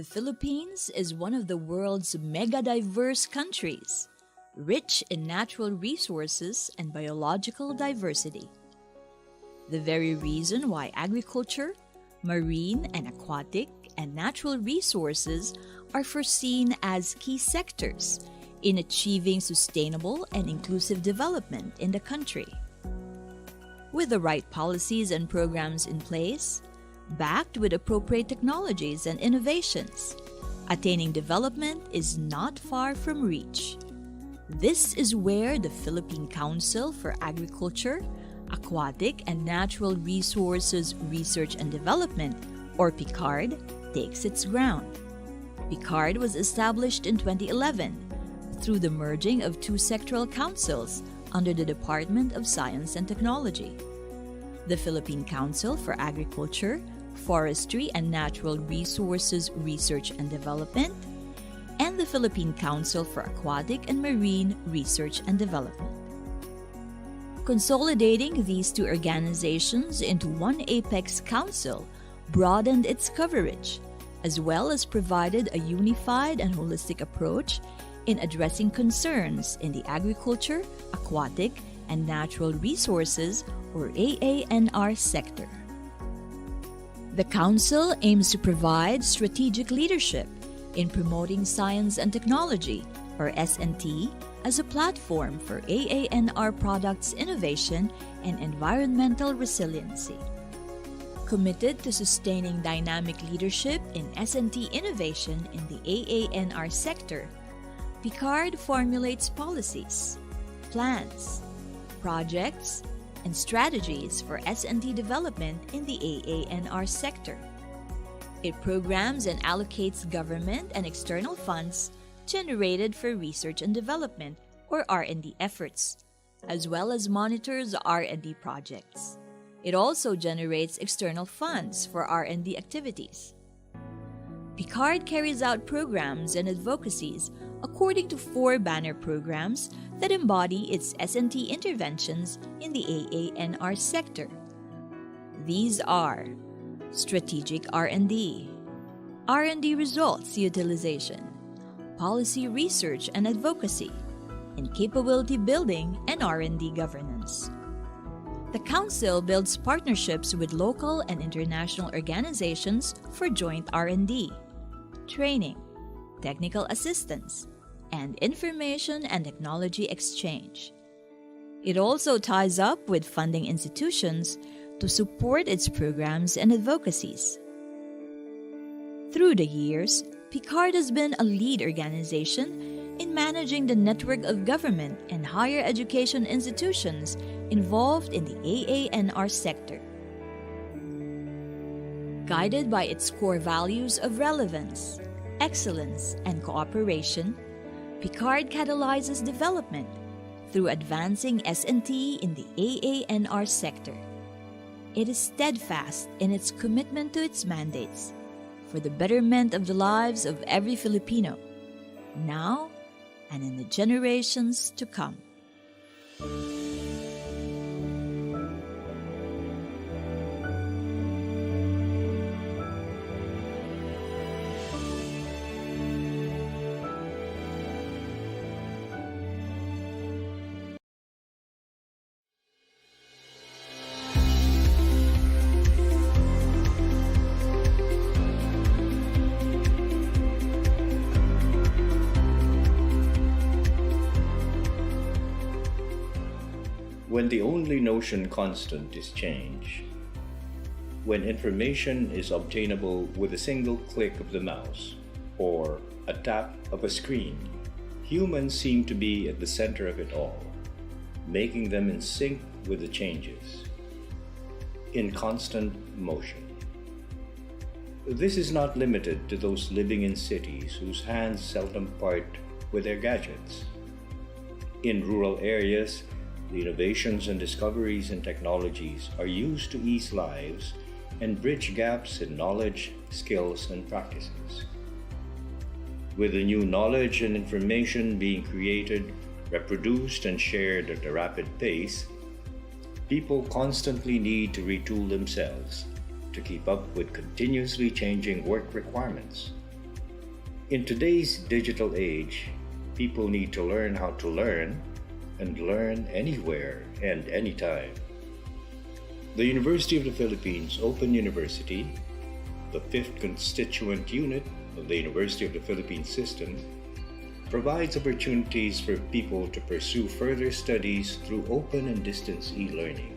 Philippines is one of the world's mega-diverse countries, rich in natural resources and biological diversity. The very reason why agriculture, marine and aquatic, and natural resources are foreseen as key sectors in achieving sustainable and inclusive development in the country. With the right policies and programs in place, backed with appropriate technologies and innovations, attaining development is not far from reach. This is where the Philippine Council for Agriculture, Aquatic and Natural Resources Research and Development, or PICARD, takes its ground. PICARD was established in 2011 through the merging of two sectoral councils under the Department of Science and Technology: the Philippine Council for Agriculture, Forestry and Natural Resources Research and Development, and the Philippine Council for Aquatic and Marine Research and Development. Consolidating these two organizations into one apex council broadened its coverage, as well as provided a unified and holistic approach in addressing concerns in the agriculture, aquatic, and natural resources, or AANR sector. The Council aims to provide strategic leadership in promoting science and technology, or S&T, as a platform for AANR products innovation and environmental resiliency. Committed to sustaining dynamic leadership in S&T innovation in the AANR sector, PICARD formulates policies, plans, projects, and strategies for S&T development in the AANR sector. It programs and allocates government and external funds generated for research and development, or R&D efforts, as well as monitors R&D projects. It also generates external funds for R&D activities. PICARD carries out programs and advocacies according to 4 banner programs that embody its S&T interventions in the AANR sector. These are strategic R&D, R&D results utilization, policy research and advocacy, and capability building and R&D governance. The Council builds partnerships with local and international organizations for joint R&D, training, technical assistance, and information and technology exchange. It also ties up with funding institutions to support its programs and advocacies. Through the years, PICARD has been a lead organization in managing the network of government and higher education institutions involved in the AANR sector. Guided by its core values of relevance, excellence, and cooperation, PICARD catalyzes development through advancing S&T in the AANR sector. It is steadfast in its commitment to its mandates for the betterment of the lives of every Filipino, now and in the generations to come. When the only notion constant is change, when information is obtainable with a single click of the mouse or a tap of a screen, humans seem to be at the center of it all, making them in sync with the changes, in constant motion. This is not limited to those living in cities whose hands seldom part with their gadgets. In rural areas, the innovations and discoveries in technologies are used to ease lives and bridge gaps in knowledge, skills, and practices. With the new knowledge and information being created, reproduced, and shared at a rapid pace, people constantly need to retool themselves to keep up with continuously changing work requirements, In today's digital age, people need to learn how to learn and learn anywhere and anytime. The University of the Philippines Open University, the fifth constituent unit of the University of the Philippines system, provides opportunities for people to pursue further studies through open and distance e-learning.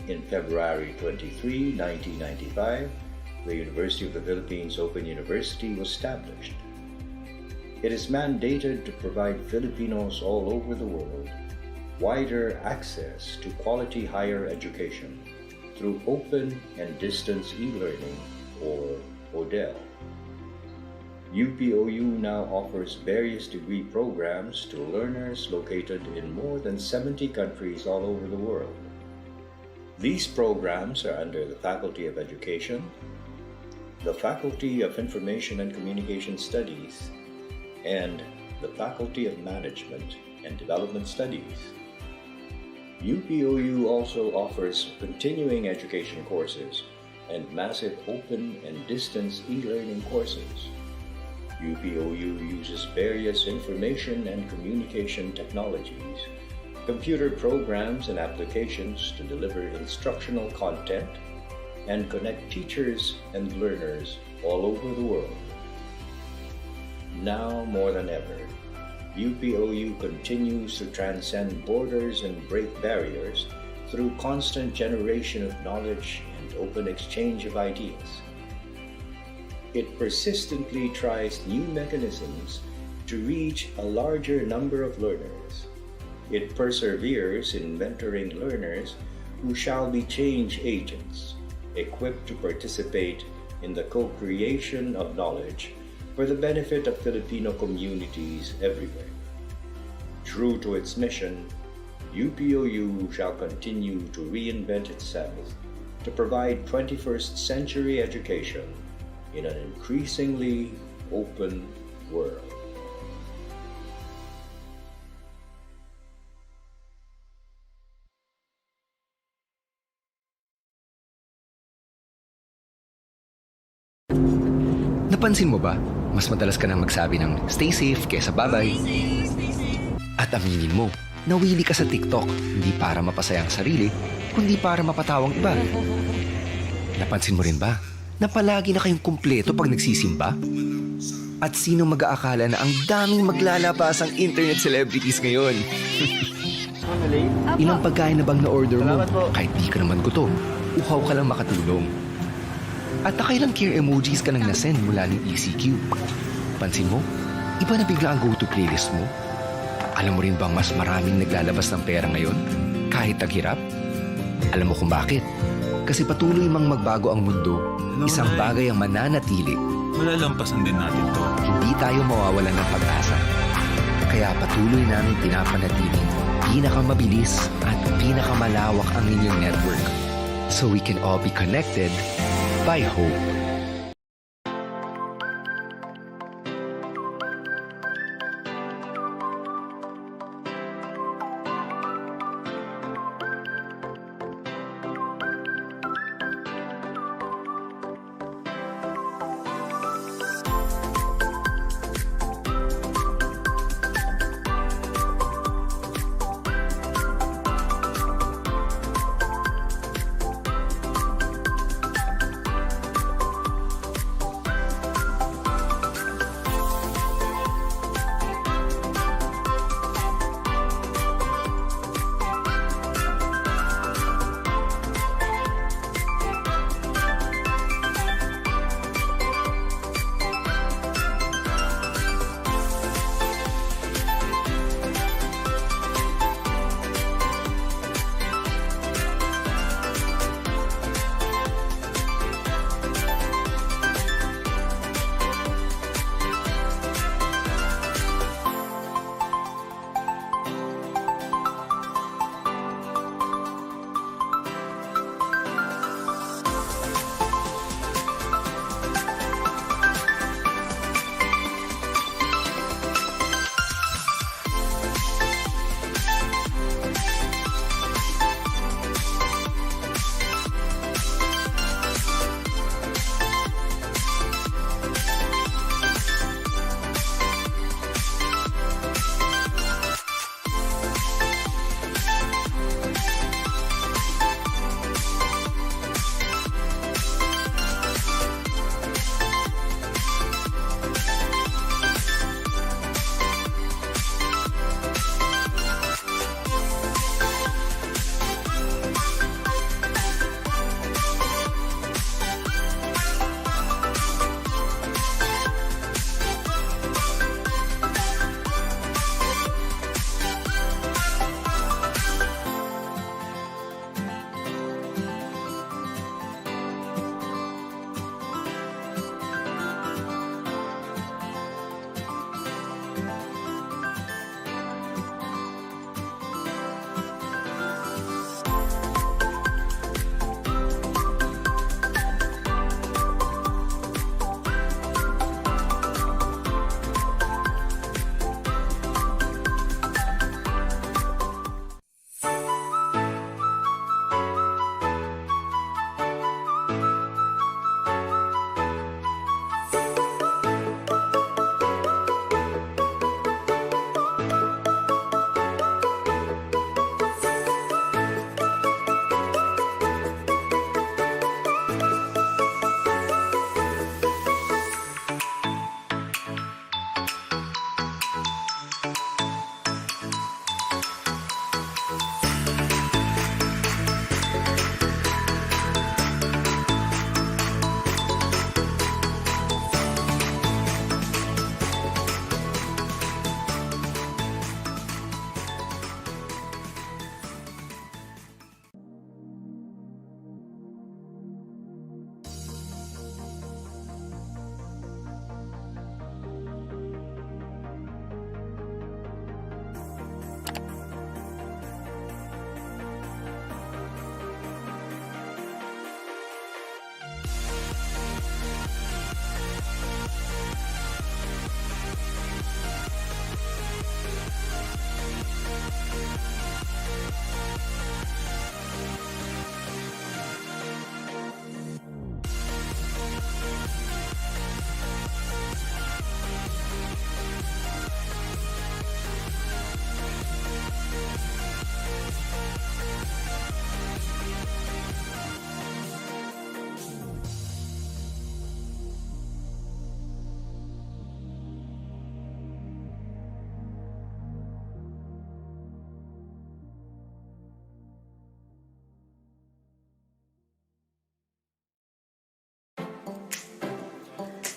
In February 23, 1995, the University of the Philippines Open University was established. It is mandated to provide Filipinos all over the world wider access to quality higher education through open and distance e-learning, or ODEL. UPOU now offers various degree programs to learners located in more than 70 countries all over the world. These programs are under the Faculty of Education, the Faculty of Information and Communication Studies, and the Faculty of Management and Development Studies. UPOU also offers continuing education courses and massive open and distance e-learning courses. UPOU uses various information and communication technologies, computer programs and applications to deliver instructional content and connect teachers and learners all over the world. Now more than ever, UPOU continues to transcend borders and break barriers through constant generation of knowledge and open exchange of ideas. It persistently tries new mechanisms to reach a larger number of learners. It perseveres in mentoring learners who shall be change agents, equipped to participate in the co-creation of knowledge for the benefit of Filipino communities everywhere. True to its mission, UPOU shall continue to reinvent itself to provide 21st century education in an increasingly open world. Napansin mo ba, mas madalas ka nang magsabi ng stay safe kesa bye-bye? At aminin mo, nawili ka sa TikTok hindi para mapasaya ang sarili, kundi para mapatawang iba. Napansin mo rin ba na palagi na kayong kumpleto pag nagsisimba? At sino mag-aakala na ang daming maglalabas ang internet celebrities ngayon? Ilang pagkain na bang na-order mo? Kahit di ka naman gutom, uhaw ka lang makatulong. At nakailang care emojis ka nang nasend mula ng ECQ. Pansin mo, iba na bigla ang go-to playlist mo. Alam mo rin bang mas maraming naglalabas ng pera ngayon? Kahit taghirap? Alam mo kung bakit? Kasi patuloy mang magbago ang mundo, isang bagay ang mananatili. Malalampasan din natin to. Hindi tayo mawawalan ng pag-asa. Kaya patuloy namin pinapanatiling pinakamabilis at pinakamalawak ang inyong network. So we can all be connected by hope.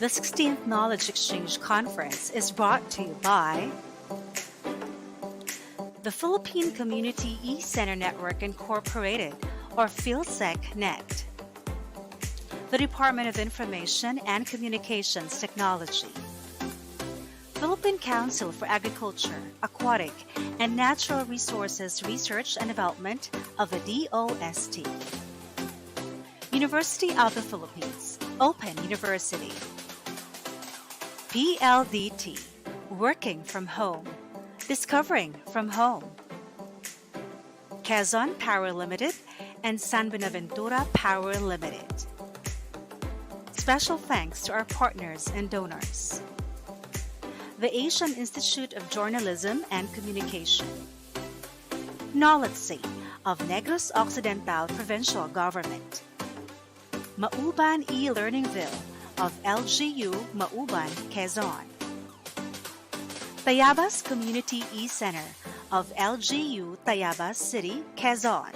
The 16th Knowledge Exchange Conference is brought to you by the Philippine Community eCenter Network Incorporated, or PhilSecNet, the Department of Information and Communications Technology, Philippine Council for Agriculture, Aquatic, and Natural Resources Research and Development of the DOST, University of the Philippines, Open University, PLDT, Working from Home, Discovering from Home, Quezon Power Limited and San Buenaventura Power Limited. Special thanks to our partners and donors. The Asian Institute of Journalism and Communication, Knowledge of Negros Occidental Provincial Government, Mauban E-Learningville of LGU Mauban, Quezon, Tayabas Community eCenter of LGU Tayabas City, Quezon,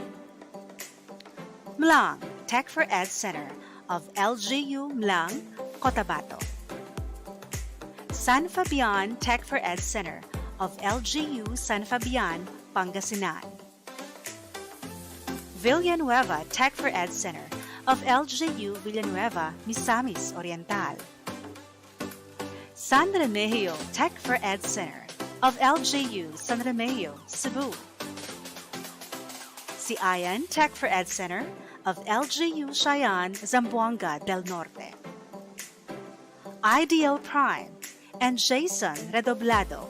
Mlang Tech4ED Center of LGU Mlang, Cotabato, San Fabian Tech4ED Center of LGU San Fabian, Pangasinan, Villanueva Tech4ED Center of LGU Villanueva, Misamis Oriental, San Remigio Tech4ED Center of LGU San Remigio, Cebu, Siayan Tech4ED Center of LGU Cheyenne, Zamboanga del Norte, Ideal Prime and Jason Redoblado.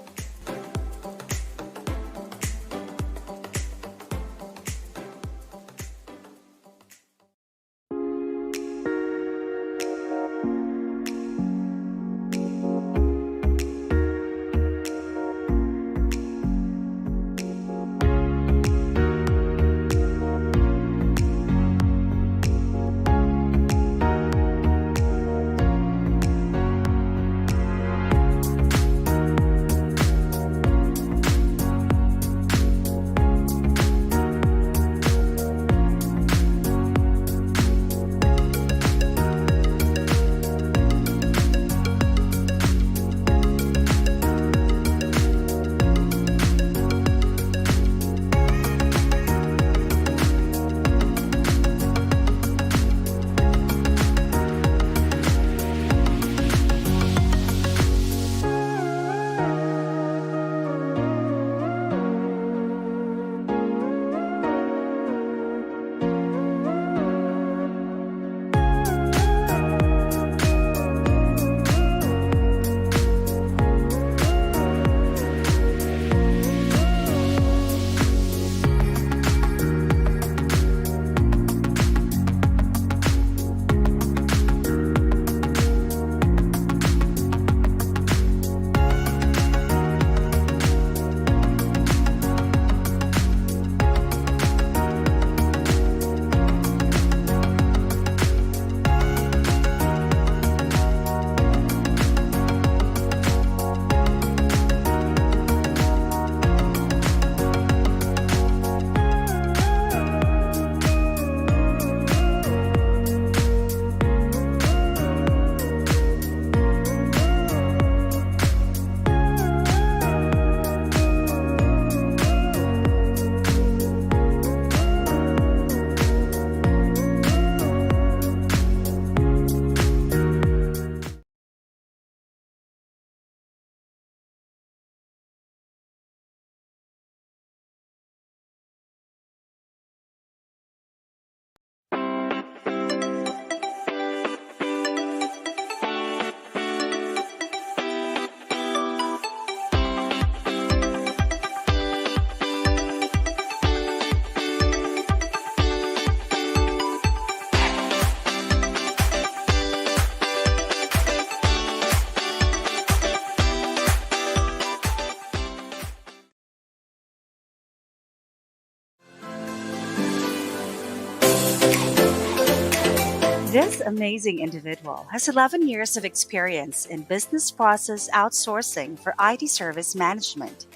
This amazing individual has 11 years of experience in business process outsourcing for IT service management.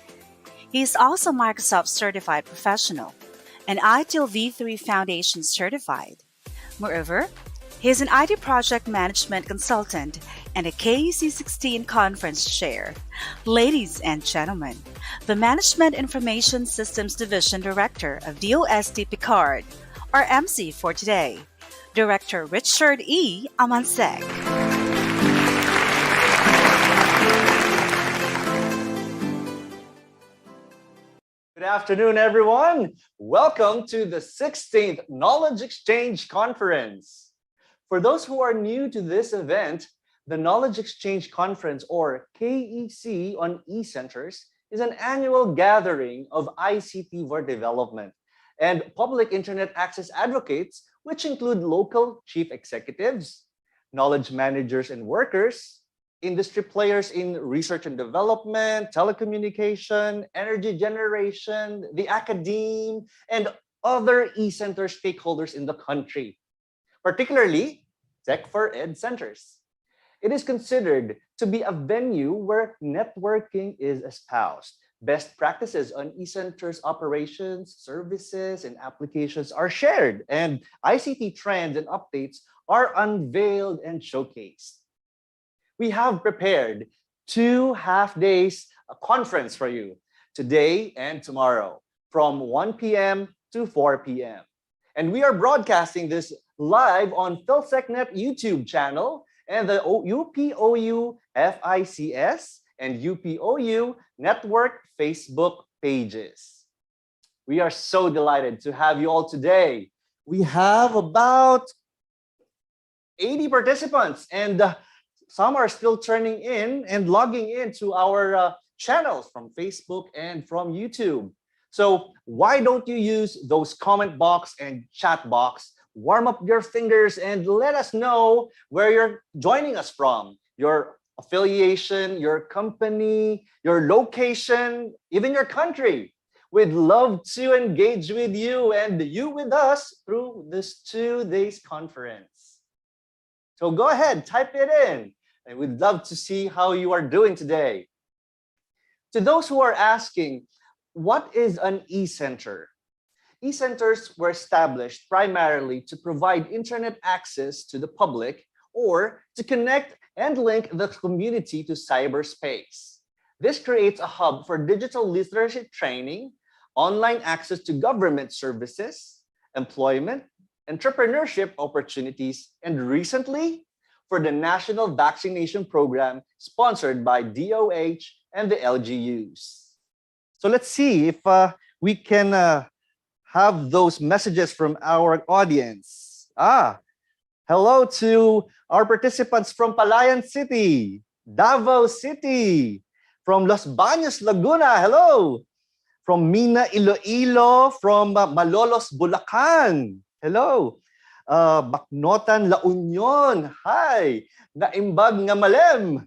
He is also Microsoft Certified Professional and ITIL V3 Foundation Certified. Moreover, He is an IT project management consultant and a KEC16 conference chair. Ladies and gentlemen, the Management Information Systems Division Director of DOST Picard, our MC for today, Director Richard E. Amansek. Good afternoon, everyone. Welcome to the 16th Knowledge Exchange Conference. For those who are new to this event, the Knowledge Exchange Conference, or KEC on eCenters, is an annual gathering of ICT for development and public internet access advocates, which include local chief executives, knowledge managers and workers, industry players in research and development, telecommunication, energy generation, the academe, and other eCenter stakeholders in the country, particularly Tech4ED Centers. It is considered to be a venue where networking is espoused. Best practices on eCenters operations, services, and applications are shared, and ICT trends and updates are unveiled and showcased. We have prepared 2 half-days conference for you today and tomorrow from 1 p.m. to 4 p.m. And we are broadcasting this live on PhilSecNet YouTube channel and the UPOU FICS and UPOU Network Facebook pages. We are so delighted to have you all today. We have about 80 participants, and some are still turning in and logging into our channels from Facebook and from YouTube. So why don't you use those comment box and chat box, warm up your fingers and let us know where you're joining us from, your affiliation, your company, your location, even your country. We'd love to engage with you and you with us through this 2 days conference. So go ahead, type it in, and we'd love to see how you are doing today. To those who are asking, what is an eCenter? eCenters were established primarily to provide internet access to the public or to connect and link the community to cyberspace. This creates a hub for digital literacy training, online access to government services, employment, entrepreneurship opportunities, and recently, for the National Vaccination Program sponsored by DOH and the LGUs. So let's see if we can have those messages from our audience. Hello to our participants from Palayan City, Davao City, from Los Baños, Laguna, hello. From Mina, Iloilo, from Malolos, Bulacan, hello. Baknotan, La Union, hi. Naimbag nga Malem.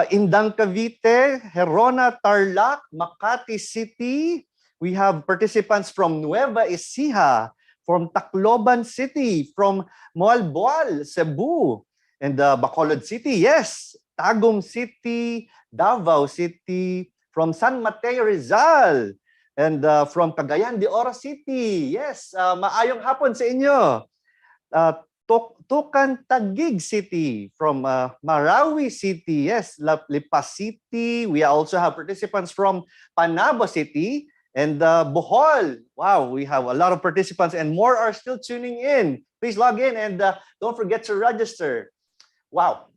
Indang Cavite, Herona, Tarlac, Makati City. We have participants from Nueva Ecija, from Tacloban City, from Moalboal, Cebu, and Bacolod City, yes. Tagum City, Davao City, from San Mateo, Rizal, and from Cagayan de Oro City, yes. Maayong hapon sa inyo. Tukan Taguig City, from Marawi City, yes, Lipa City. We also have participants from Panabo City and Bohol. Wow, we have a lot of participants and more are still tuning in. Please log in and don't forget to register. Wow,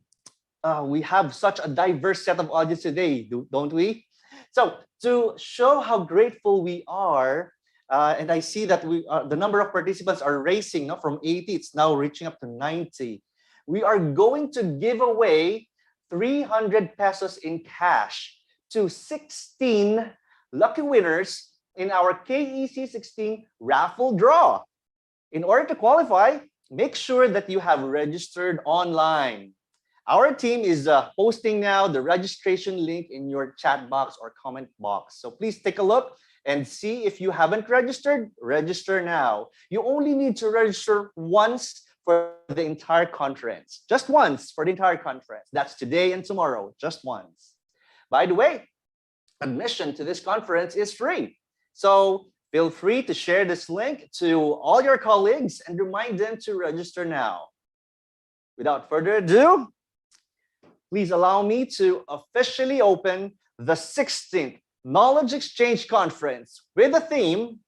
we have such a diverse set of audience today, don't we? So to show how grateful we are, and I see that the number of participants are racing, no? From 80, it's now reaching up to 90. We are going to give away 300 pesos in cash to 16 lucky winners in our KEC16 raffle draw. In order to qualify, make sure that you have registered online. Our team is posting now the registration link in your chat box or comment box. So please take a look and see if you haven't registered, register now. You only need to register once for the entire conference. Just once for the entire conference. That's today and tomorrow, just once. By the way, admission to this conference is free. So feel free to share this link to all your colleagues and remind them to register now. without further ado, please allow me to officially open the 16th Knowledge Exchange Conference with the theme,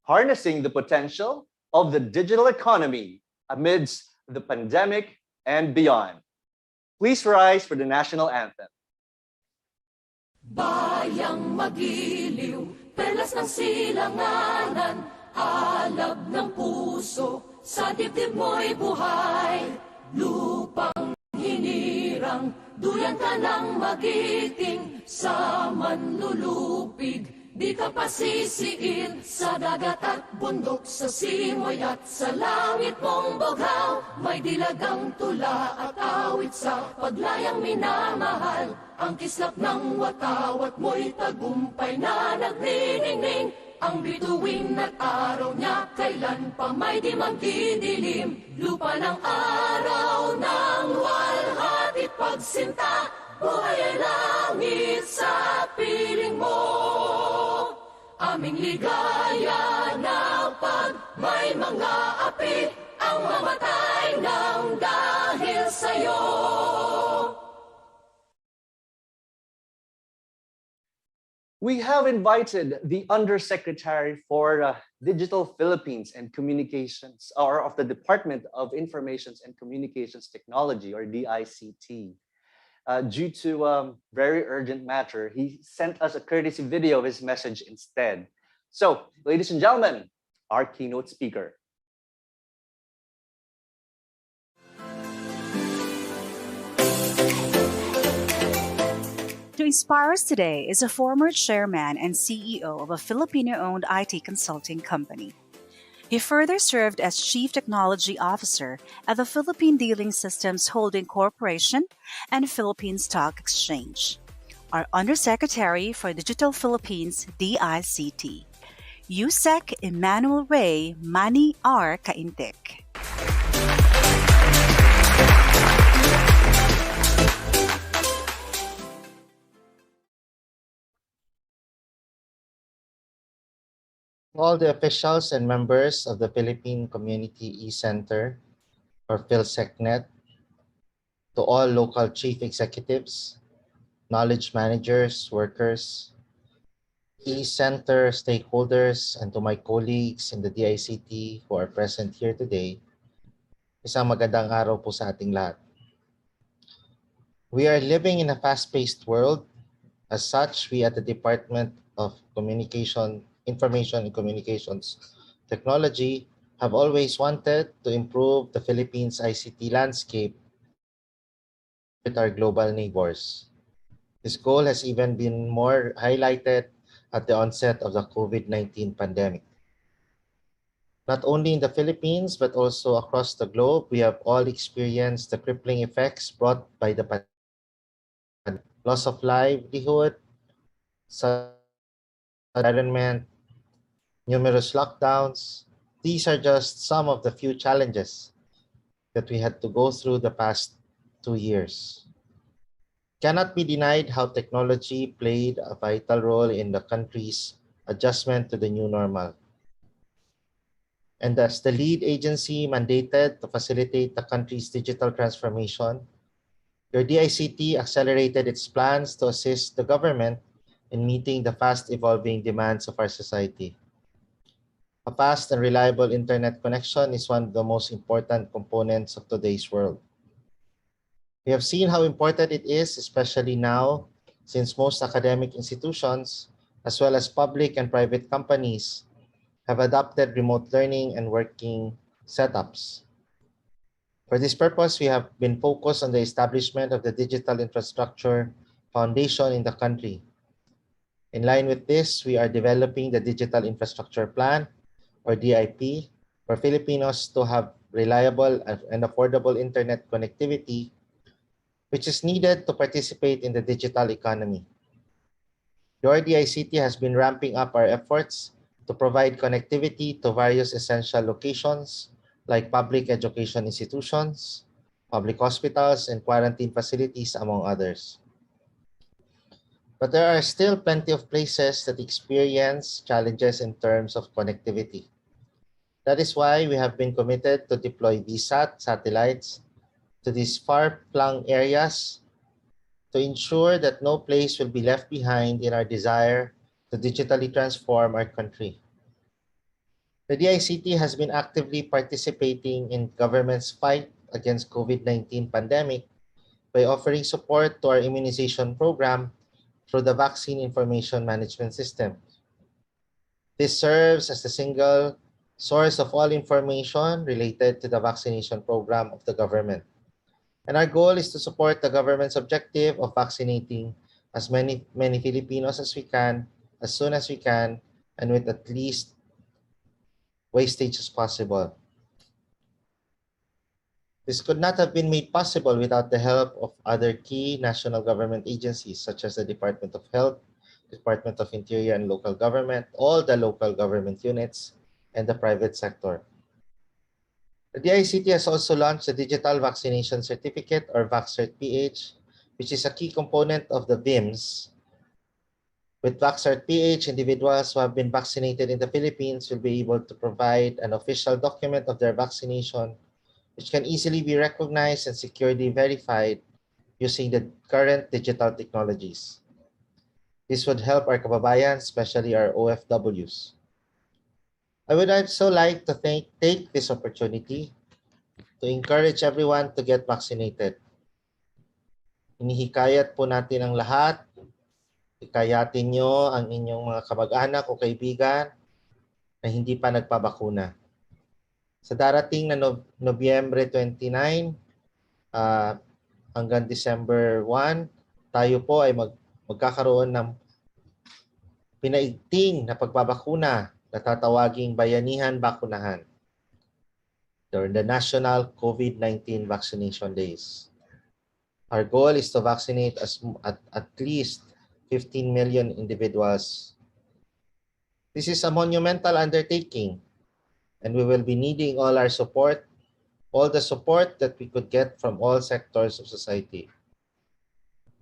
Harnessing the Potential of the Digital Economy Amidst the Pandemic and Beyond. Please rise for the national anthem. Bayang magiliw, perlas ng silanganan, alab ng puso, sa dibdib mo'y buhay. Lupang hinirang, duyan ka ng magiting, sa manlulupig, di ka pasisiin, sa dagat at bundok, sa simoy at sa langit mong bughaw. May dilagang tula at awit sa paglayang minamahal, ang kislap ng watawat mo'y tagumpay na nagniningning. Ang bituin at araw niya kailan pa may di magdidilim. Lupa ng araw ng walhati pagsinta, buhay ay langit sa piling mo. Aming ligaya na pag may mga api, ang mamatay ng dahil sa'yo. We have invited the Undersecretary for Digital Philippines and Communications, or of the Department of Information and Communications Technology, or DICT. Due to a very urgent matter, he sent us a courtesy video of his message instead. So, ladies and gentlemen, our keynote speaker. To inspire us today is a former chairman and CEO of a Filipino-owned IT consulting company. He further served as Chief Technology Officer at the Philippine Dealing Systems Holding Corporation and Philippine Stock Exchange. Our Undersecretary for Digital Philippines, DICT, USEC Emmanuel Ray Manny R. Caintic. All the officials and members of the Philippine Community eCenter or PhilSecNet, to all local chief executives, knowledge managers, workers, eCenter stakeholders, and to my colleagues in the DICT who are present here today, isang magandang araw po sa ating lahat. We are living in a fast-paced world. As such, we at the Department of Information and Communications Technology have always wanted to improve the Philippines' ICT landscape with our global neighbors. This goal has even been more highlighted at the onset of the COVID-19 pandemic. Not only in the Philippines, but also across the globe, we have all experienced the crippling effects brought by the pandemic. Loss of livelihood, environment, numerous lockdowns. These are just some of the few challenges that we had to go through the past 2 years. Cannot be denied how technology played a vital role in the country's adjustment to the new normal. And as the lead agency mandated to facilitate the country's digital transformation, your DICT accelerated its plans to assist the government in meeting the fast-evolving demands of our society. A fast and reliable internet connection is one of the most important components of today's world. We have seen how important it is, especially now, since most academic institutions, as well as public and private companies, have adopted remote learning and working setups. For this purpose, we have been focused on the establishment of the digital infrastructure foundation in the country. In line with this, we are developing the Digital Infrastructure Plan, or DIP, for Filipinos to have reliable and affordable internet connectivity, which is needed to participate in the digital economy. Your DICT has been ramping up our efforts to provide connectivity to various essential locations like public education institutions, public hospitals, and quarantine facilities, among others. But there are still plenty of places that experience challenges in terms of connectivity. That is why we have been committed to deploy VSAT satellites to these far-flung areas to ensure that no place will be left behind in our desire to digitally transform our country. The DICT has been actively participating in government's fight against COVID-19 pandemic by offering support to our immunization program through the Vaccine Information Management System. This serves as the single source of all information related to the vaccination program of the government. And our goal is to support the government's objective of vaccinating as many Filipinos as we can, as soon as we can, and with at least wastage as possible. This could not have been made possible without the help of other key national government agencies such as the Department of Health, Department of Interior and Local Government, all the local government units, and the private sector. The DICT has also launched the Digital Vaccination Certificate or VaxCert PH, which is a key component of the VIMS. With VaxCert PH, individuals who have been vaccinated in the Philippines will be able to provide an official document of their vaccination, which can easily be recognized and securely verified using the current digital technologies. This would help our kababayan, especially our OFWs. I would also like to take this opportunity to encourage everyone to get vaccinated. Hinihikayat po natin ang lahat. Hikayatin nyo ang inyong mga kamag-anak o kaibigan na hindi pa nagpabakuna. Sa darating na Nobyembre 29 hanggang December 1, tayo po ay magkakaroon ng pinaigting na pagbabakuna na tatawaging Bayanihan Bakunahan during the National COVID-19 Vaccination Days. Our goal is to vaccinate at least 15 million individuals. This is a monumental undertaking, and we will be needing all our support, all the support that we could get from all sectors of society.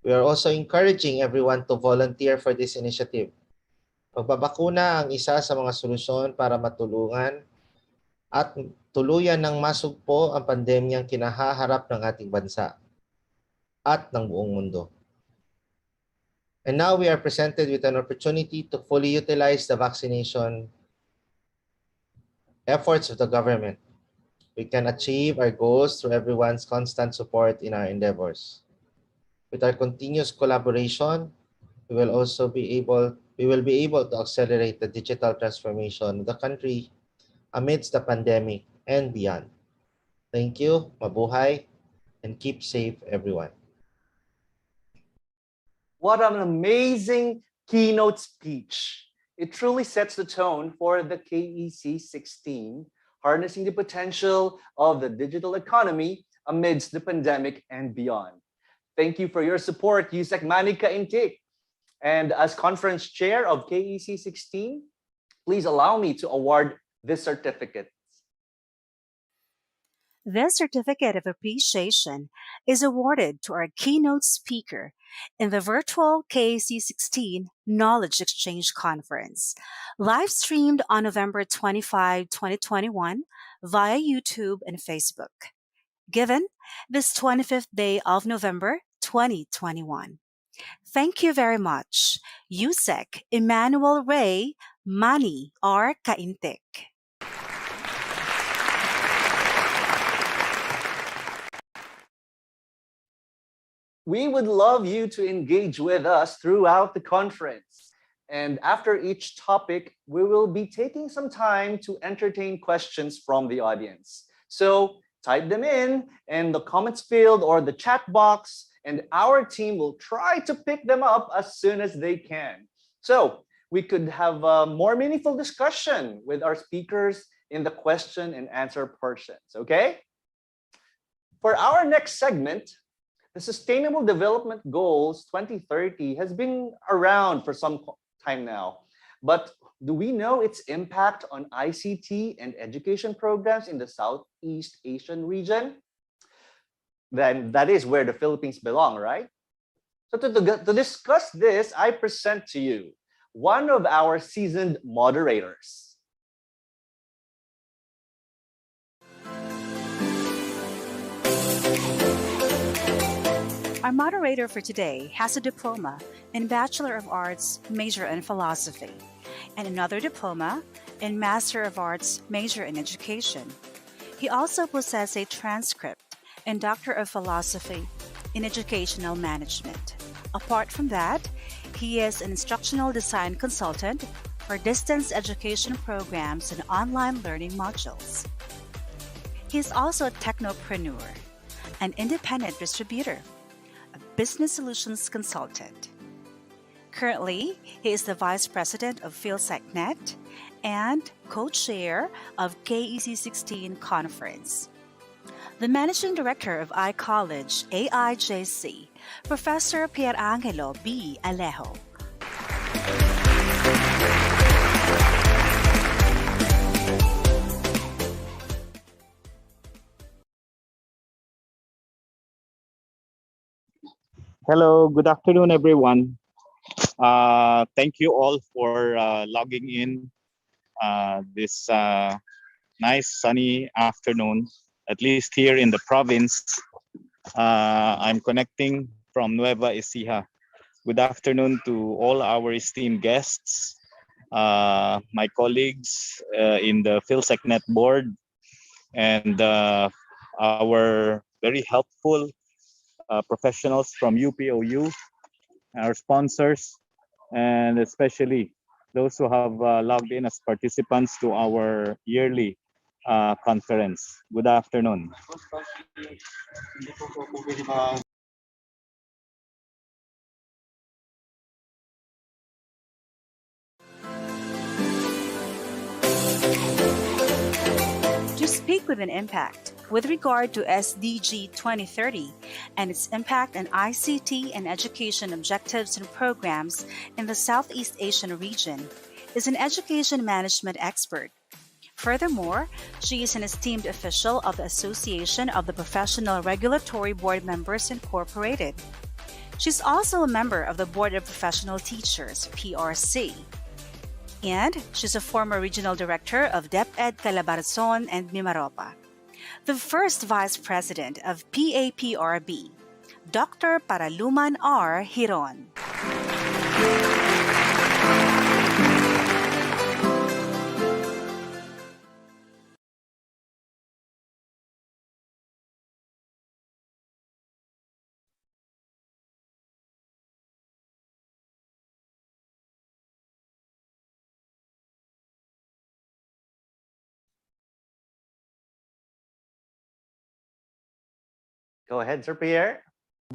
We are also encouraging everyone to volunteer for this initiative. Pagbabakuna ang isa sa mga solusyon para matulungan at tuluyan ng masugpo ang pandemyang kinahaharap ng ating bansa at ng buong mundo. And now we are presented with an opportunity to fully utilize the vaccination efforts of the government. We can achieve our goals through everyone's constant support in our endeavors. With our continuous collaboration, we will be able to accelerate the digital transformation of the country amidst the pandemic and beyond. Thank you, mabuhay, and keep safe, everyone. What an amazing keynote speech. It truly sets the tone for the KEC16, harnessing the potential of the digital economy amidst the pandemic and beyond. Thank you for your support, USEC Manika Intik. And as conference chair of KEC16, please allow me to award this certificate. This certificate of appreciation is awarded to our keynote speaker in the virtual KEC16 Knowledge Exchange Conference, live streamed on November 25, 2021 via YouTube and Facebook, given this 25th day of November 2021. Thank you very much, USEC Emmanuel Ray Mani R. Kaintek. We would love you to engage with us throughout the conference. And after each topic, we will be taking some time to entertain questions from the audience. So type them in the comments field or the chat box, and our team will try to pick them up as soon as they can. So we could have a more meaningful discussion with our speakers in the question and answer portions, okay? For our next segment, the Sustainable Development Goals 2030 has been around for some time now, but do we know its impact on ICT and education programs in the Southeast Asian region? Then that is where the Philippines belong, right? So to discuss this, I present to you one of our seasoned moderators. Our moderator for today has a diploma in Bachelor of Arts, major in philosophy, and another diploma in Master of Arts, major in education. He also possesses a transcript and Doctor of Philosophy in educational management. Apart from that, he is an instructional design consultant for distance education programs and online learning modules. He is also a technopreneur, an independent distributor, a business solutions consultant. Currently, he is the Vice President of PhilSecNet and co-chair of KEC16 conference. The Managing Director of iCollege AIJC, Professor Pierangelo B. Alejo. Hello, good afternoon, everyone. Thank you all for logging in this nice sunny afternoon, at least here in the province. I'm connecting from Nueva Ecija. Good afternoon to all our esteemed guests, my colleagues in the PhilSecNet board, and our very helpful professionals from UPOU, our sponsors, and especially those who have logged in as participants to our yearly conference. Good afternoon. To speak with an impact with regard to SDG 2030 and its impact on ICT and education objectives and programs in the Southeast Asian region is an education management expert. Furthermore, she is an esteemed official of the Association of the Professional Regulatory Board Members Incorporated. She's also a member of the Board of Professional Teachers, PRC. And she's a former regional director of DepEd Calabarzon and Mimaropa. The first vice president of PAPRB, Dr. Paraluman R. Hiron. Go ahead, Sir Pierre.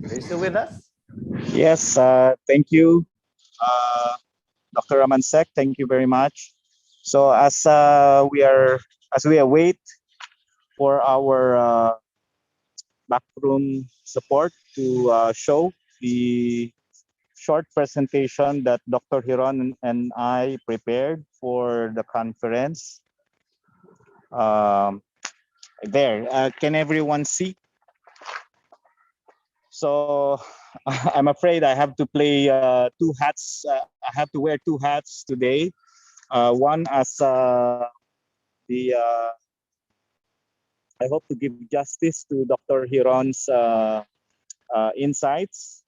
Are you still with us? Yes, thank you, Dr. Ramansek. Thank you very much. So as we await for our backroom support to show the short presentation that Dr. Hiron and I prepared for the conference. Can everyone see? So I'm afraid I have to play two hats. I have to wear two hats today. One as I hope to give justice to Dr. Hiron's insights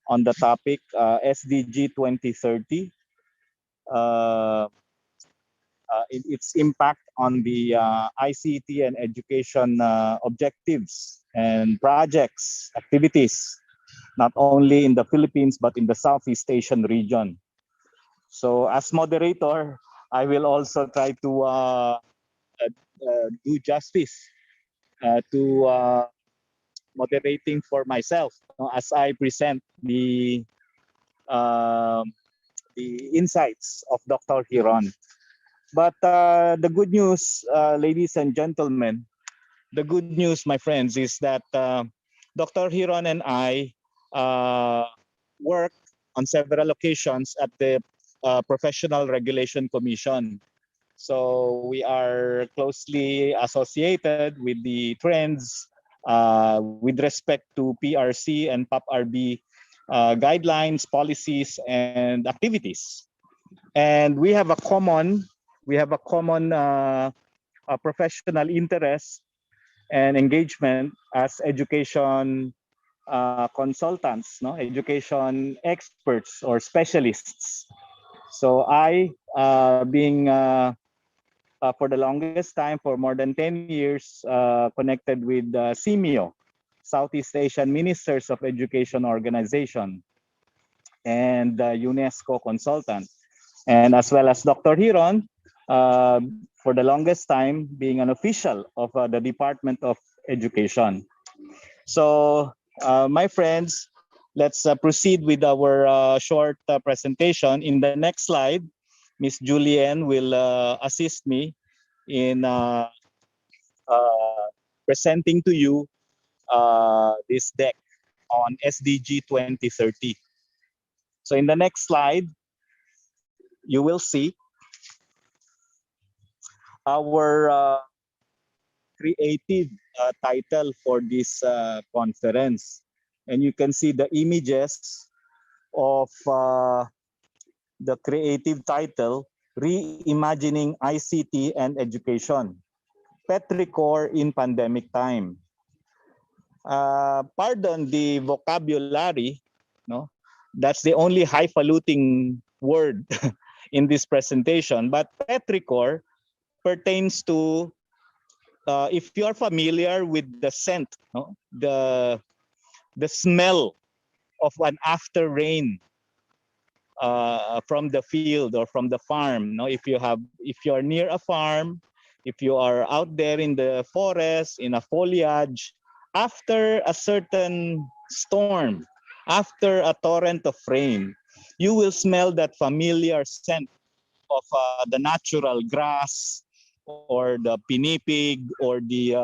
on the topic SDG 2030, its impact on the ICT and education objectives and projects, activities, not only in the Philippines, but in the Southeast Asian region. So as moderator, I will also try to do justice to moderating for myself as I present the insights of Dr. Hiron. But the good news, ladies and gentlemen, the good news, my friends, is that Dr. Hiron and I work on several occasions at the Professional Regulation Commission. So we are closely associated with the trends with respect to PRC and PAPRB guidelines, policies, and activities. And we have a common professional interest and engagement as education consultants, no, education experts or specialists. So I, being for the longest time, for more than 10 years, connected with CMIO, Southeast Asian Ministers of Education Organization, and UNESCO consultant, and as well as Dr. Hiron, for the longest time being an official of the Department of Education. So, my friends, let's proceed with our short presentation. In the next slide, Miss Julianne will assist me in presenting to you this deck on SDG 2030. So in the next slide, you will see our creative title for this conference. And you can see the images of the creative title, Reimagining ICT and Education, Petrichor in Pandemic Time. Pardon the vocabulary, no? That's the only highfalutin word in this presentation, but petrichor pertains to, if you're familiar with the scent, no? the smell of an after rain from the field or from the farm. No? If you're near a farm, if you are out there in the forest, in a foliage, after a certain storm, after a torrent of rain, you will smell that familiar scent of the natural grass or the pinipig or the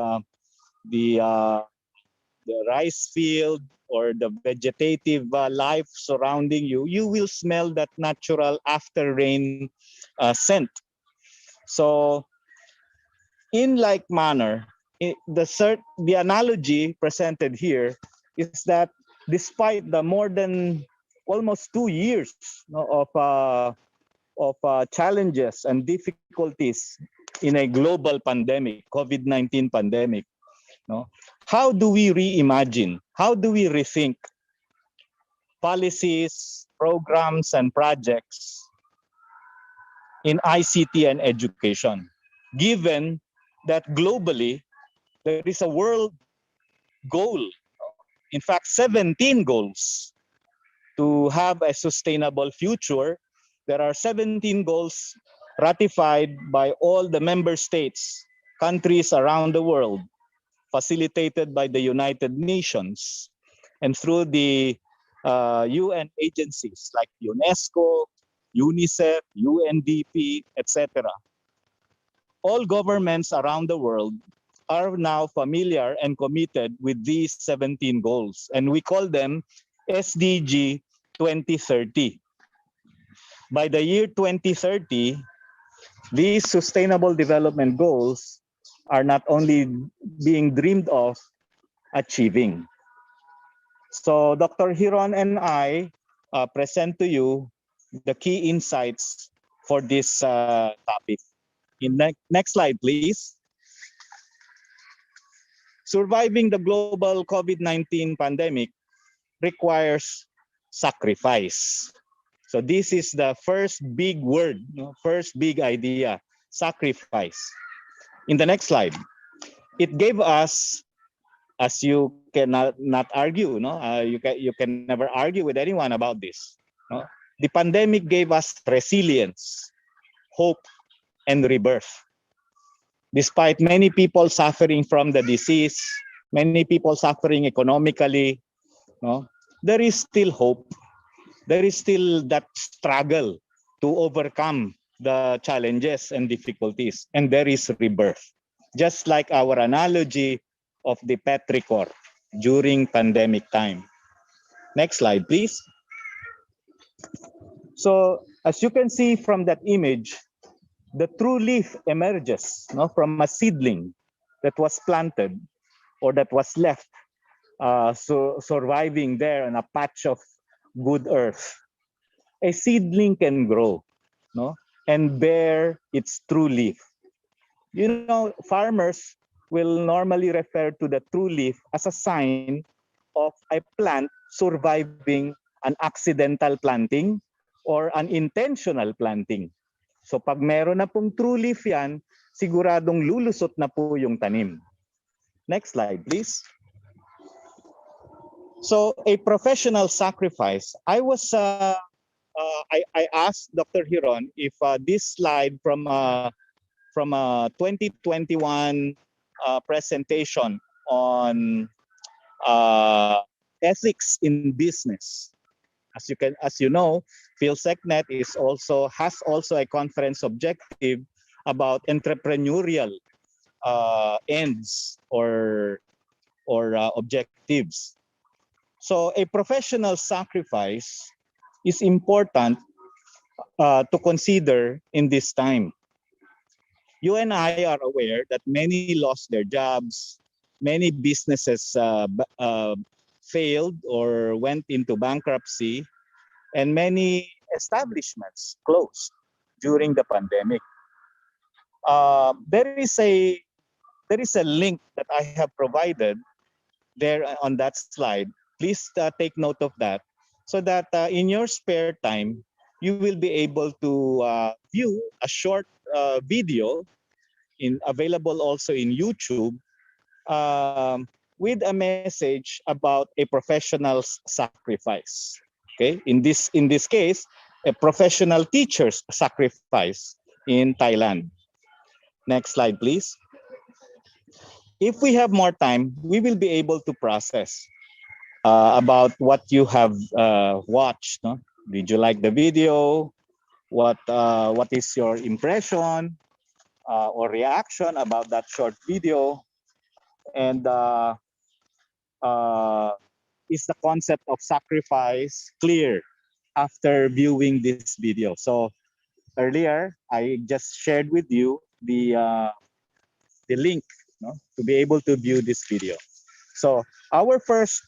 rice field or the vegetative life surrounding you. You will smell that natural after rain scent. So in like manner, the analogy presented here is that despite the more than almost 2 years, no, of challenges and difficulties in a global pandemic, COVID-19 pandemic, no, how do we reimagine? How do we rethink policies, programs, and projects in ICT and education, given that globally there is a world goal, in fact 17 goals to have a sustainable future. There are 17 goals ratified by all the member states, countries around the world, facilitated by the United Nations and through the UN agencies like UNESCO, UNICEF, UNDP, etc. All governments around the world are now familiar and committed with these 17 goals, and we call them SDG 2030. By the year 2030, these sustainable development goals are not only being dreamed of, achieving. So Dr. Hiron and I present to you the key insights for this topic. Next slide, please. Surviving the global COVID-19 pandemic requires sacrifice. So this is the first big word, first big idea, sacrifice. In the next slide, it gave us, as you cannot not argue, you can never argue with anyone about this. No? The pandemic gave us resilience, hope, and rebirth. Despite many people suffering from the disease, many people suffering economically, there is still hope. There is still that struggle to overcome the challenges and difficulties, and there is rebirth. Just like our analogy of the petrichor during pandemic time. Next slide, please. So, as you can see from that image, the true leaf emerges from a seedling that was planted or that was left surviving there in a patch of good earth. A seedling can grow and bear its true leaf. Farmers will normally refer to the true leaf as a sign of a plant surviving an accidental planting or an intentional planting. So pag meron na pong true leaf yan, siguradong lulusot na po yung tanim. Next slide, please. So a professional sacrifice. I asked Dr. Hiron if this slide from a 2021 presentation on ethics in business. As you know, PhilSecNet has also a conference objective about entrepreneurial ends or objectives. So a professional sacrifice is important to consider in this time. You and I are aware that many lost their jobs, many businesses failed or went into bankruptcy, and many establishments closed during the pandemic. There is a link that I have provided there on that slide. Please take note of that, so that in your spare time, you will be able to view a short video available also in YouTube with a message about a professional's sacrifice. Okay, in this case, a professional teacher's sacrifice in Thailand. Next slide, please. If we have more time, we will be able to process about what you have watched. No? Did you like the video? What is your impression or reaction about that short video? And is the concept of sacrifice clear after viewing this video? So earlier, I just shared with you the link, no, to be able to view this video. So our first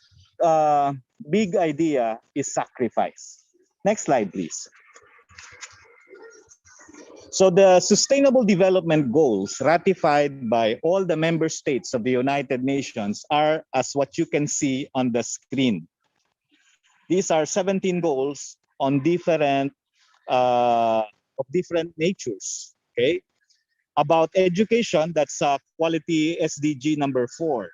big idea is sacrifice. Next slide, please. So the Sustainable Development Goals ratified by all the member states of the United Nations are as what you can see on the screen. These are 17 goals on different natures. Okay, about education, that's quality SDG number 4.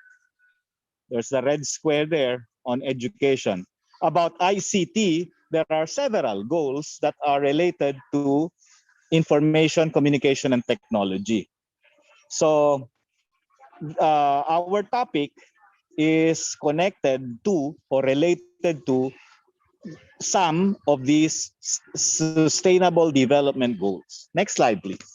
There's the red square there on education. About ICT, there are several goals that are related to information, communication, and technology. So our topic is connected to or related to some of these sustainable development goals. Next slide, please.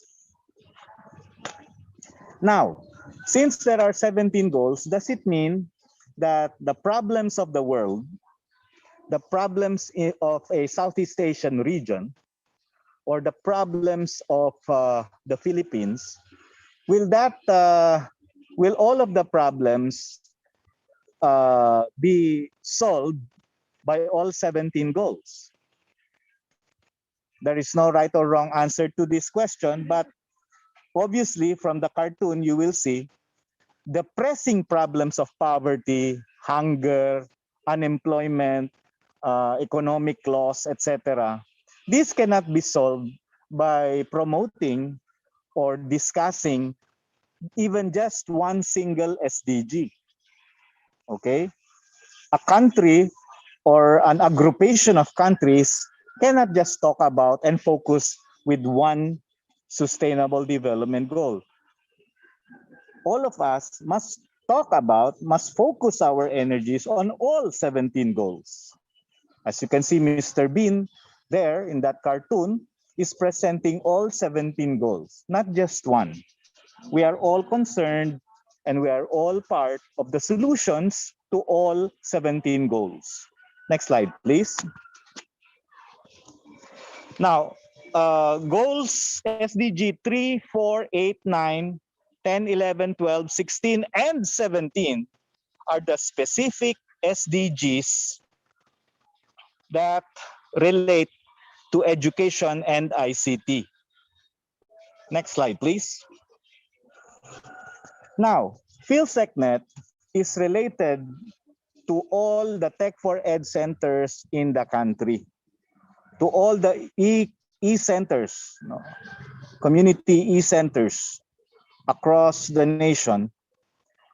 Now, since there are 17 goals, does it mean that the problems of the world, the problems of a Southeast Asian region, or the problems of the Philippines, will all of the problems be solved by all 17 goals? There is no right or wrong answer to this question, but obviously from the cartoon you will see the pressing problems of poverty, hunger, unemployment, economic loss, etc. This cannot be solved by promoting or discussing even just one single SDG. Okay? A country or an aggregation of countries cannot just talk about and focus with one sustainable development goal. All of us must focus our energies on all 17 goals. As you can see, Mr. Bean there in that cartoon is presenting all 17 goals, not just one. We are all concerned and we are all part of the solutions to all 17 goals. Next slide, please. Now, goals SDG 3, 4, 8, 9, 10, 11, 12, 16, and 17 are the specific SDGs that relate to education and ICT. Next slide, please. Now, PhilSecNet is related to all the Tech4ED centers in the country, to all the eCenters, community eCenters across the nation.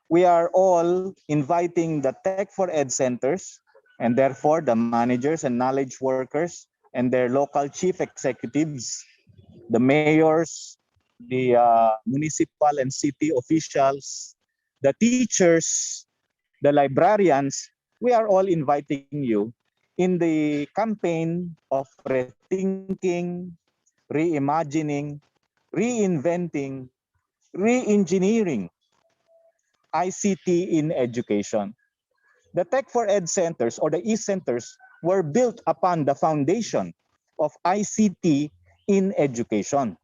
We are all inviting the Tech4ED centers, and therefore the managers and knowledge workers and their local chief executives, the mayors, the municipal and city officials, the teachers, the librarians. We are all inviting you in the campaign of rethinking, reimagining, reinventing, re-engineering ICT in education. The Tech4ED centers, or the eCenters, were built upon the foundation of ICT in education.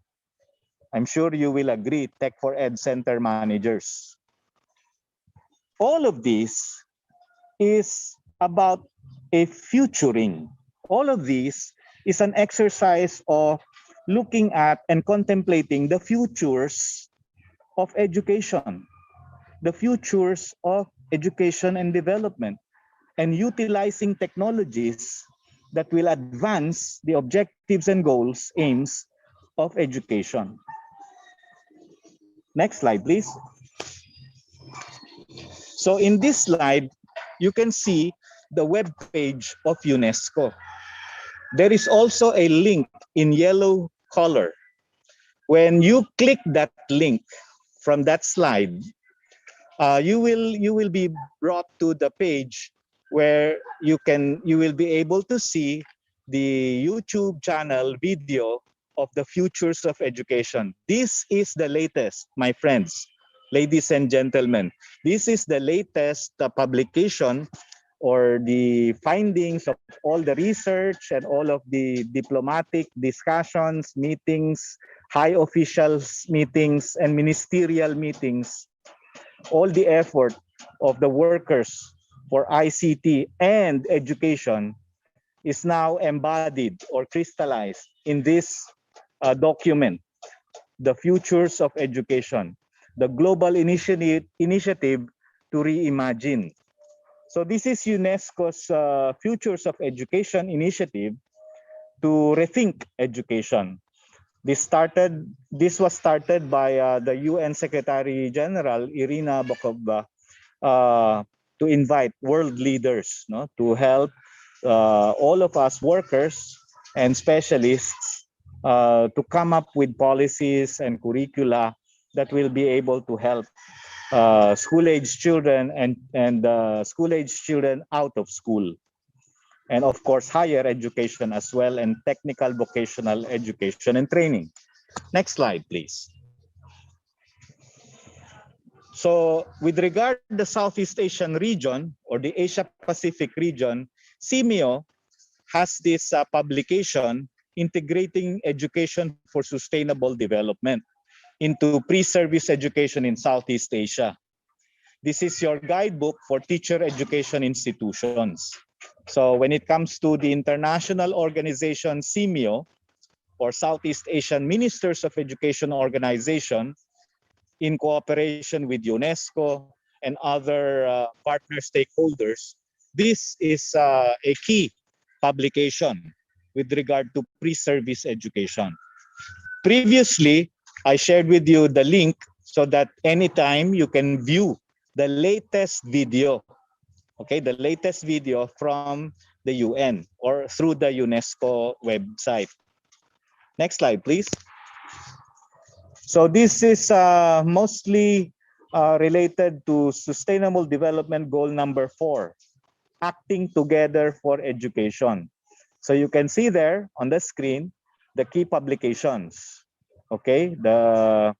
I'm sure you will agree, Tech4ED center managers. All of this is about a futuring. All of this is an exercise of looking at and contemplating the futures of education, the futures of education and development, and utilizing technologies that will advance the objectives and goals, aims of education. Next slide, please. So in this slide, you can see the web page of UNESCO. There is also a link in yellow color. When you click that link from that slide, you will be brought to the page where you will be able to see the YouTube channel video of the futures of education. This is the latest, my friends, ladies and gentlemen. This is the latest publication or the findings of all the research and all of the diplomatic discussions, meetings, high officials meetings, and ministerial meetings. All the effort of the workers for ICT and education is now embodied or crystallized in this document, the Futures of Education, the global initiative to reimagine. So this is UNESCO's Futures of Education initiative to rethink education. This was started by the UN Secretary General Irina Bokova to invite world leaders, to help all of us workers and specialists to come up with policies and curricula that will be able to help school-age children and school-age children out of school. And of course, higher education as well, and technical vocational education and training. Next slide, please. So with regard to the Southeast Asian region or the Asia Pacific region, CMEO has this publication, Integrating Education for Sustainable Development into Pre-Service Education in Southeast Asia. This is your guidebook for teacher education institutions. So when it comes to the international organization CMEO, or Southeast Asian Ministers of Education Organization, in cooperation with UNESCO and other partner stakeholders, this is a key publication with regard to pre-service education. Previously, I shared with you the link so that anytime you can view the latest video, okay, the latest video from the UN or through the UNESCO website. Next slide, please. So this is mostly related to Sustainable Development Goal number 4, acting together for education. So you can see there on the screen the key publications. Okay, the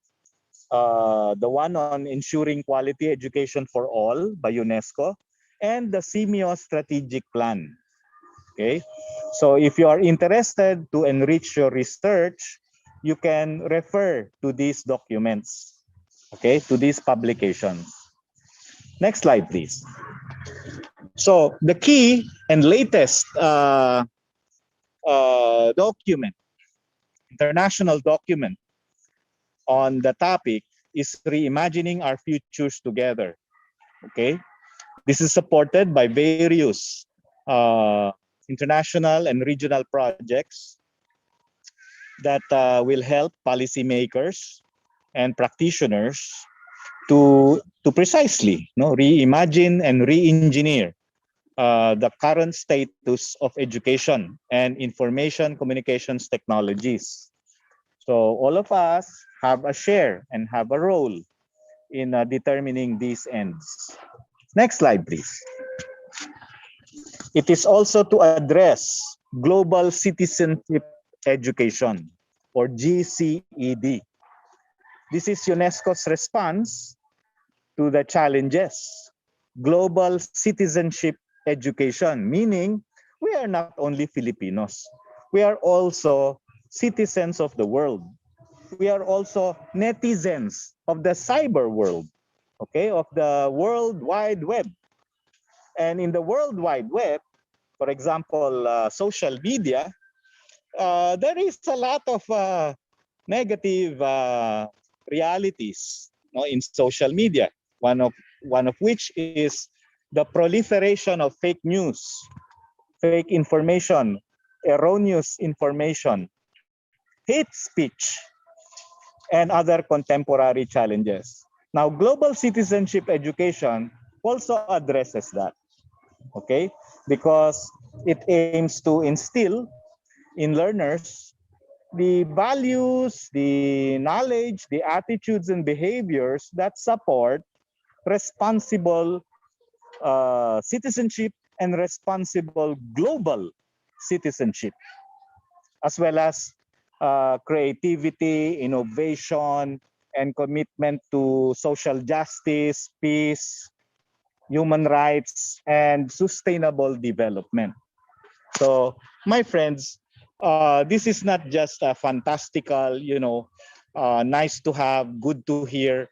one on ensuring quality education for all by UNESCO, and the CMEO strategic plan. Okay, so if you are interested to enrich your research, you can refer to these documents, okay, to these publications. Next slide, please. So the key and latest document, international document on the topic is Reimagining Our Futures Together. Okay, This is supported by various international and regional projects that will help policymakers and practitioners to precisely reimagine and re-engineer the current status of education and information communications technologies. So all of us have a share and have a role in determining these ends. Next slide, please. It is also to address global citizenship education, or GCED. This is UNESCO's response to the challenges. Global citizenship education, meaning we are not only Filipinos, we are also citizens of the world. We are also netizens of the cyber world, okay, of the World Wide Web. And in the World Wide Web, for example, social media, there is a lot of negative realities in social media. One of which is the proliferation of fake news, fake information, erroneous information, hate speech, and other contemporary challenges. Now, global citizenship education also addresses that, okay? Because it aims to instill in learners the values, the knowledge, the attitudes and behaviors that support responsible citizenship and responsible global citizenship, as well as creativity, innovation, and commitment to social justice, peace, human rights, and sustainable development. So, my friends, this is not just a fantastical, nice to have, good to hear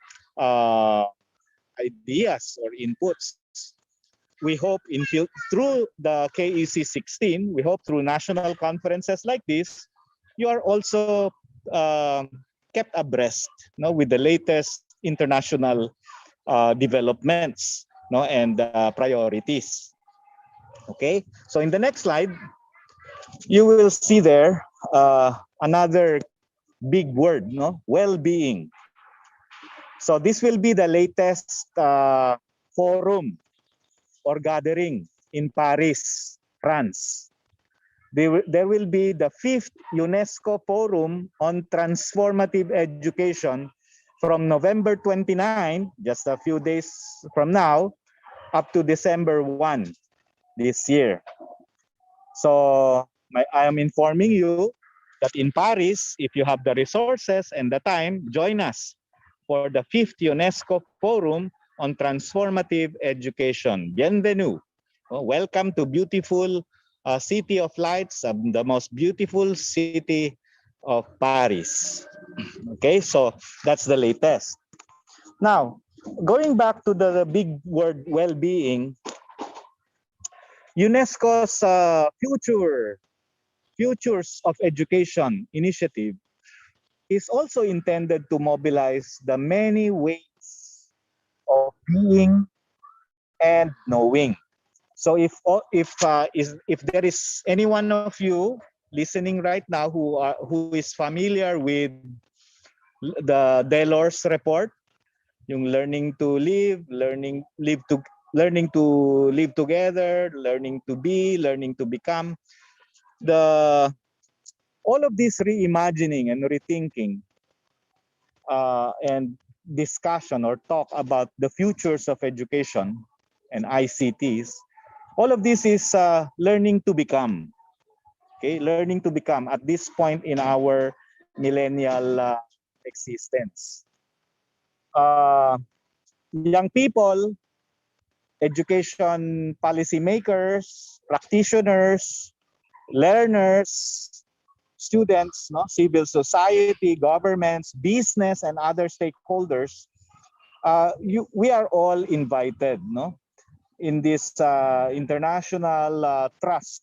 ideas or inputs. We hope through the KEC16, we hope through national conferences like this, you are also kept abreast with the latest international developments and priorities. Okay, so in the next slide, you will see there another big word, well-being. So this will be the latest forum or gathering in Paris, France. There will be the 5th UNESCO Forum on Transformative Education from November 29, just a few days from now, up to December 1 this year. So I am informing you that in Paris, if you have the resources and the time, join us for the 5th UNESCO Forum on Transformative Education. Bienvenue. Welcome to beautiful City of Lights, the most beautiful city of Paris. Okay, so that's the latest. Now, going back to the big word well-being, UNESCO's Futures of Education initiative is also intended to mobilize the many ways of being and knowing. So if there is any one of you listening right now who is familiar with the Delors report, yung learning to live, learning to live together, learning to be, learning to become, all of this reimagining and rethinking and discussion or talk about the futures of education and ICTs, all of this is learning to become. Okay, learning to become at this point in our millennial existence. Young people, education policymakers, practitioners, learners, students, civil society, governments, business, and other stakeholders, we are all invited in this international trust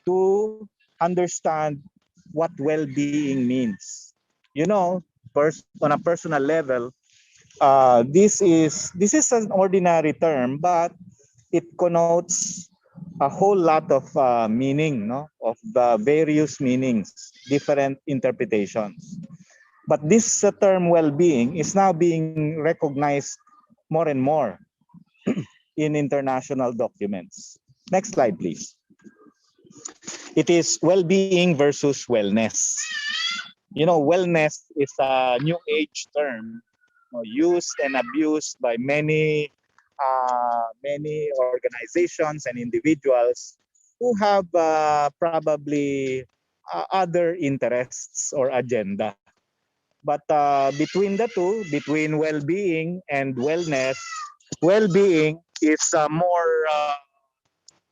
to understand what well-being means. On a personal level, this is an ordinary term, but it connotes a whole lot of meaning, no, of the various meanings, different interpretations. But this term well-being is now being recognized more and more in international documents. Next slide, please. It is well-being versus wellness. You know, wellness is a new age term used and abused by many organizations and individuals who have probably other interests or agenda. But between the two, between well-being and wellness, well-being is more,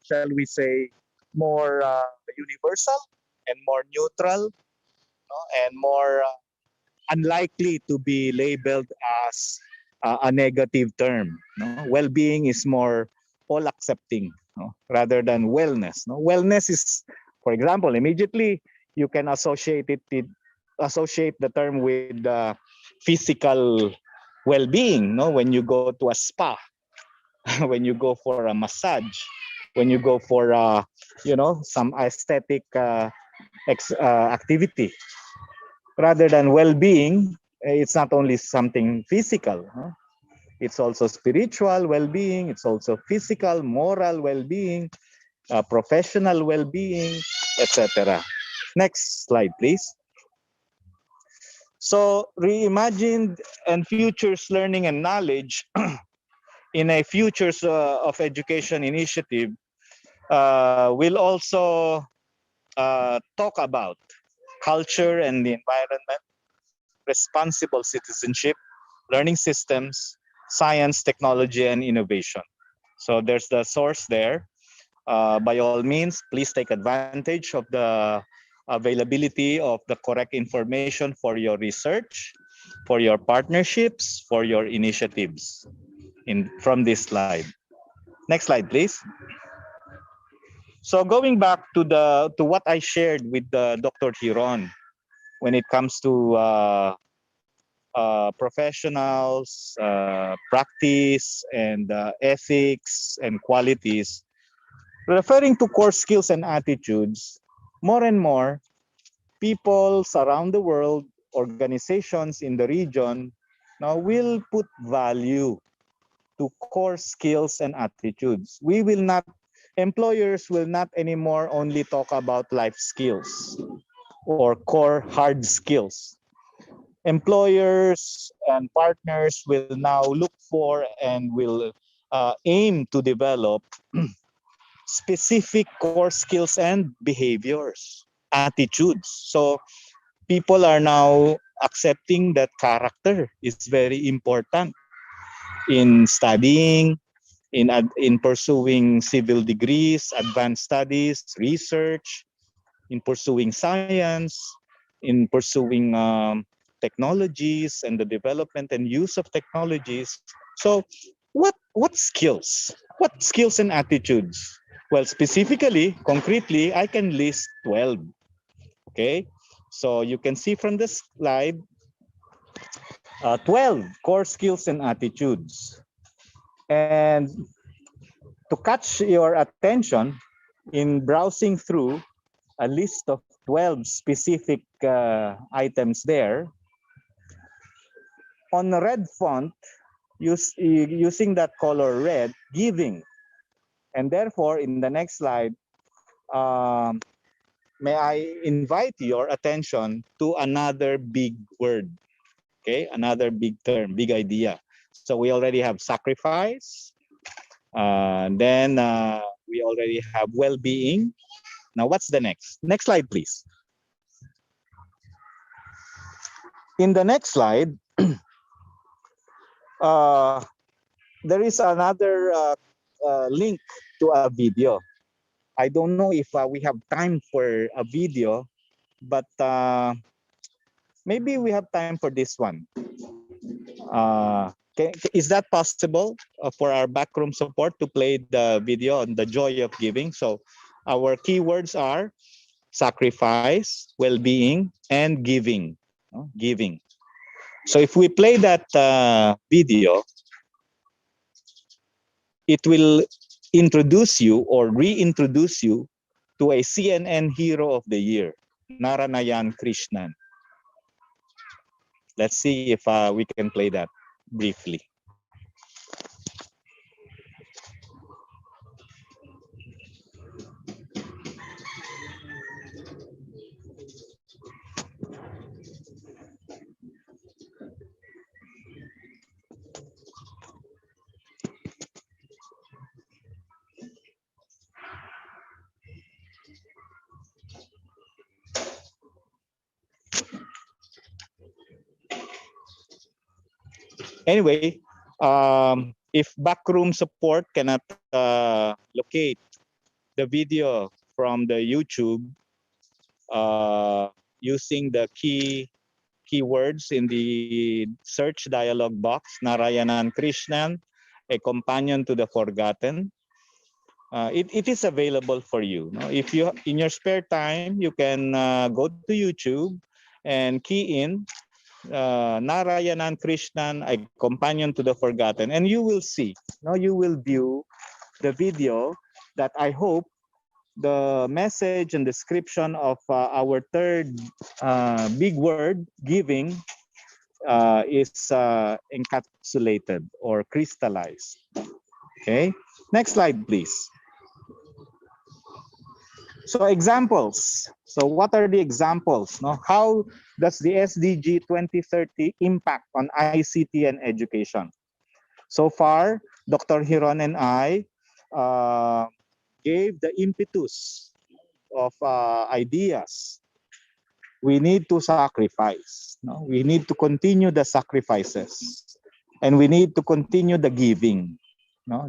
shall we say, more universal and more neutral, no? And more unlikely to be labeled as a negative term. No? Well-being is more all-accepting, no? Rather than wellness. No? Wellness is, for example, immediately you can associate the term with physical well-being. No, when you go to a spa, when you go for a massage, when you go for some aesthetic activity. Rather than well-being, it's not only something physical. Huh? It's also spiritual well-being. It's also physical, moral well-being, professional well-being, etc. Next slide, please. So reimagined and futures learning and knowledge in a futures of education initiative will also talk about culture and the environment, responsible citizenship, learning systems, science, technology, and innovation. So there's the source there. By all means, please take advantage of the availability of the correct information for your research, for your partnerships, for your initiatives from this slide. Next slide, please. So going back to what I shared with Dr. Hiron, when it comes to professionals, practice, and ethics and qualities, referring to core skills and attitudes, more and more peoples around the world, organizations in the region, now will put value to core skills and attitudes. Employers will not anymore only talk about life skills or core hard skills. Employers and partners will now look for and will aim to develop specific core skills and behaviors, attitudes. So people are now accepting that character is very important in studying, in pursuing civil degrees, advanced studies, research, in pursuing science, in pursuing technologies and the development and use of technologies. So what skills? What skills and attitudes? Well, specifically, concretely, I can list 12. Okay, so you can see from the slide 12 core skills and attitudes. And to catch your attention in browsing through a list of 12 specific items there, on a red font, using that color red, giving. And therefore, in the next slide, may I invite your attention to another big word, okay? Another big term, big idea. So we already have sacrifice. Then we already have well-being. Now, what's the next? Next slide, please. In the next slide, there is another link to a video. I don't know if we have time for a video, but maybe we have time for this one. Is that possible for our backroom support to play the video on the joy of giving? So our keywords are sacrifice, well-being, and giving. Giving. So if we play that video, it will introduce you or reintroduce you to a CNN Hero of the Year, Naranayan Krishnan. Let's see if we can play that briefly. Anyway, if backroom support cannot locate the video from the YouTube using the keywords in the search dialog box, Narayanan Krishnan, a companion to the forgotten, it is available for you. If you, in your spare time, you can go to YouTube and key in Narayanan Krishnan, a companion to the forgotten, and you will see, you will view the video that I hope the message and description of our third big word, giving, is encapsulated or crystallized. Okay, next slide, please. So examples. So what are the examples? How does the SDG 2030 impact on ICT and education? So far, Dr. Hiron and I gave the impetus of ideas. We need to sacrifice. We need to continue the sacrifices. And we need to continue the giving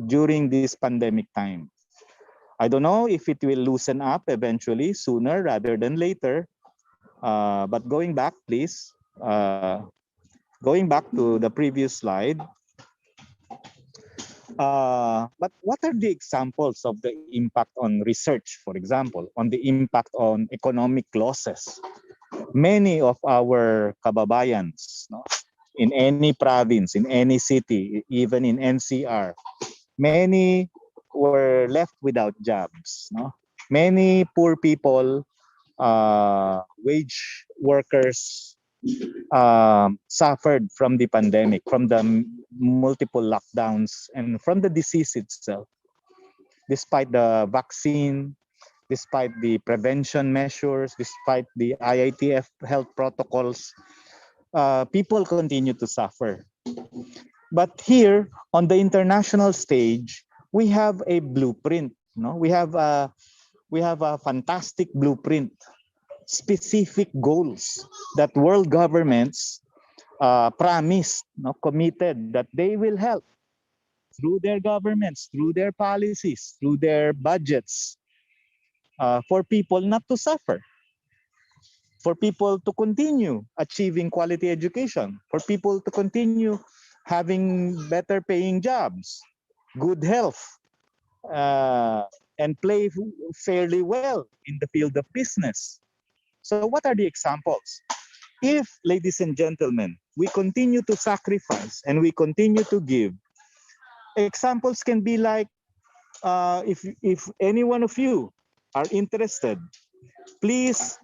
during this pandemic time. I don't know if it will loosen up eventually, sooner rather than later. But going back, please. Going back to the previous slide. But what are the examples of the impact on research, for example, on the impact on economic losses? Many of our kababayans, in any province, in any city, even in NCR, many were left without jobs. Many poor people, wage workers, suffered from the pandemic, from the multiple lockdowns, and from the disease itself. Despite the vaccine, despite the prevention measures, despite the IITF health protocols, people continue to suffer. But here, on the international stage, we have a blueprint. We have a fantastic blueprint, specific goals that world governments promised, committed that they will help through their governments, through their policies, through their budgets, for people not to suffer, for people to continue achieving quality education, for people to continue having better paying jobs, good health, and play fairly well in the field of business. So what are the examples? If, ladies and gentlemen, we continue to sacrifice and we continue to give, examples can be like, if any one of you are interested, please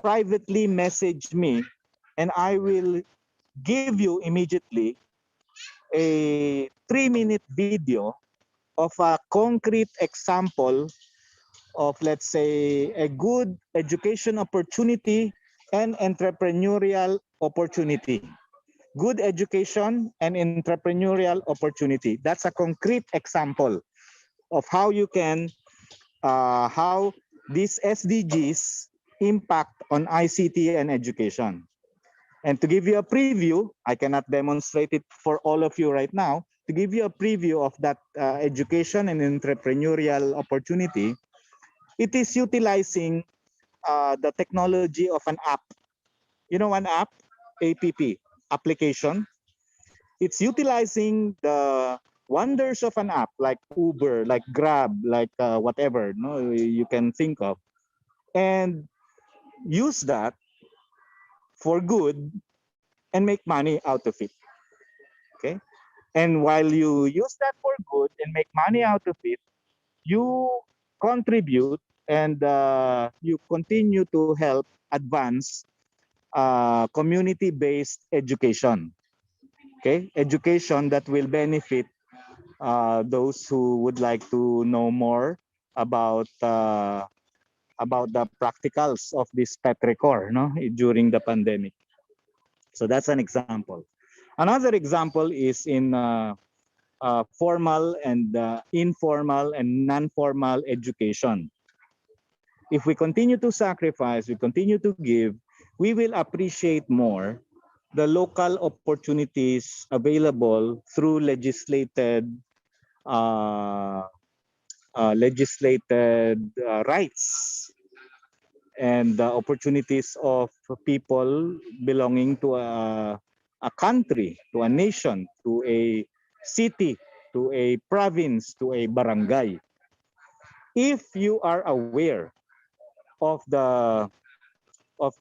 privately message me and I will give you immediately a 3-minute video of a concrete example of, let's say, a good education opportunity and entrepreneurial opportunity. Good education and entrepreneurial opportunity. That's a concrete example of how you can, how these SDGs impact on ICT and education. And to give you a preview, I cannot demonstrate it for all of you right now. To give you a preview of that education and entrepreneurial opportunity, it is utilizing the technology of an app. You know, an app, APP, application. It's utilizing the wonders of an app like Uber, like Grab, like whatever you can think of, and use that for good and make money out of it. Okay. And while you use that for good and make money out of it, you contribute and you continue to help advance community-based education. Okay, education that will benefit those who would like to know more about the practicals of this petrichor, no, during the pandemic. So that's an example. Another example is in formal and informal and non-formal education. If we continue to sacrifice, we continue to give, we will appreciate more the local opportunities available through legislated rights and the opportunities of people belonging to a country, to a nation, to a city, to a province, to a barangay. If you are aware of the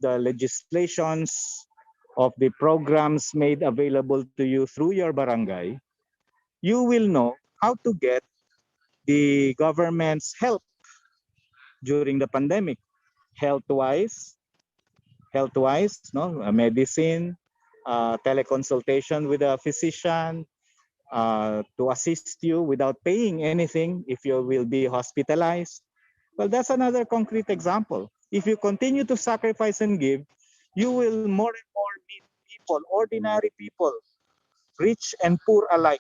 legislations, of the programs made available to you through your barangay, you will know how to get the government's help during the pandemic, health-wise, no, medicine, teleconsultation with a physician, to assist you without paying anything if you will be hospitalized. Well, that's another concrete example. If you continue to sacrifice and give, you will more and more meet people, ordinary people, rich and poor alike,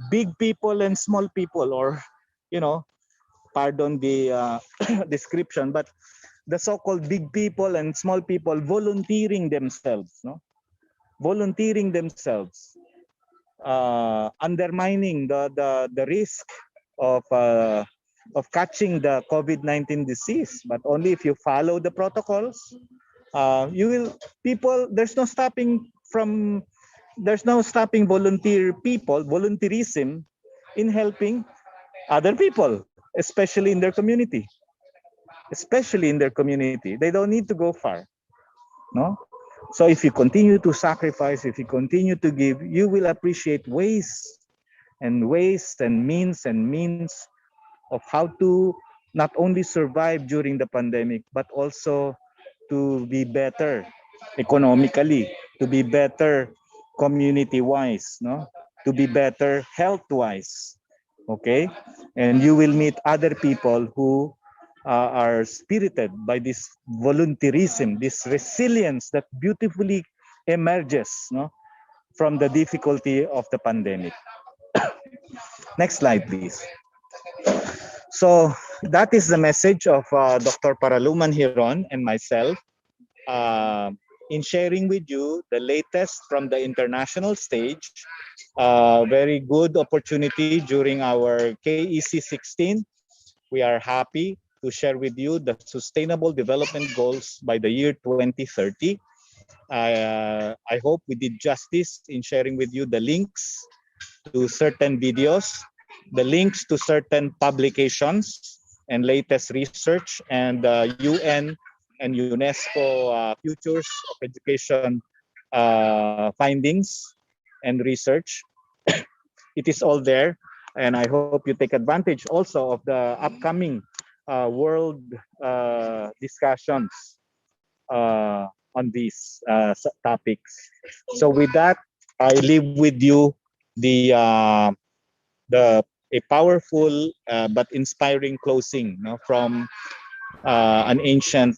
big people and small people, or, you know, pardon the description, but the so-called big people and small people volunteering themselves, no? Volunteering themselves, undermining the risk of catching the COVID-19 disease, but only if you follow the protocols. You will there's no stopping volunteerism in helping other people, especially in their community. They don't need to go far, no? So if you continue to sacrifice, if you continue to give, you will appreciate ways and means of how to not only survive during the pandemic, but also to be better economically, to be better community-wise, no? To be better health-wise, okay? And you will meet other people who are spirited by this volunteerism, this resilience that beautifully emerges, no, from the difficulty of the pandemic. Next slide, please. So that is the message of Dr. Paraluman Hiron and myself in sharing with you the latest from the international stage. Very good opportunity during our KEC16. We are happy to share with you the Sustainable Development Goals by the year 2030. I hope we did justice in sharing with you the links to certain videos, the links to certain publications and latest research, and UN and UNESCO Futures of Education findings and research. It is all there, and I hope you take advantage also of the upcoming world discussions on these topics. So with that, I leave with you a powerful but inspiring closing, no, from an ancient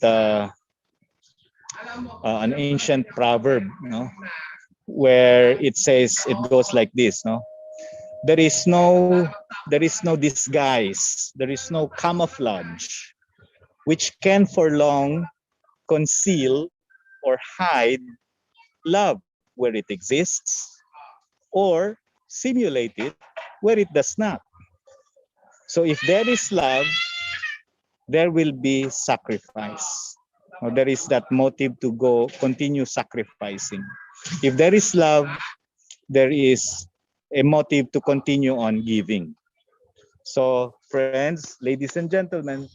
proverb, no, where it says, it goes like this, no: there is no disguise, there is no camouflage which can for long conceal or hide love where it exists, or simulate it where it does not. So if there is love, there will be sacrifice. Or there is that motive to continue sacrificing. If there is love, there is a motive to continue on giving. So friends, ladies and gentlemen,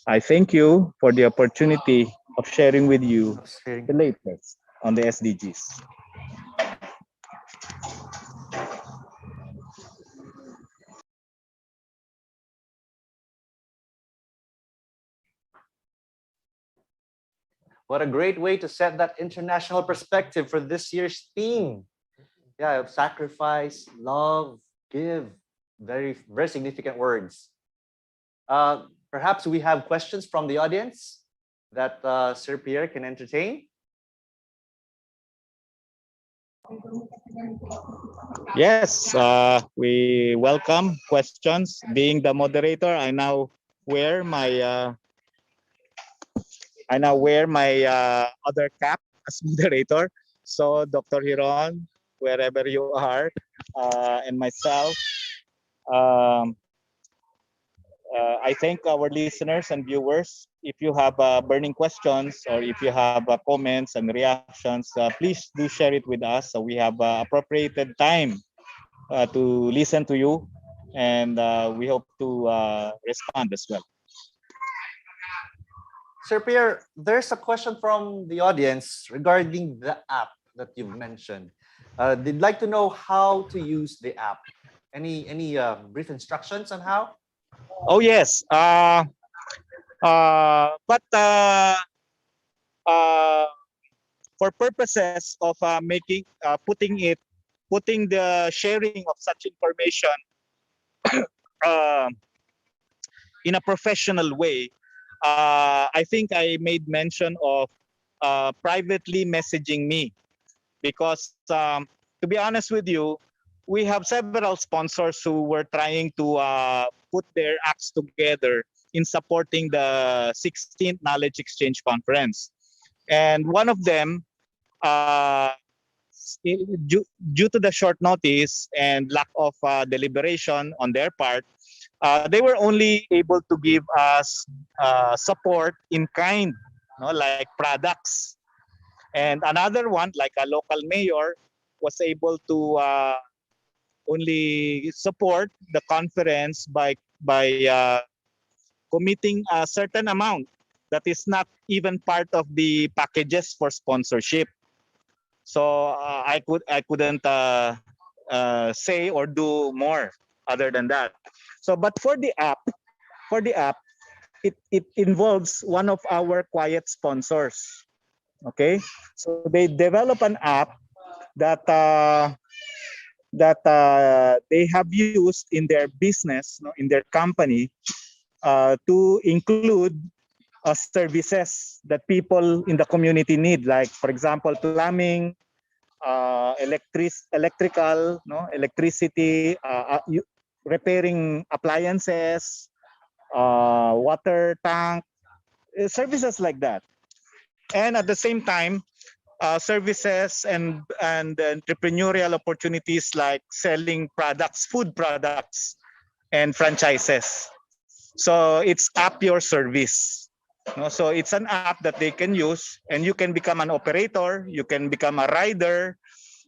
I thank you for the opportunity of sharing with you the latest on the SDGs. What a great way to set that international perspective for this year's theme. Yeah, sacrifice, love, give. Very, very significant words. Perhaps we have questions from the audience that Sir Pierre can entertain. Yes, we welcome questions. Being the moderator, I now wear my other cap as moderator. So Dr. Hiron, wherever you are, and myself, um, I thank our listeners and viewers. If you have burning questions or if you have comments and reactions, please do share it with us. So we have appropriated time to listen to you, and we hope to respond as well. Sir Pierre, there's a question from the audience regarding the app that you've mentioned. They'd like to know how to use the app. Any brief instructions on how? Oh yes, but for purposes of putting the sharing of such information uh, in a professional way, I think I made mention of privately messaging me, because to be honest with you, we have several sponsors who were trying to put their acts together in supporting the 16th Knowledge Exchange Conference. And one of them, due to the short notice and lack of deliberation on their part, they were only able to give us support in kind, like products. And another one, like a local mayor, was able to only support the conference by committing a certain amount that is not even part of the packages for sponsorship. So I couldn't say or do more other than that. So, but for the app, it involves one of our quiet sponsors. Okay, so they develop an app that they have used in their business, in their company, to include services that people in the community need, like, for example, plumbing, electricity, repairing appliances, water tank, services like that. And at the same time, services and entrepreneurial opportunities like selling products, food products, and franchises. So it's app your service. So it's an app that they can use, and you can become an operator, you can become a rider,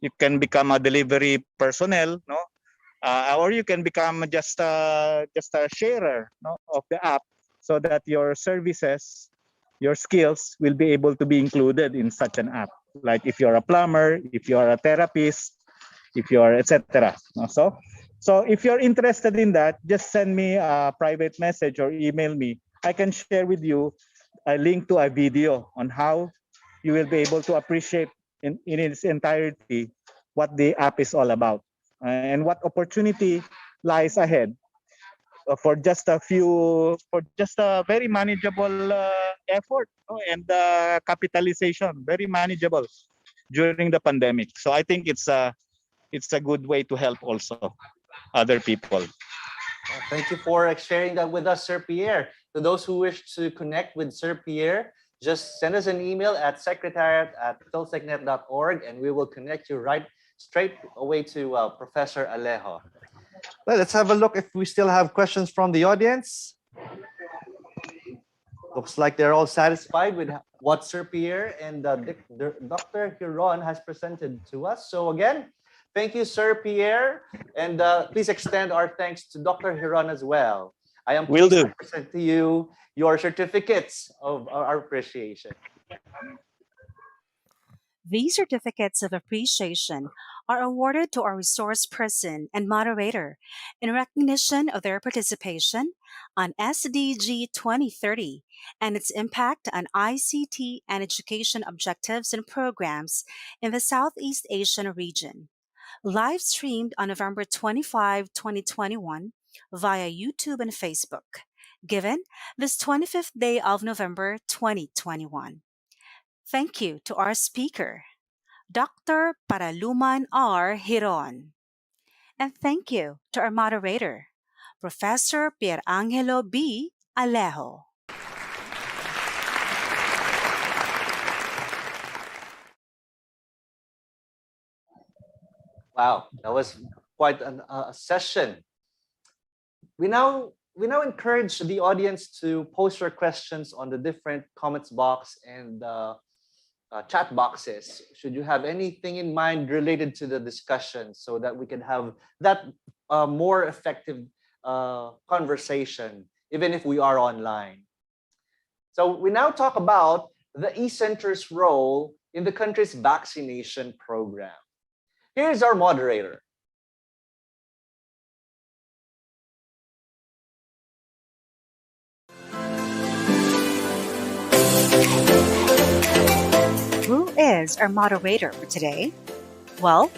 you can become a delivery personnel, or you can become just a sharer of the app, so that your services, your skills will be able to be included in such an app. Like if you're a plumber, if you're a therapist, if you're etc. So if you're interested in that, just send me a private message or email me. I can share with you a link to a video on how you will be able to appreciate in its entirety what the app is all about, and what opportunity lies ahead for just a very manageable effort, and capitalization, very manageable during the pandemic. So I think it's a good way to help also other people. Thank you for sharing that with us, Sir Pierre. To those who wish to connect with Sir Pierre, just send us an email at secretariat@philsecnet.org, and we will connect you straight away to Professor Alejo. Let's have a look if we still have questions from the audience. Looks like they're all satisfied with what Sir Pierre and Dr. Hiron has presented to us. So again, thank you, Sir Pierre, and please extend our thanks to Dr. Hiron as well. I am pleased to present to you your certificates of our appreciation. These certificates of appreciation are awarded to our resource person and moderator in recognition of their participation on SDG 2030 and its impact on ICT and education objectives and programs in the Southeast Asian region. Live streamed on November 25, 2021 via YouTube and Facebook, given this 25th day of November 2021. Thank you to our speaker, Dr. Paraluman R. Hiron. And thank you to our moderator, Professor Pierangelo B. Alejo. Wow, that was quite a session. We now encourage the audience to post your questions on the different comments box and chat boxes. Should you have anything in mind related to the discussion, so that we can have that more effective conversation, even if we are online. So we now talk about the eCenter's role in the country's vaccination program. Here's our moderator. Who is our moderator for today? Well,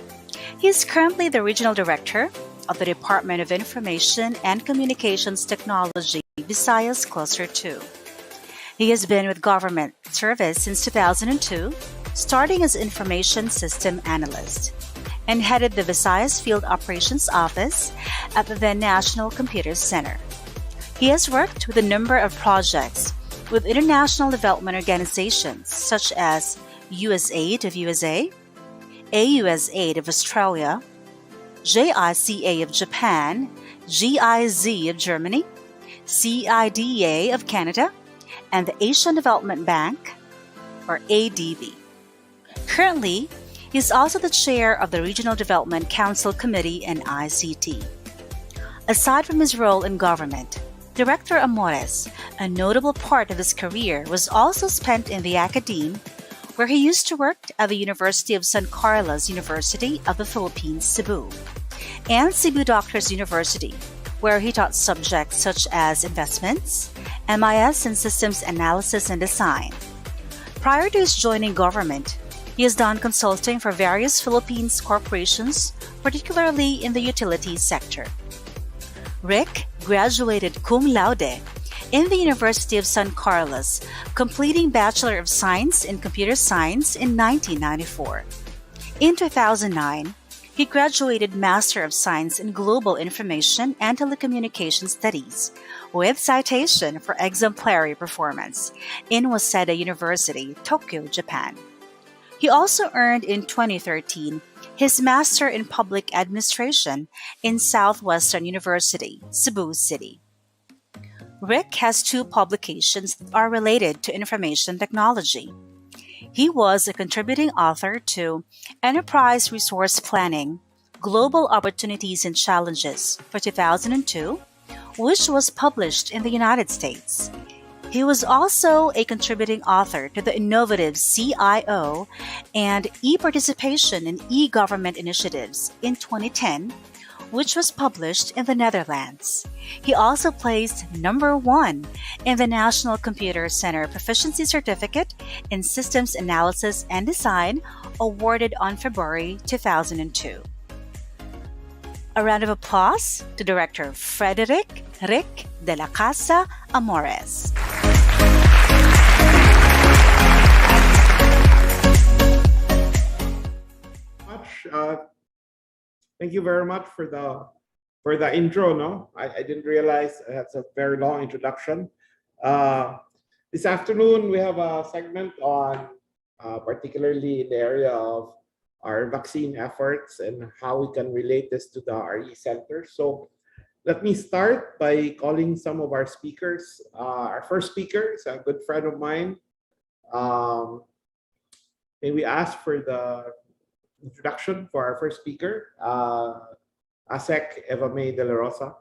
he is currently the Regional Director of the Department of Information and Communications Technology, Visayas Cluster 2. He has been with government service since 2002, starting as Information System Analyst, and headed the Visayas Field Operations Office at the then National Computer Center. He has worked with a number of projects with international development organizations such as USAID of USA, AUSAID of Australia, JICA of Japan, GIZ of Germany, CIDA of Canada, and the Asian Development Bank, or ADB. Currently, he is also the chair of the Regional Development Council Committee in ICT. Aside from his role in government, Director Amores, a notable part of his career, was also spent in the academe, where he used to work at the University of San Carlos University of the Philippines, Cebu, and Cebu Doctors University, where he taught subjects such as investments, MIS and systems analysis and design. Prior to his joining government, he has done consulting for various Philippines corporations, particularly in the utilities sector. Rick graduated cum laude in the University of San Carlos, completing Bachelor of Science in Computer Science in 1994. In 2009, he graduated Master of Science in Global Information and Telecommunication Studies with citation for exemplary performance in Waseda University, Tokyo, Japan. He also earned in 2013 his Master in Public Administration in Southwestern University, Cebu City. Rick has 2 publications that are related to information technology. He was a contributing author to Enterprise Resource Planning, Global Opportunities and Challenges for 2002, which was published in the United States. He was also a contributing author to the innovative CIO and e-participation in e-government initiatives in 2010, which was published in the Netherlands. He also placed #1 in the National Computer Center Proficiency Certificate in Systems Analysis and Design, awarded on February 2002. A round of applause to Director Frederick Rick de la Casa Amores. Thank you very much for the intro. I didn't realize that's a very long introduction. This afternoon we have a segment on particularly in the area of our vaccine efforts and how we can relate this to our eCenter. So let me start by calling some of our speakers. Our first speaker is a good friend of mine. May we ask for the introduction for our first speaker, ASEC Eva May de la Rosa.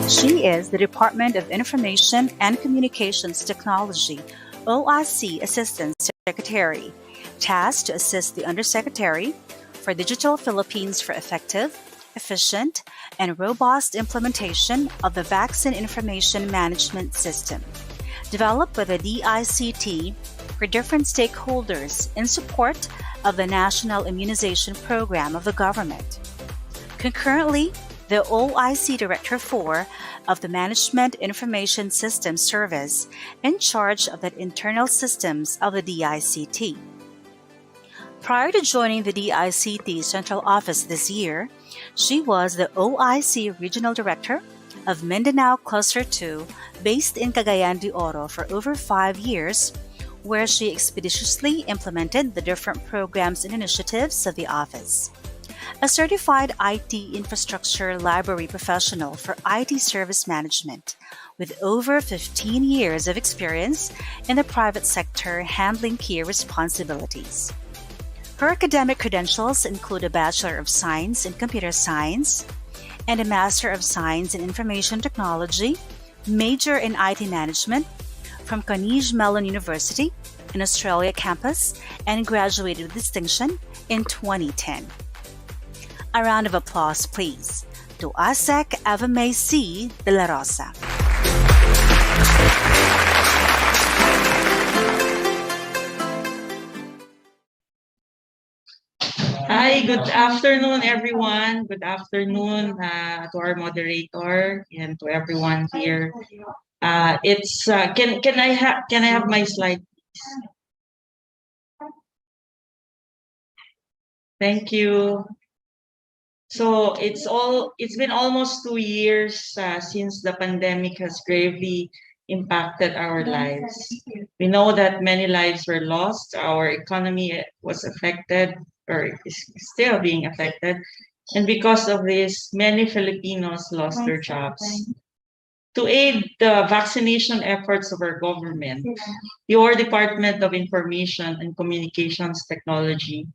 She is the Department of Information and Communications Technology, OIC Assistant Secretary, tasked to assist the Undersecretary for Digital Philippines for effective, efficient, and robust implementation of the Vaccine Information Management System, developed by the DICT for different stakeholders in support of the National Immunization Program of the government. Concurrently, the OIC Director 4 of the Management Information System Service in charge of the internal systems of the DICT. Prior to joining the DICT Central Office this year, she was the OIC Regional Director of Mindanao Cluster 2 based in Cagayan de Oro for over 5 years, where she expeditiously implemented the different programs and initiatives of the office. A certified IT infrastructure library professional for IT service management with over 15 years of experience in the private sector handling key responsibilities. Her academic credentials include a Bachelor of Science in Computer Science and a Master of Science in Information Technology, major in IT Management from Carnegie Mellon University in Australia campus, and graduated with distinction in 2010. A round of applause, please, to ASEC Avamay C. De La Rosa. Hi, good afternoon, everyone. Good afternoon to our moderator and to everyone here. Can I have my slide, please? Thank you. So it's been almost 2 years since the pandemic has gravely impacted our lives. We know that many lives were lost. Our economy was affected or is still being affected. And because of this, many Filipinos lost their jobs. To aid the vaccination efforts of our government, your Department of Information and Communications Technology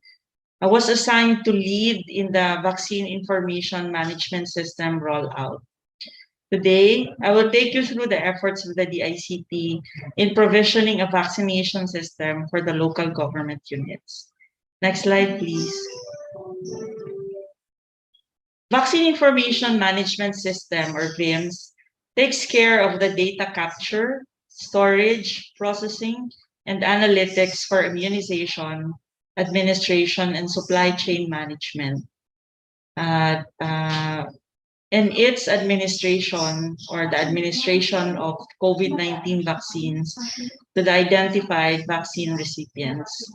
was assigned to lead in the Vaccine Information Management System rollout. Today, I will take you through the efforts of the DICT in provisioning a vaccination system for the local government units. Next slide, please. Vaccine Information Management System, or VIMS, takes care of the data capture, storage, processing, and analytics for immunization, administration, and supply chain management. And its administration, or the administration of COVID-19 vaccines to the identified vaccine recipients,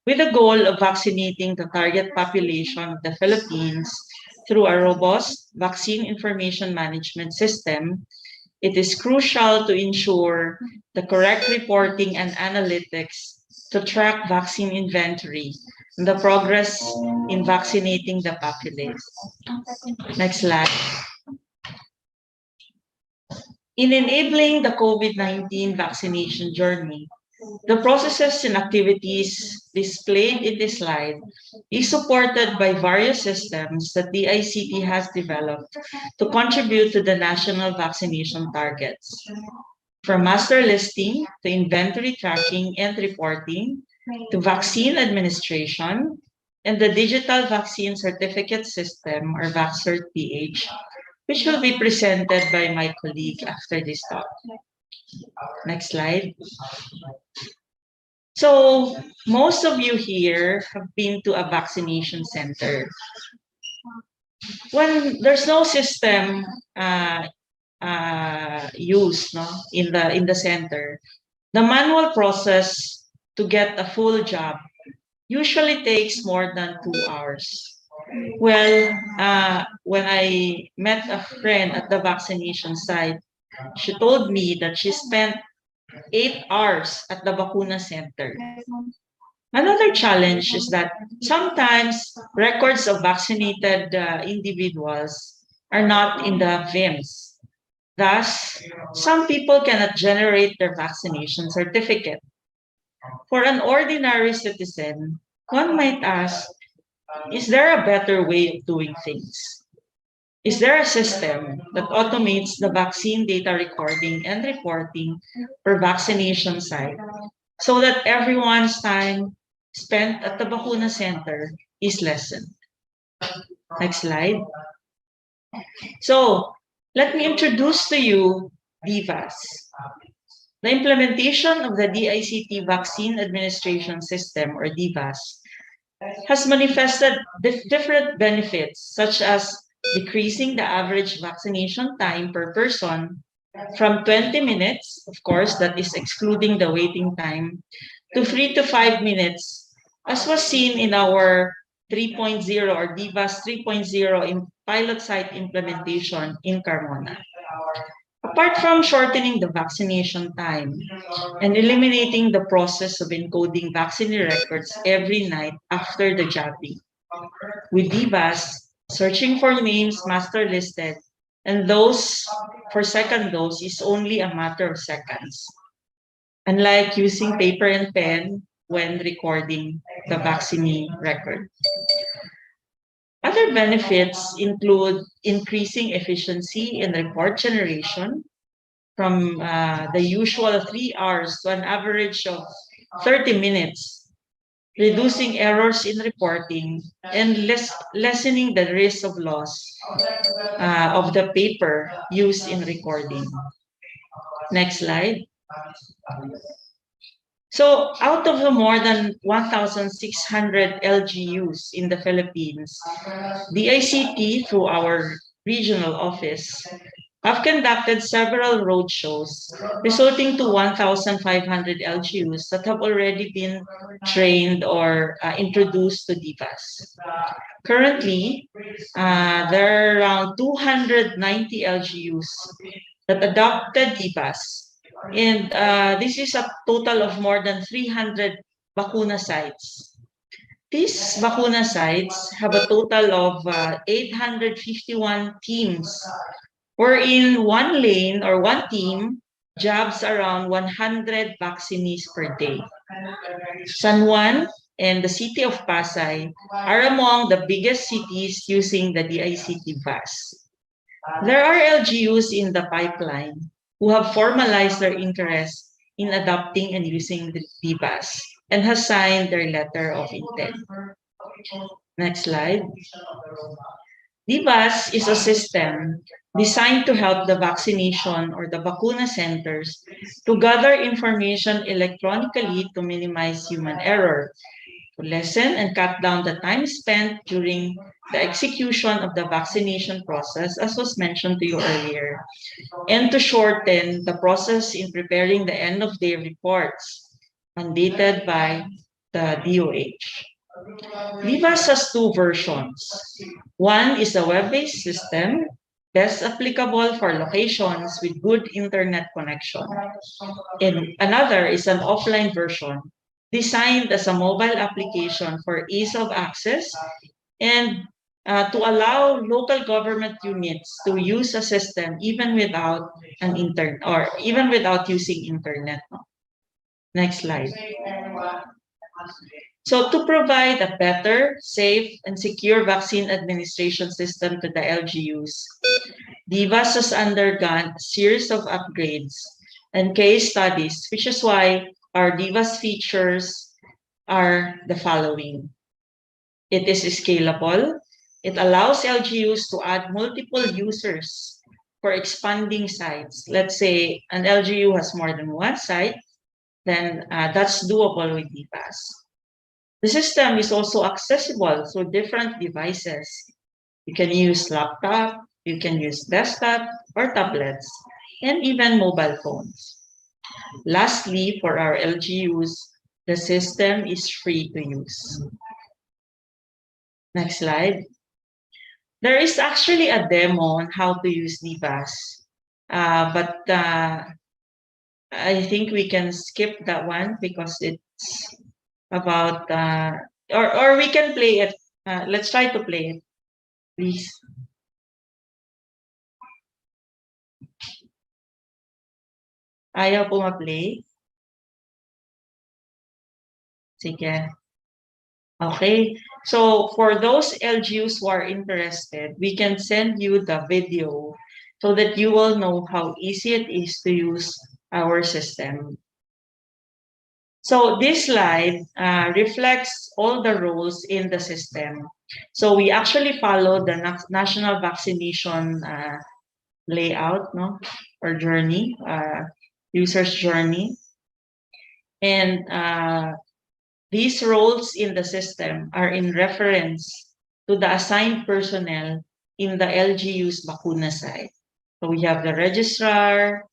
with the goal of vaccinating the target population of the Philippines through a robust vaccine information management system. It is crucial to ensure the correct reporting and analytics to track vaccine inventory and the progress in vaccinating the populace. Next slide. In enabling the COVID-19 vaccination journey, the processes and activities displayed in this slide is supported by various systems that the ICT has developed to contribute to the national vaccination targets. From master listing to inventory tracking and reporting to vaccine administration and the digital vaccine certificate system, or VaxCert PH, which will be presented by my colleague after this talk. Next slide. So most of you here have been to a vaccination center. When there's no system used in the center, the manual process to get a full job usually takes more than 2 hours. Well, when I met a friend at the vaccination site, she told me that she spent 8 hours at the vacuna center. Another challenge is that sometimes records of vaccinated individuals are not in the VIMS. Thus, some people cannot generate their vaccination certificate. For an ordinary citizen, one might ask, is there a better way of doing things? is there a system that automates the vaccine data recording and reporting per vaccination site so that everyone's time spent at the Bakuna Center is lessened? Next slide. So let me introduce to you DVAS. The implementation of the DICT Vaccine Administration System, or DVAS, has manifested different benefits, such as decreasing the average vaccination time per person from 20 minutes, of course, that is excluding the waiting time, to 3 to 5 minutes, as was seen in our 3.0 or DVAS 3.0 in pilot site implementation in Carmona. Apart from shortening the vaccination time and eliminating the process of encoding vaccine records every night after the jabbing, with DVAS, searching for names master listed and those for second dose is only a matter of seconds, unlike using paper and pen when recording the vaccine record. Other benefits include increasing efficiency in report generation from the usual 3 hours to an average of 30 minutes, reducing errors in reporting and lessening the risk of loss of the paper used in recording. Next slide. So out of the more than 1,600 LGUs in the Philippines, the ICT, through our regional office, have conducted several roadshows, resulting to 1,500 LGUs that have already been trained or introduced to DVAS. Currently, there are around 290 LGUs that adopted DVAS. And this is a total of more than 300 Bakuna sites. These Bakuna sites have a total of 851 teams, wherein one lane or one team jabs around 100 vaccinees per day. San Juan and the city of Pasay are among the biggest cities using the DICT VAS. There are LGUs in the pipeline who have formalized their interest in adopting and using the DVAS and has signed their letter of intent. Next slide. DVAS is a system designed to help the vaccination or the Bakuna centers to gather information electronically to minimize human error, to lessen and cut down the time spent during the execution of the vaccination process, as was mentioned to you earlier, and to shorten the process in preparing the end-of-day reports mandated by the DOH. DVAS has two versions. One is a web-based system, best applicable for locations with good internet connection. And another is an offline version, designed as a mobile application for ease of access and to allow local government units to use a system even without an internet or even without using internet. Next slide. So to provide a better, safe, and secure vaccine administration system to the LGUs, DVAS has undergone a series of upgrades and case studies, which is why our DVAS features are the following. It is scalable. It allows LGUs to add multiple users for expanding sites. Let's say an LGU has more than one site, then that's doable with DVAS. The system is also accessible through different devices. You can use laptop, you can use desktop or tablets, and even mobile phones. Lastly, for our LGUs, the system is free to use. Next slide. There is actually a demo on how to use DVAS, but I think we can skip that one because it's about, or we can play it. Let's try to play it, please. Ayaw po ma-play? Sige. Okay, so for those LGUs who are interested, we can send you the video so that you will know how easy it is to use our system. So this slide reflects all the roles in the system. So we actually follow the national vaccination layout, no, or journey, user's journey. And these roles in the system are in reference to the assigned personnel in the LGU's Bakuna site. So we have the registrar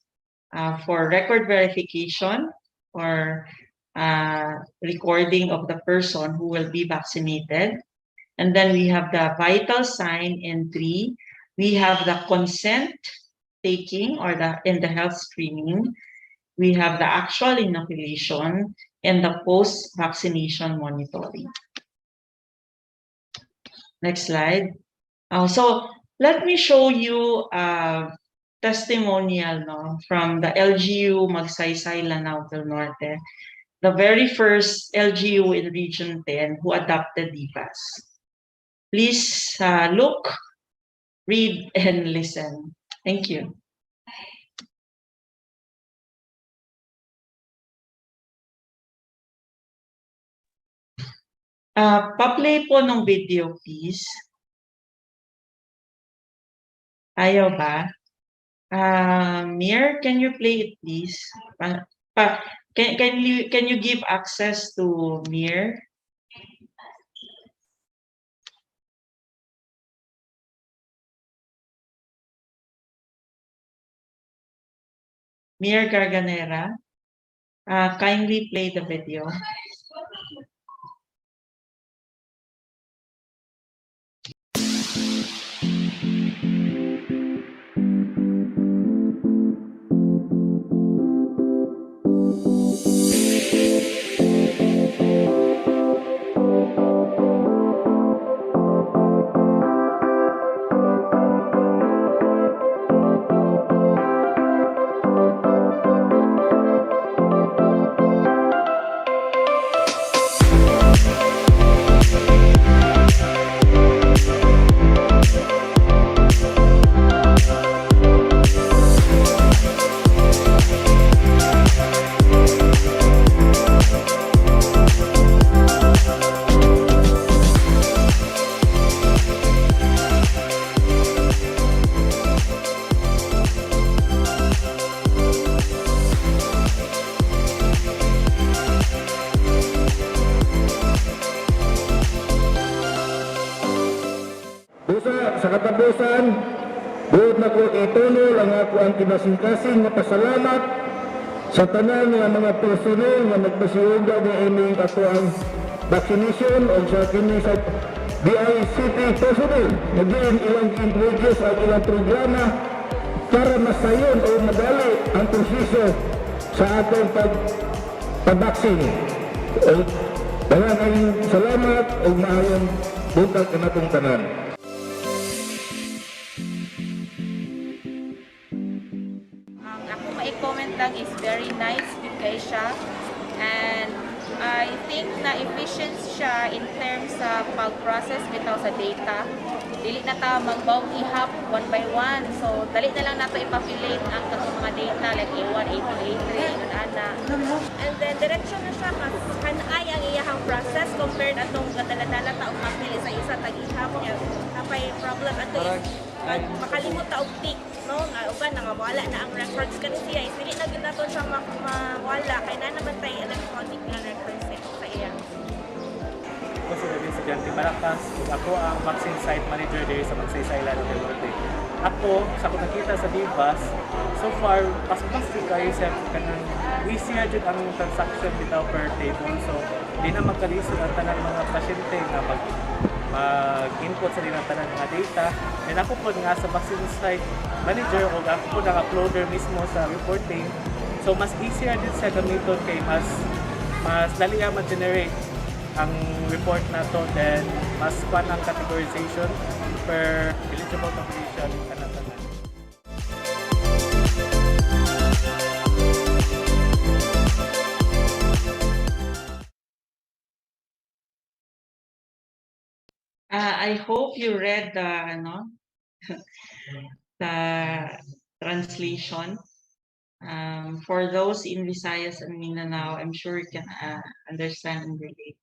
for record verification or recording of the person who will be vaccinated. And then we have the vital sign entry. We have the consent taking or in the health screening. We have the actual inoculation and the post-vaccination monitoring. Next slide. So let me show you a testimonial, no, from the LGU Magsaysay, Lanao del Norte, the very first LGU in Region 10 who adopted DPAS. Please look, read, and listen. Thank you. Pa-play po ng video, please. Ayaw ba? Mir, can you play it, please? Can you give access to Mir? Mir Garganera, kindly play the video. Sa katapusan, buod na ko ituloy ang ako ang kinasing-kasing na pasalamat sa tanan ng mga personel na nagpasiuga ni ining ako ang vaccination o sa kini sa DICT personnel. Naging ilang introduce ang ilang programa para masayon o madali ang proseso sa atong pag-vaccine. Maraming salamat o maayong buntag ka natong tanan. Comment lang is very nice kay siya, and I think na efficient siya in terms sa pag-process bitaw sa data. Dili na ta magbaw ihap one by one, so dali na lang nato ipapilate ang katong mga data like A1, A2, A3 ana. And then direction na siya mas kanay ang iyahang process compared atong gadala-dala ta og mapili sa isa tag-ihap niya. Kapay problem ato makalimot ta og tick, no, nga uban wala na ang records kanina siya, dili na gyud nato siya mawala kay na naman tay electronic na records sa iya. Ako si David Estudyante Maracas, ako ang vaccine site manager dito sa Magsaysay, Lanao del Norte. Ako, sa akong nakita sa DBAS, so far, pas kayo sa kanang easier dyan ang transaction bitaw per table. So, di na magkalisod ang tanang mga pasyente na mag-input sa nilang tanang mga data. And ako po nga sa vaccine site manager o ako po nang-uploader mismo sa reporting. So, mas easier din sa gamiton kay mas dali ma-generate ang report na to, then mas kwan ang categorization per eligible population. I hope you read the the translation. For those in Visayas and Mindanao, I'm sure you can understand and relate.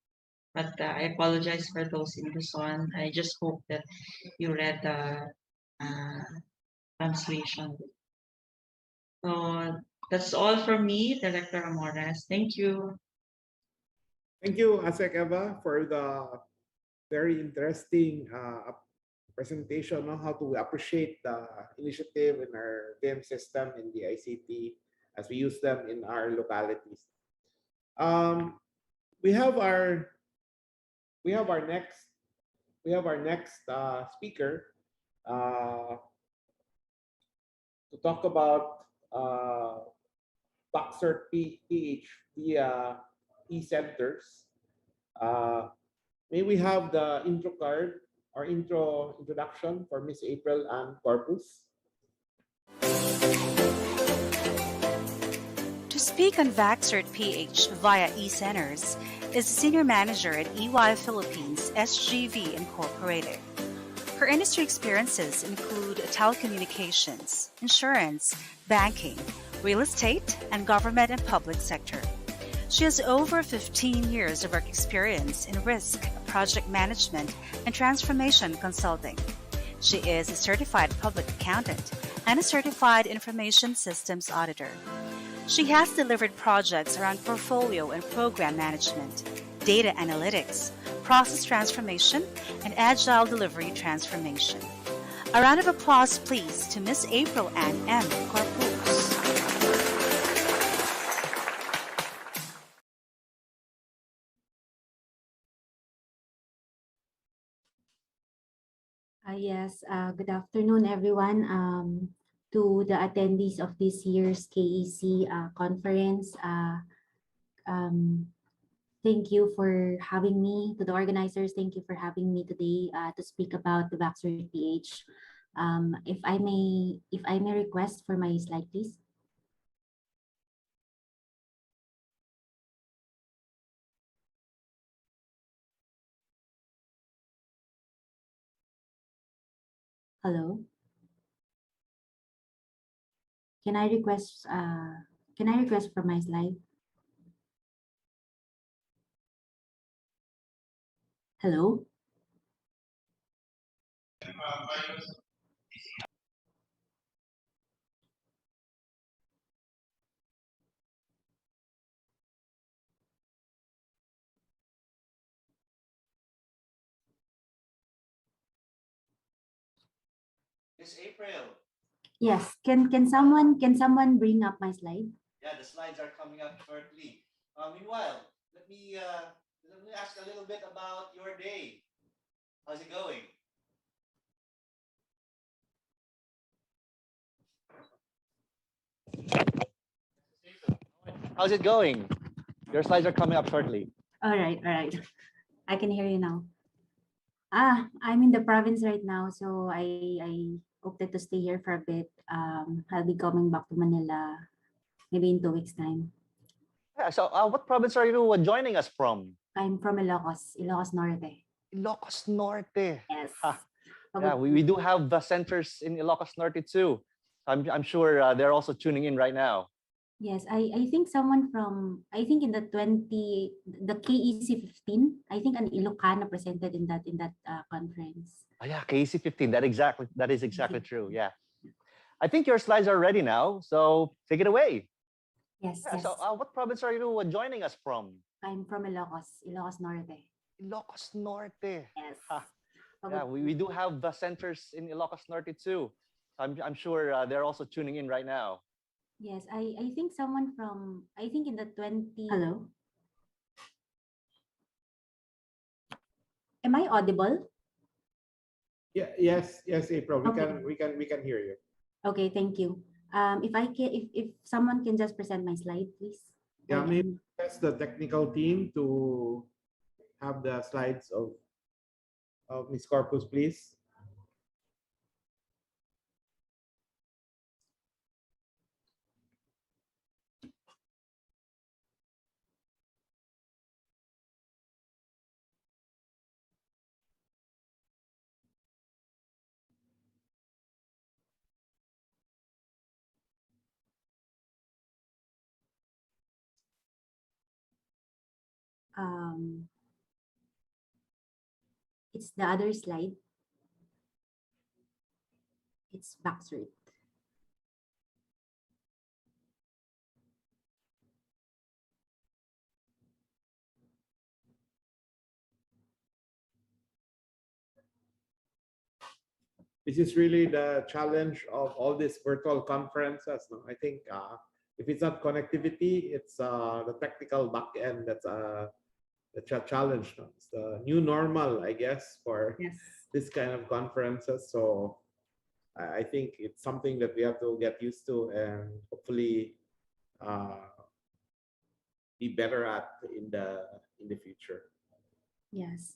But I apologize for those in Luzon. I just hope that you read the translation. So that's all from me, Director Amores. Thank you. Thank you, Asek Eva, for the very interesting presentation on how to appreciate the initiative in our VIM system in the ICT as we use them in our localities. We have our next speaker to talk about VaxCert PH via eCenters. May we have the intro card or introduction for Miss April and Corpus? To speak on VaxCert PH via eCenters is Senior Manager at EY Philippines SGV Incorporated. Her industry experiences include telecommunications, insurance, banking, real estate, and government and public sector. She has over 15 years of work experience in risk, project management, and transformation consulting. She is a certified public accountant and a certified information systems auditor. She has delivered projects around portfolio and program management, data analytics, process transformation, and agile delivery transformation. A round of applause, please, to Miss April Ann M. Corpus. Yes, good afternoon, everyone. To the attendees of this year's KEC conference, thank you for having me. To the organizers, thank you for having me today to speak about the VaxCert PH. If I may request for my slide, please. Hello. Can I request for my slide? Hello. Miss April. Yes. Can someone bring up my slide? Yeah, the slides are coming up shortly. Meanwhile, let me ask a little bit about your day. How's it going? How's it going? Your slides are coming up shortly. All right. I can hear you now. I'm in the province right now, so I opted to stay here for a bit. I'll be coming back to Manila maybe in 2 weeks' time. Yeah, so what province are you joining us from? I'm from Ilocos Norte. Ilocos Norte. Yes. Yeah, we do have centers in Ilocos Norte too. I'm sure they're also tuning in right now. Yes, I think someone I think in the KEC16, I think an Ilocano presented in that conference. Oh, yeah, KEC15. That is exactly true. Yeah. I think your slides are ready now, so take it away. Yes. Yeah, so what province are you joining us from? I'm from Ilocos Norte. Ilocos Norte. Yes. Yeah, we do have centers in Ilocos Norte too. I'm sure they're also tuning in right now. Yes, I think someone I think in the Hello? Am I audible? Yeah, yes, April. We can hear you. Okay, thank you. If someone can just present my slide, please. Yeah, maybe ask the technical team to have the slides of Ms. Corpus, please. It's the other slide. It's VaxCert. This is really the challenge of all these virtual conferences. No? I think if it's not connectivity, it's the technical back end that's the challenge. No? It's the new normal, I guess, for this kind of conferences. So I think it's something that we have to get used to and hopefully be better at in the future. Yes.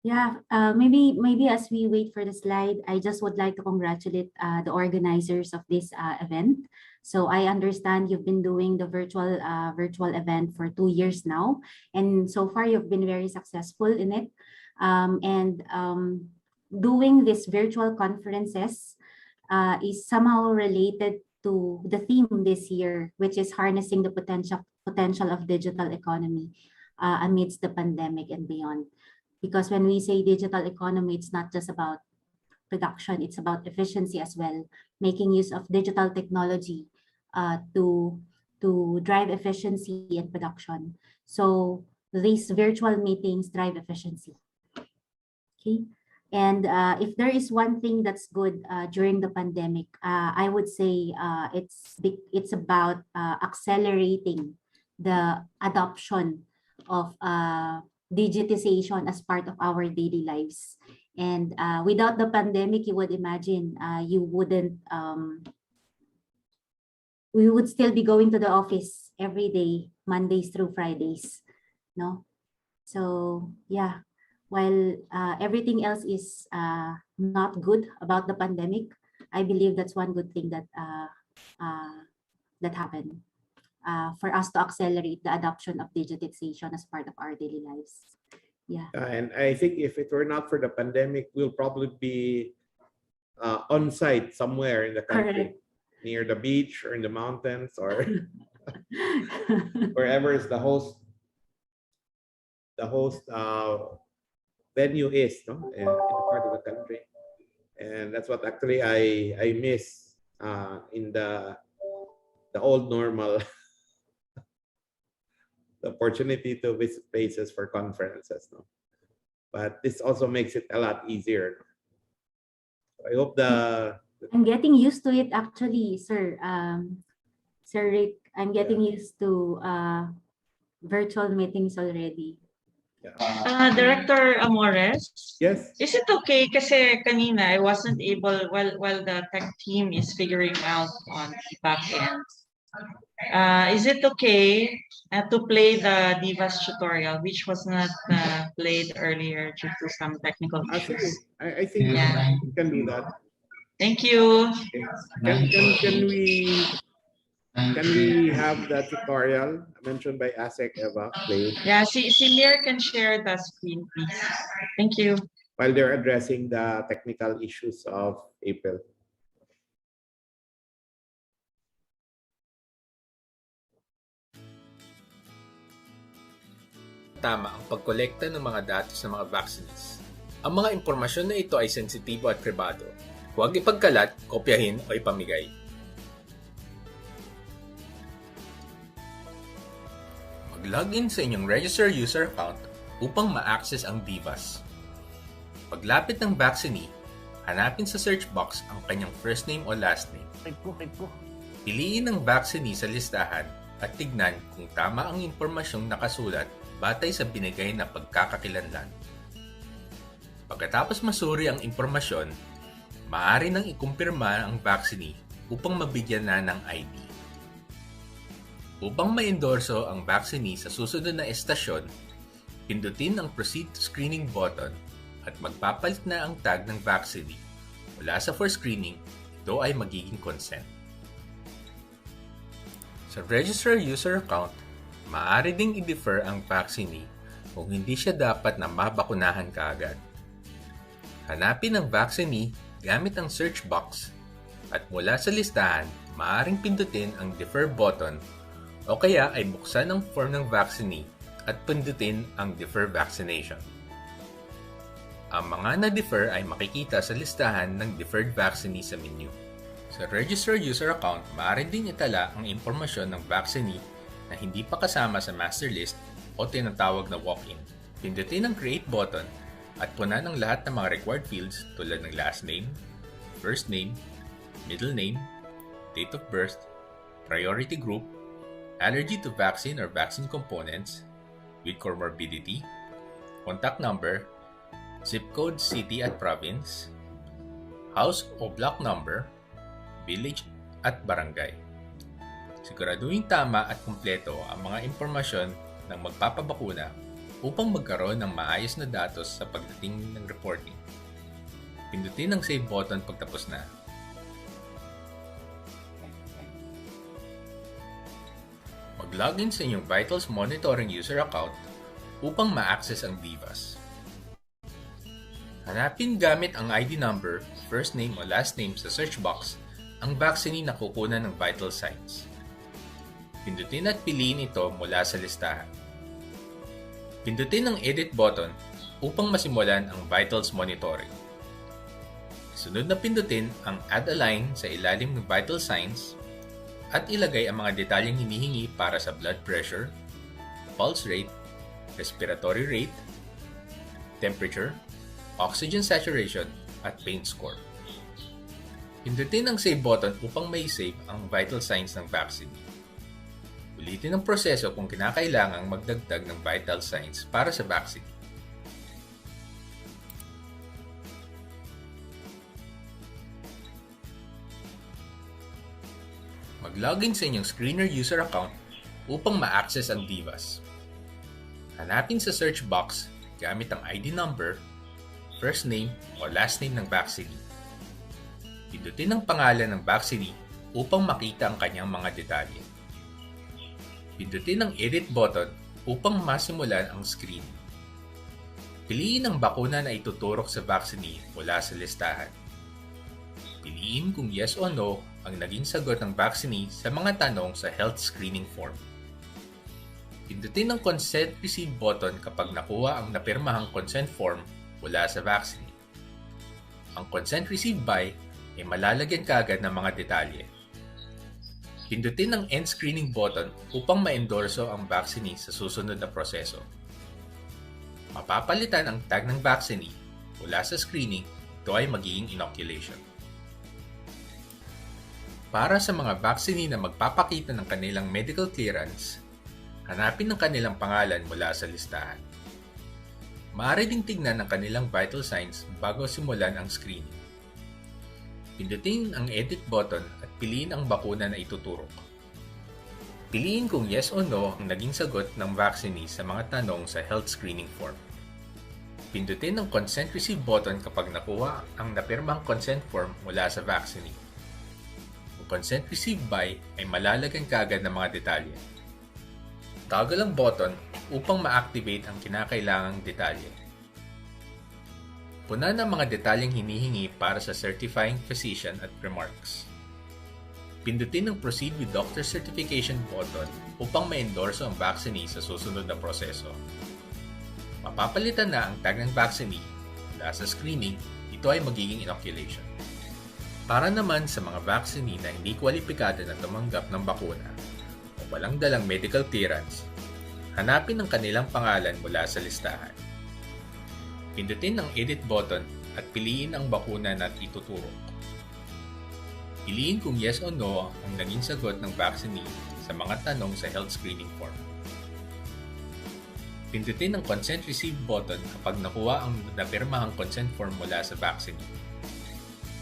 Yeah, maybe as we wait for the slide, I just would like to congratulate the organizers of this event. So I understand you've been doing the virtual event for 2 years now, and so far you've been very successful in it. Doing these virtual conferences is somehow related to the theme this year, which is harnessing the potential of digital economy amidst the pandemic and beyond. Because when we say digital economy, it's not just about production, it's about efficiency as well, making use of digital technology to drive efficiency in production. So these virtual meetings drive efficiency. Okay. And if there is one thing that's good during the pandemic, I would say it's about accelerating the adoption of digitization as part of our daily lives. And without the pandemic, you would imagine we would still be going to the office every day, Mondays through Fridays, no? So yeah, while everything else is not good about the pandemic, I believe that's one good thing that that happened. For us to accelerate the adoption of digitization as part of our daily lives. Yeah. And I think if it were not for the pandemic, we'll probably be on site somewhere in the country, near the beach or in the mountains or wherever is the host venue is, no? In the part of the country. And that's what actually I miss in the old normal. The opportunity to visit places for conferences, no? But this also makes it a lot easier. I hope I'm getting used to it actually, sir. Sir Rick, I'm getting used to virtual meetings already. Director Amores? Yes. Is it okay? Kasi kanina I wasn't able, while the tech team is figuring out on the back end. Is it okay to play the Divas tutorial, which was not played earlier due to some technical issues? I think we can do that. Thank you. Okay. Can we have the tutorial mentioned by ASEC Eva played? Yeah, si Mir can share the screen, please. Thank you. While they're addressing the technical issues of April. Tama ang pagkolekta ng mga datos ng mga vaccinees. Ang mga impormasyon na ito ay sensitibo at pribado. Huwag ipagkalat, kopyahin o ipamigay. Mag-login sa inyong registered user account upang ma-access ang Divas. Paglapit ng vaccinee, hanapin sa search box ang kanyang first name o last name. Piliin ang vaccinee sa listahan at tignan kung tama ang impormasyong nakasulat batay sa binigay na pagkakakilanlan. Pagkatapos masuri ang impormasyon, maaari nang ikumpirma ang vaccinee upang mabigyan na ng ID. Upang ma-endorso ang vaccinee sa susunod na estasyon, pindutin ang Proceed to Screening button at magpapalit na ang tag ng vaccinee. Mula sa for screening, ito ay magiging consent. Sa registered user account, maaari ding i-defer ang vaccinee kung hindi siya dapat na mabakunahan kaagad. Hanapin ang vaccinee gamit ang search box at mula sa listahan, maaaring pindutin ang defer button o kaya ay buksan ang form ng vaccinee at pindutin ang Defer Vaccination. Ang mga na-defer ay makikita sa listahan ng deferred vaccinee sa menu. Sa registered user account, maaari din itala ang impormasyon ng vaccinee na hindi pa kasama sa master list o tinatawag na walk-in. Pindutin ang Create button at punan ang lahat ng mga required fields tulad ng last name, first name, middle name, date of birth, priority group, allergy to vaccine or vaccine components, with comorbidity, contact number, zip code, city at province, house o block number, village at barangay. Siguraduhin tama at kumpleto ang mga impormasyon ng magpapabakuna upang magkaroon ng maayos na datos sa pagdating ng reporting. Pindutin ang Save button pagtapos na. Mag-login sa inyong Vitals Monitoring user account upang ma-access ang VIVAS. Hanapin gamit ang ID number, first name o last name sa search box ang vaccinee na kukunan ng vital signs. Pindutin at piliin ito mula sa listahan. Pindutin ang Edit button upang masimulan ang Vitals Monitoring. Sunod na pindutin ang Add a line sa ilalim ng vital signs at ilagay ang mga detalyeng hinihingi para sa blood pressure, pulse rate, respiratory rate, temperature, oxygen saturation, at pain score. Pindutin ang Save button upang may-save ang vital signs ng vaccine. Ulitin ang proseso kung kinakailangang magdagdag ng vital signs para sa vaccine. Mag-login sa inyong screener user account upang ma-access ang VIVAS. Hanapin sa search box gamit ang ID number, first name o last name ng vaccinee. Pindutin ang pangalan ng vaccinee upang makita ang kanyang mga detalye. Pindutin ang Edit button upang masimulan ang screen. Piliin ang bakuna na ituturok sa vaccinee mula sa listahan. Piliin kung yes o no ang naging sagot ng vaccinee sa mga tanong sa health screening form. Pindutin ang Consent Receive button kapag nakuha ang napirmahang consent form mula sa vaccinee. Ang Consent Receive By ay malalagyan kaagad ng mga detalye. Pindutin ang End Screening button upang ma-endorso ang vaccinee sa susunod na proseso. Mapapalitan ang tag ng vaccinee mula sa screening, ito ay magiging inoculation. Para sa mga vaccinee na magpapakita ng kanilang medical clearance, hanapin ang kanilang pangalan mula sa listahan. Maaari ding tignan ang kanilang vital signs bago simulan ang screening. Pindutin ang Edit button at piliin ang bakuna na ituturok. Piliin kung yes o no ang naging sagot ng vaccinee sa mga tanong sa health screening form. Pindutin ang Consent Receive button kapag nakuha ang napirmang consent form mula sa vaccinee. Ang Consent Receive By ay malalagyan kaagad ng mga detalye. Toggle ang button upang ma-activate ang kinakailangang detalye. Punan ang mga detalyeng hinihingi para sa certifying physician at remarks. Pindutin ang Proceed with Doctor Certification button upang ma-endorso ang vaccinee sa susunod na proseso. Mapapalitan na ang tag ng vaccinee mula sa screening, ito ay magiging inoculation. Para naman sa mga vaccinee na hindi kwalipikado na tumanggap ng bakuna o walang dalang medical clearance, hanapin ang kanilang pangalan mula sa listahan. Pindutin ang Edit button at piliin ang bakuna na ituturok. Piliin kung yes o no ang naging sagot ng vaccinee sa mga tanong sa health screening form. Pindutin ang Consent Receive button kapag nakuha ang napirmahang consent form mula sa vaccinee.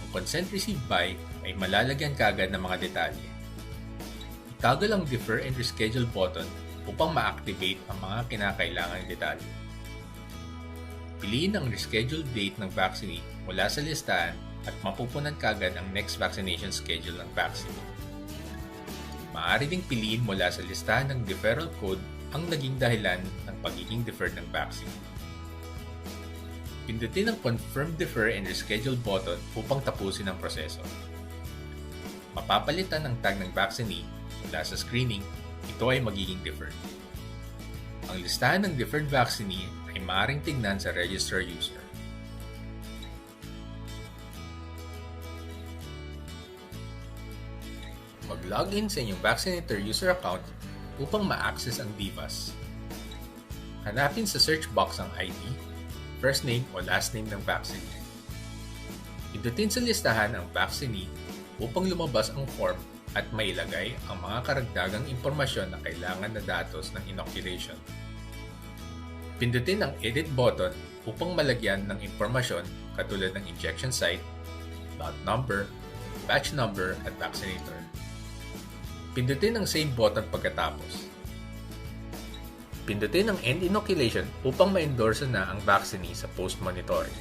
Ang Consent Receive By ay malalagyan kaagad ng mga detalye. Itoggle ang Defer and Reschedule button upang ma-activate ang mga kinakailangang detalye. Piliin ang rescheduled date ng vaccinee mula sa listahan at mapupunan kaagad ang next vaccination schedule ng vaccinee. Maaari ding piliin mula sa listahan ng deferral code ang naging dahilan ng pagiging deferred ng vaccine. Pindutin ang Confirm Defer and Reschedule button upang tapusin ang proseso. Mapapalitan ang tag ng vaccinee mula sa screening, ito ay magiging deferred. Ang listahan ng deferred vaccinee ay maaaring tignan sa register user. Mag-login sa inyong vaccinator user account upang ma-access ang DVAS. Hanapin sa search box ang ID, first name o last name ng vaccinee. Pindutin sa listahan ang vaccinee upang lumabas ang form at mailagay ang mga karagdagang impormasyon na kailangan na datos ng inoculation. Pindutin ang edit button upang malagyan ng impormasyon katulad ng injection site, lot number, batch number at vaccinator. Pindutin ang save button pagkatapos. Pindutin ang end inoculation upang ma-endorse na ang vaccinee sa post-monitoring.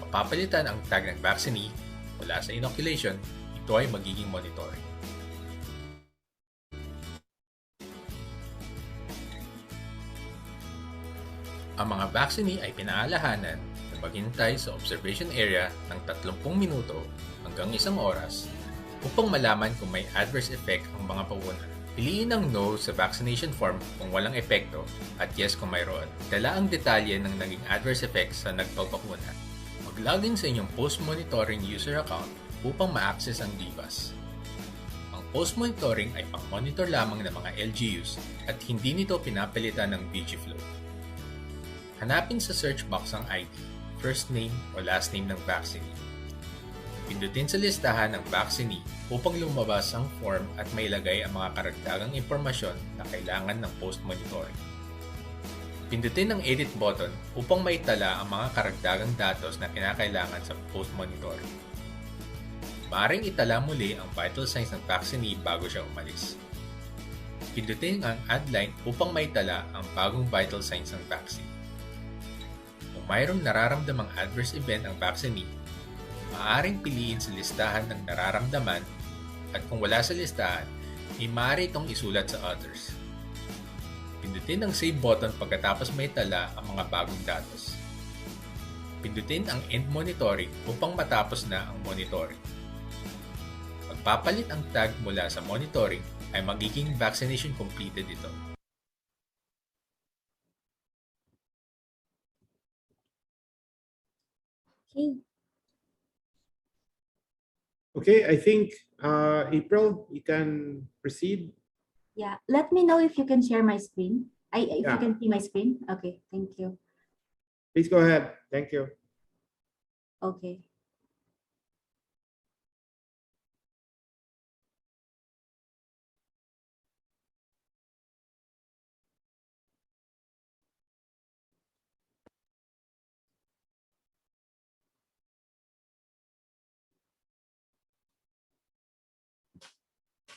Mapapalitan ang tag ng vaccinee mula sa inoculation, ito ay magiging monitoring. Ang mga vaccinee ay pinaalahanan na maghintay sa observation area ng 30 minuto hanggang 1 oras upang malaman kung may adverse effect ang mga pawuna. Piliin ang no sa vaccination form kung walang epekto at yes kung mayroon. Dala ang detalye ng naging adverse effects sa nagpapakuna. Mag-login sa inyong post-monitoring user account upang ma-access ang DVAS. Ang post-monitoring ay pang-monitor lamang ng mga LGUs at hindi nito pinapalitan ng VG-Flow. Hanapin sa search box ang ID, first name o last name ng vaccinee. Pindutin sa listahan ng vaccinee upang lumabas ang form at mailagay ang mga karagdagang impormasyon na kailangan ng post-monitoring. Pindutin ang edit button upang maitala ang mga karagdagang datos na kinakailangan sa post-monitoring. Maaaring itala muli ang vital signs ng vaccinee bago siya umalis. Pindutin ang add line upang maitala ang bagong vital signs ng vaccine. Kung mayroong nararamdamang adverse event ang vaccinee, maaaring piliin sa listahan ng nararamdaman at kung wala sa listahan, ay maaari itong isulat sa others. Pindutin ang save button pagkatapos maitala ang mga bagong datos. Pindutin ang end monitoring upang matapos na ang monitoring. Pagpapalit ang tag mula sa monitoring ay magiging vaccination completed ito. Okay. Okay, I think April, you can proceed. Yeah, let me know if you can share my screen. If Yeah. you can see my screen. Okay, thank you. Please go ahead. Thank you. Okay.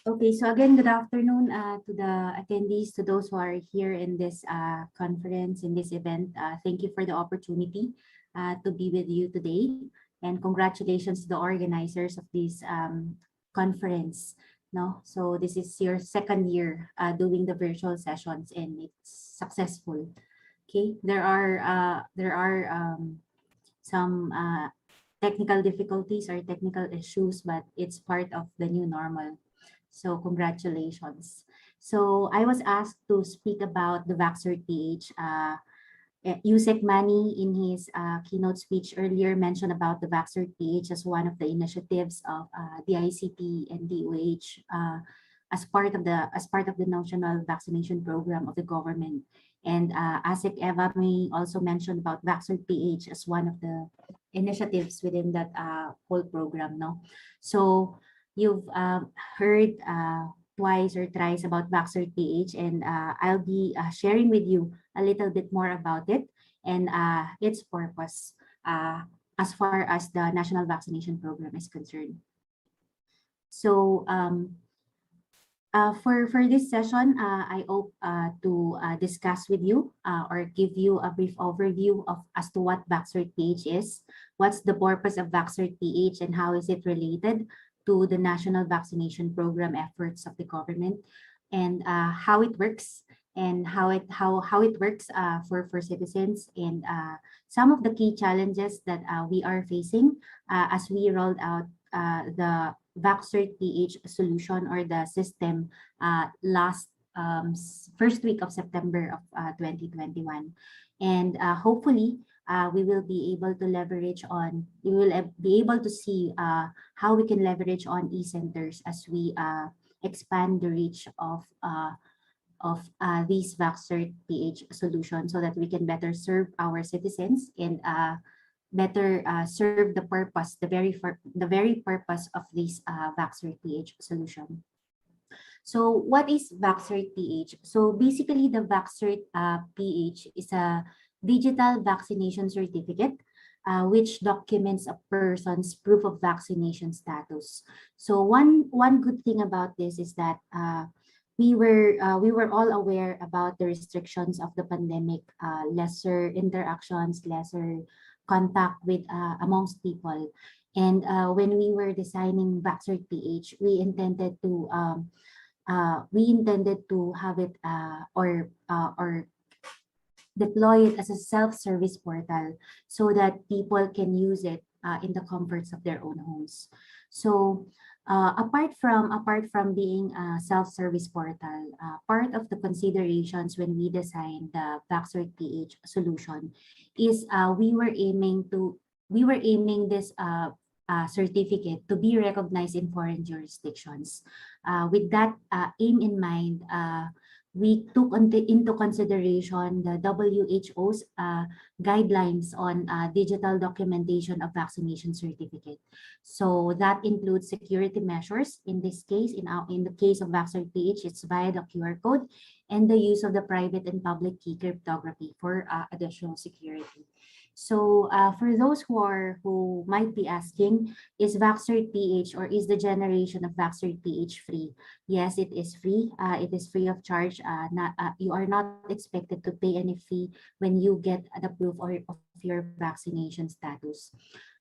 Okay, so again, good afternoon to the attendees, to those who are here in this conference, in this event. Thank you for the opportunity to be with you today. And congratulations to the organizers of this conference. No, so this is your second year doing the virtual sessions and it's successful. Okay, there are some technical difficulties or technical issues, but it's part of the new normal. So congratulations. So I was asked to speak about the VaxCert PH. USEC Manny in his keynote speech earlier mentioned about the VaxCert PH as one of the initiatives of the ICT and DOH as part of the national vaccination program of the government. And ASEC Eva may also mention about VaxCert PH as one of the initiatives within that whole program. No, so you've heard twice or thrice about VaxCert PH, and I'll be sharing with you a little bit more about it and its purpose as far as the National Vaccination Program is concerned. So for this session, I hope to discuss with you or give you a brief overview of as to what VaxCert PH is, what's the purpose of VaxCert PH, and how is it related to the national vaccination program efforts of the government, and how it works and how it works for citizens, and some of the key challenges that we are facing as we rolled out the VaxCert PH solution or the system last first week of September of 2021. And hopefully, we will be able to leverage on, we will be able to see how we can leverage on eCenters as we expand the reach of these VaxCert PH solutions so that we can better serve our citizens and better serve the purpose, the very purpose of this VaxCert PH solution. So what is VaxCert PH? So basically the VaxCert PH is a digital vaccination certificate which documents a person's proof of vaccination status. So one good thing about this is that we were all aware about the restrictions of the pandemic, lesser interactions, lesser contact with amongst people. And when we were designing VaxCert PH, we intended to have it or deploy it as a self-service portal so that people can use it in the comforts of their own homes. So apart from being a self-service portal, part of the considerations when we designed the VaxCert PH solution is we were aiming this certificate to be recognized in foreign jurisdictions. With that aim in mind, we took into consideration the WHO's guidelines on digital documentation of vaccination certificate. So that includes security measures. In this case, in the case of VaxCert PH, it's via the QR code and the use of the private and public key cryptography for additional security. So for those who might be asking, is VaxCert PH or is the generation of VaxCert PH free? Yes, it is free. It is free of charge. You are not expected to pay any fee when you get the proof of your vaccination status.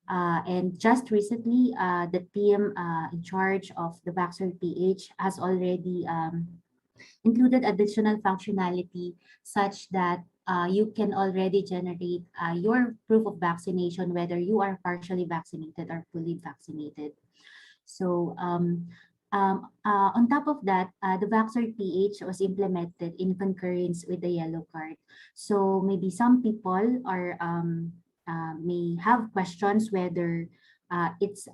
And just recently, the team in charge of the VaxCert PH has already included additional functionality such that you can already generate your proof of vaccination, whether you are partially vaccinated or fully vaccinated. So on top of that, the VaxCert PH was implemented in concurrence with the yellow card. So maybe some people are may have questions whether is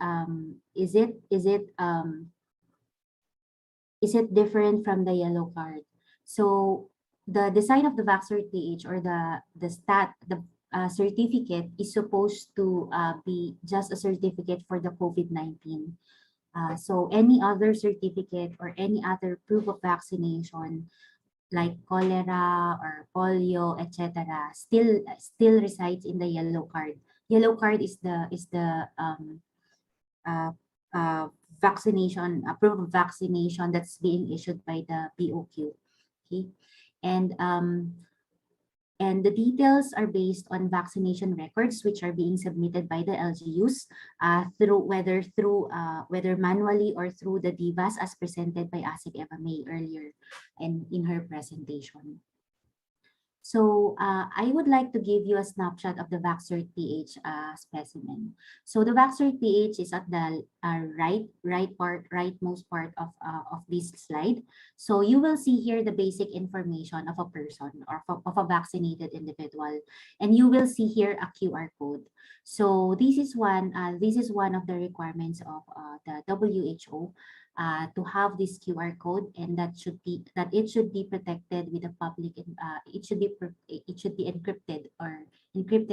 it different from the yellow card? So the design of the VaxCert PH or the certificate is supposed to be just a certificate for the COVID-19. So any other certificate or any other proof of vaccination like cholera or polio, etc., still resides in the yellow card. Yellow card is the vaccination, proof of vaccination that's being issued by the POQ. Okay, and the details are based on vaccination records which are being submitted by the LGUs whether manually or through the DVAS as presented by ASIC Eva May earlier and in her presentation. So I would like to give you a snapshot of the VaxCert PH specimen. So the VaxCert PH is at the rightmost part of this slide. So you will see here the basic information of a person or of a vaccinated individual, and you will see here a QR code. So this is one of the requirements of the WHO. To have this QR code, and it should be protected with a public. It should be encrypted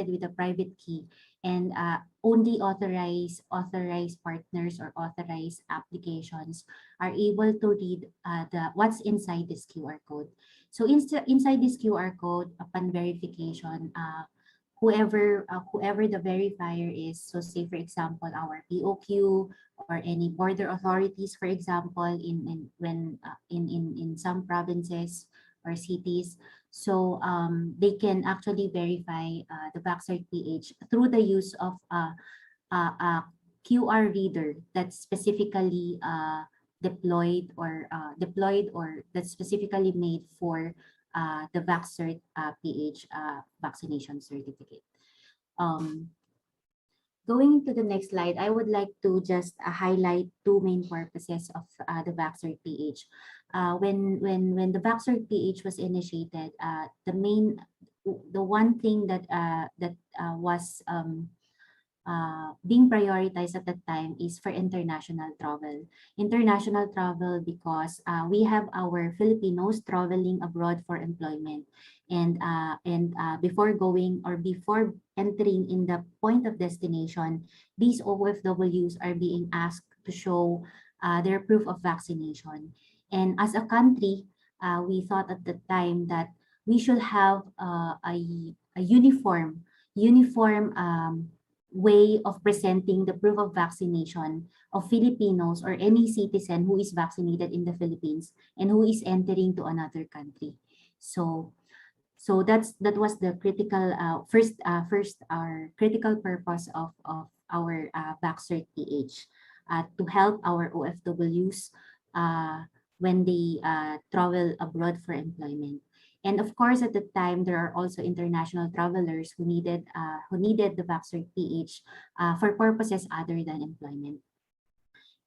with a private key, and only authorized partners or authorized applications are able to read what's inside this QR code. So inside this QR code, upon verification, whoever the verifier is, so say for example our POQ or any border authorities, for example, in some provinces or cities, so they can actually verify the VaxCert PH through the use of a QR reader that's specifically deployed or that's specifically made for the VaxCert PH vaccination certificate. Going into the next slide, I would like to just highlight two main purposes of the VaxCert PH. When the VaxCert PH was initiated, the one thing that was being prioritized at that time is for international travel. International travel because we have our Filipinos traveling abroad for employment. And before going or before entering in the point of destination, these OFWs are being asked to show their proof of vaccination. And as a country, we thought at the time that we should have a uniform way of presenting the proof of vaccination of Filipinos or any citizen who is vaccinated in the Philippines and who is entering to another country. So that was the critical first our critical purpose of our VaxCert PH to help our OFWs when they travel abroad for employment. And of course, at the time, there are also international travelers who needed the VaxCert PH for purposes other than employment.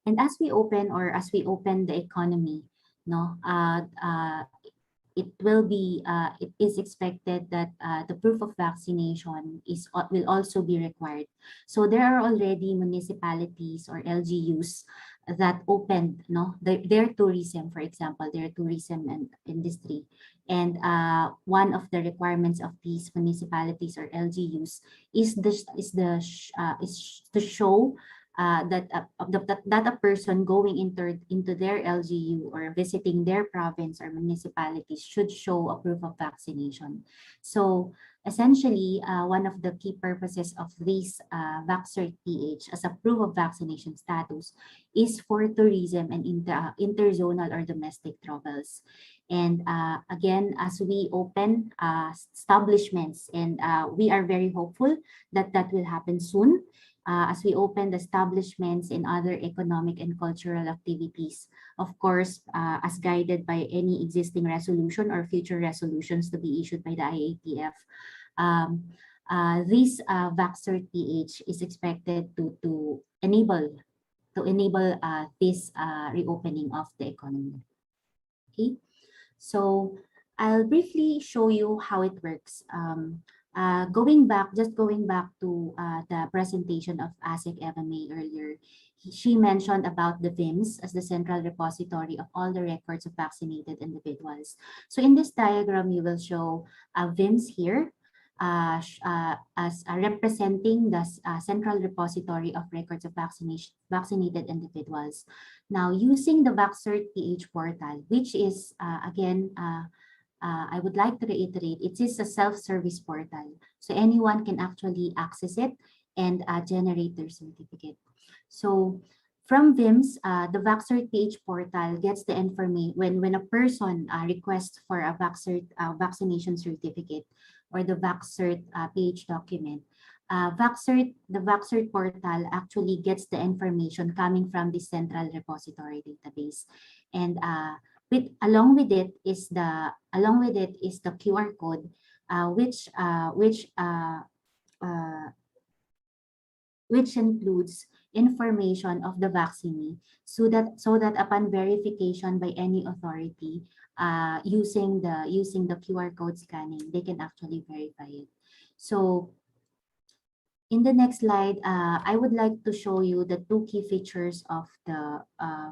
And as we open the economy, it is expected that the proof of vaccination will also be required. So there are already municipalities or LGUs that opened their tourism, for example, their tourism and industry. And one of the requirements of these municipalities or LGUs is to show that a person going into their LGU or visiting their province or municipalities should show a proof of vaccination. So essentially, one of the key purposes of this VaxCert PH as a proof of vaccination status is for tourism and interzonal or domestic travels. And again, as we open establishments, and we are very hopeful that that will happen soon, as we open the establishments in other economic and cultural activities, of course, as guided by any existing resolution or future resolutions to be issued by the IATF. This VaxCert PH is expected to enable this reopening of the economy. Okay, so I'll briefly show you how it works. Going back to the presentation of ASIC Eva May earlier, she mentioned about the VIMS as the central repository of all the records of vaccinated individuals. So in this diagram, you will show VIMS here as representing the central repository of records of vaccinated individuals. Now, using the VaxCert PH portal, which is again, I would like to reiterate, it is a self-service portal. So anyone can actually access it and generate their certificate. So from VIMS, the VaxCert PH portal gets the information when a person requests for a vaccination certificate or the VaxCert PH document. The VaxCert portal actually gets the information coming from the central repository database. And along with it is the QR code, which includes information of the vaccinee, so that upon verification by any authority, using the QR code scanning, they can actually verify it. So in the next slide, I would like to show you the two key features of the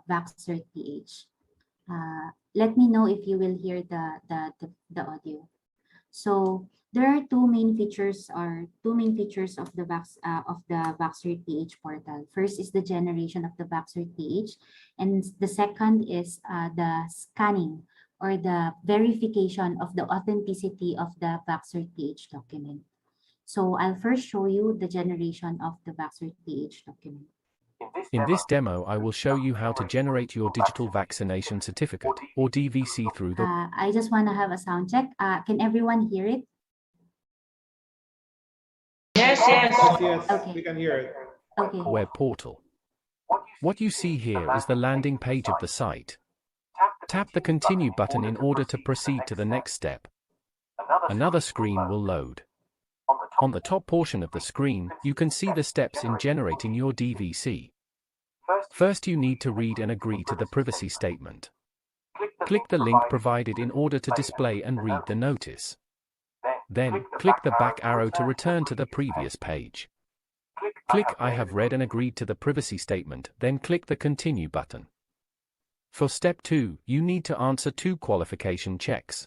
VaxCert PH. Let me know if you will hear the audio. So there are two main features of the VaxCert PH portal. First is the generation of the VaxCert PH, and the second is the scanning or the verification of the authenticity of the VaxCert PH document. So I'll first show you the generation of the VaxCert PH document. In this demo, I will show you how to generate your digital vaccination certificate, or DVC, through the I just want to have a sound check. Can everyone hear it? Yes. Okay. We can hear it. Okay. web portal. What you see here is the landing page of the site. Tap the Continue button in order to proceed to the next step. Another screen will load. On the top portion of the screen, you can see the steps in generating your DVC. First, you need to read and agree to the privacy statement. Click the link provided in order to display and read the notice. Then, click the back arrow to return to the previous page. Click I have read and agreed to the privacy statement, then click the Continue button. For step 2, you need to answer 2 qualification checks.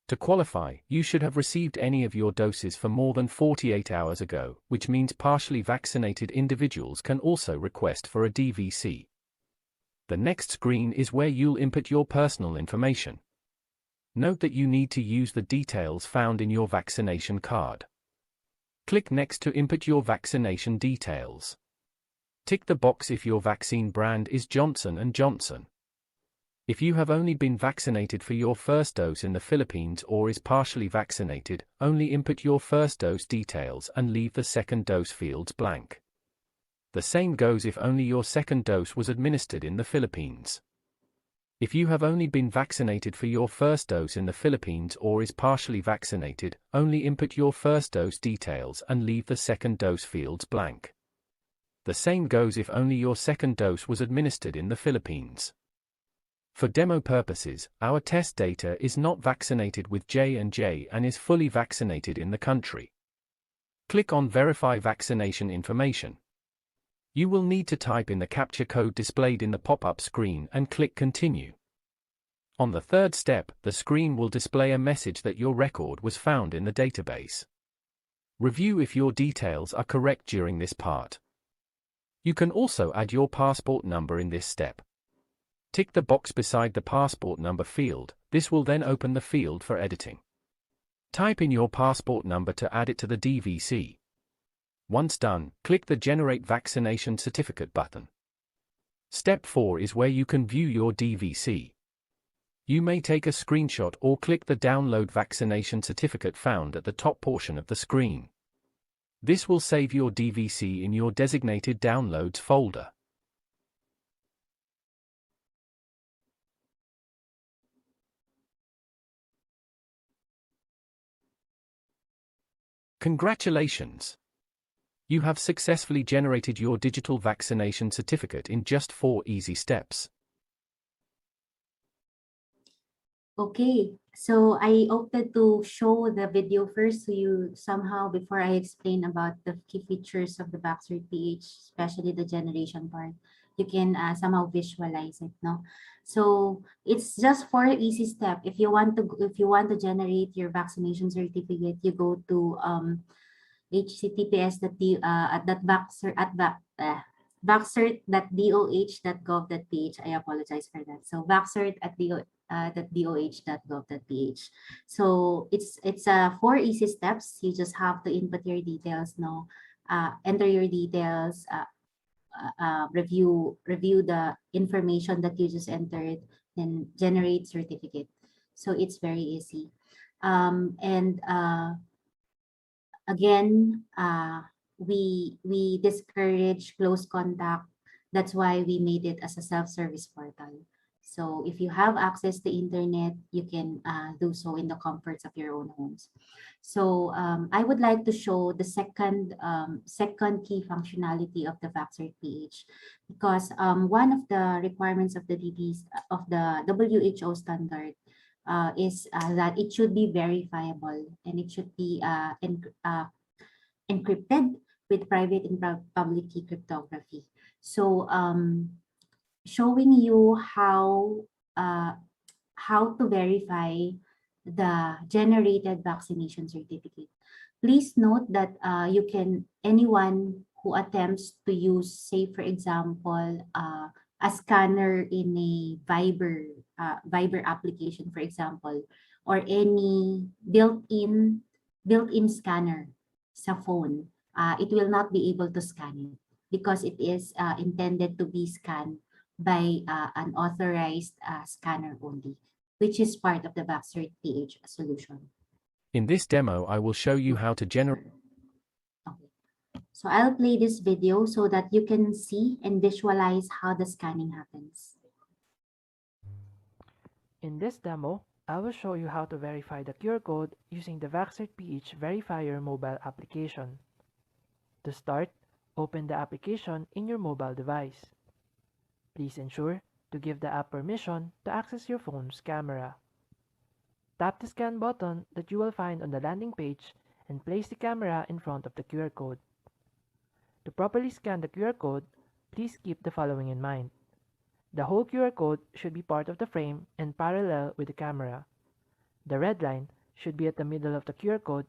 To qualify, you should have received any of your doses for more than 48 hours ago, which means partially vaccinated individuals can also request for a DVC. The next screen is where you'll input your personal information. Note that you need to use the details found in your vaccination card. Click Next to input your vaccination details. Tick the box if your vaccine brand is Johnson & Johnson. If you have only been vaccinated for your first dose in the Philippines or is partially vaccinated, only input your first dose details and leave the second dose fields blank. The same goes if only your second dose was administered in the Philippines. If you have only been vaccinated for your first dose in the Philippines or is partially vaccinated, only input your first dose details and leave the second dose fields blank. The same goes if only your second dose was administered in the Philippines. For demo purposes, our test data is not vaccinated with J&J and is fully vaccinated in the country. Click on Verify Vaccination Information. You will need to type in the captcha code displayed in the pop-up screen and click Continue. On the third step, the screen will display a message that your record was found in the database. Review if your details are correct during this part. You can also add your passport number in this step. Tick the box beside the passport number field. This will then open the field for editing. Type in your passport number to add it to the DVC. Once done, click the Generate Vaccination Certificate button. Step 4 is where you can view your DVC. You may take a screenshot or click the Download Vaccination Certificate found at the top portion of the screen. This will save your DVC in your designated Downloads folder. Congratulations! You have successfully generated your digital vaccination certificate in just 4 easy steps. Okay, so I opted to show the video first to you somehow before I explain about the key features of the VaxCert PH, especially the generation part. You can somehow visualize it, no? So it's just 4 easy steps. If you want to generate your vaccination certificate, you go to vaxcert.doh.gov.ph. I apologize for that. So vaxcert.doh.gov.ph. So it's 4 easy steps. You just have to input your details, no? Enter your details, review the information that you just entered, then generate certificate. So it's very easy. Again, we discourage close contact. That's why we made it as a self-service portal. So if you have access to internet, you can do so in the comforts of your own homes. So I would like to show the second key functionality of the VaxCert PH, because one of the requirements of the WHO standard is that it should be verifiable and it should be encrypted with private and public key cryptography. So showing you how to verify the generated vaccination certificate. Please note that anyone who attempts to use, say for example, a scanner in a Viber application, for example, or any built-in scanner sa phone, it will not be able to scan it because it is intended to be scanned by an authorized scanner only, which is part of the VaxCert PH solution. In this demo, I will show you how to generate. Okay. So I'll play this video so that you can see and visualize how the scanning happens. In this demo, I will show you how to verify the QR code using the VaxCert PH Verifier mobile application. To start, open the application in your mobile device. Please ensure to give the app permission to access your phone's camera. Tap the scan button that you will find on the landing page and place the camera in front of the QR code. To properly scan the QR code, please keep the following in mind. The whole QR code should be part of the frame and parallel with the camera. The red line should be at the middle of the QR code,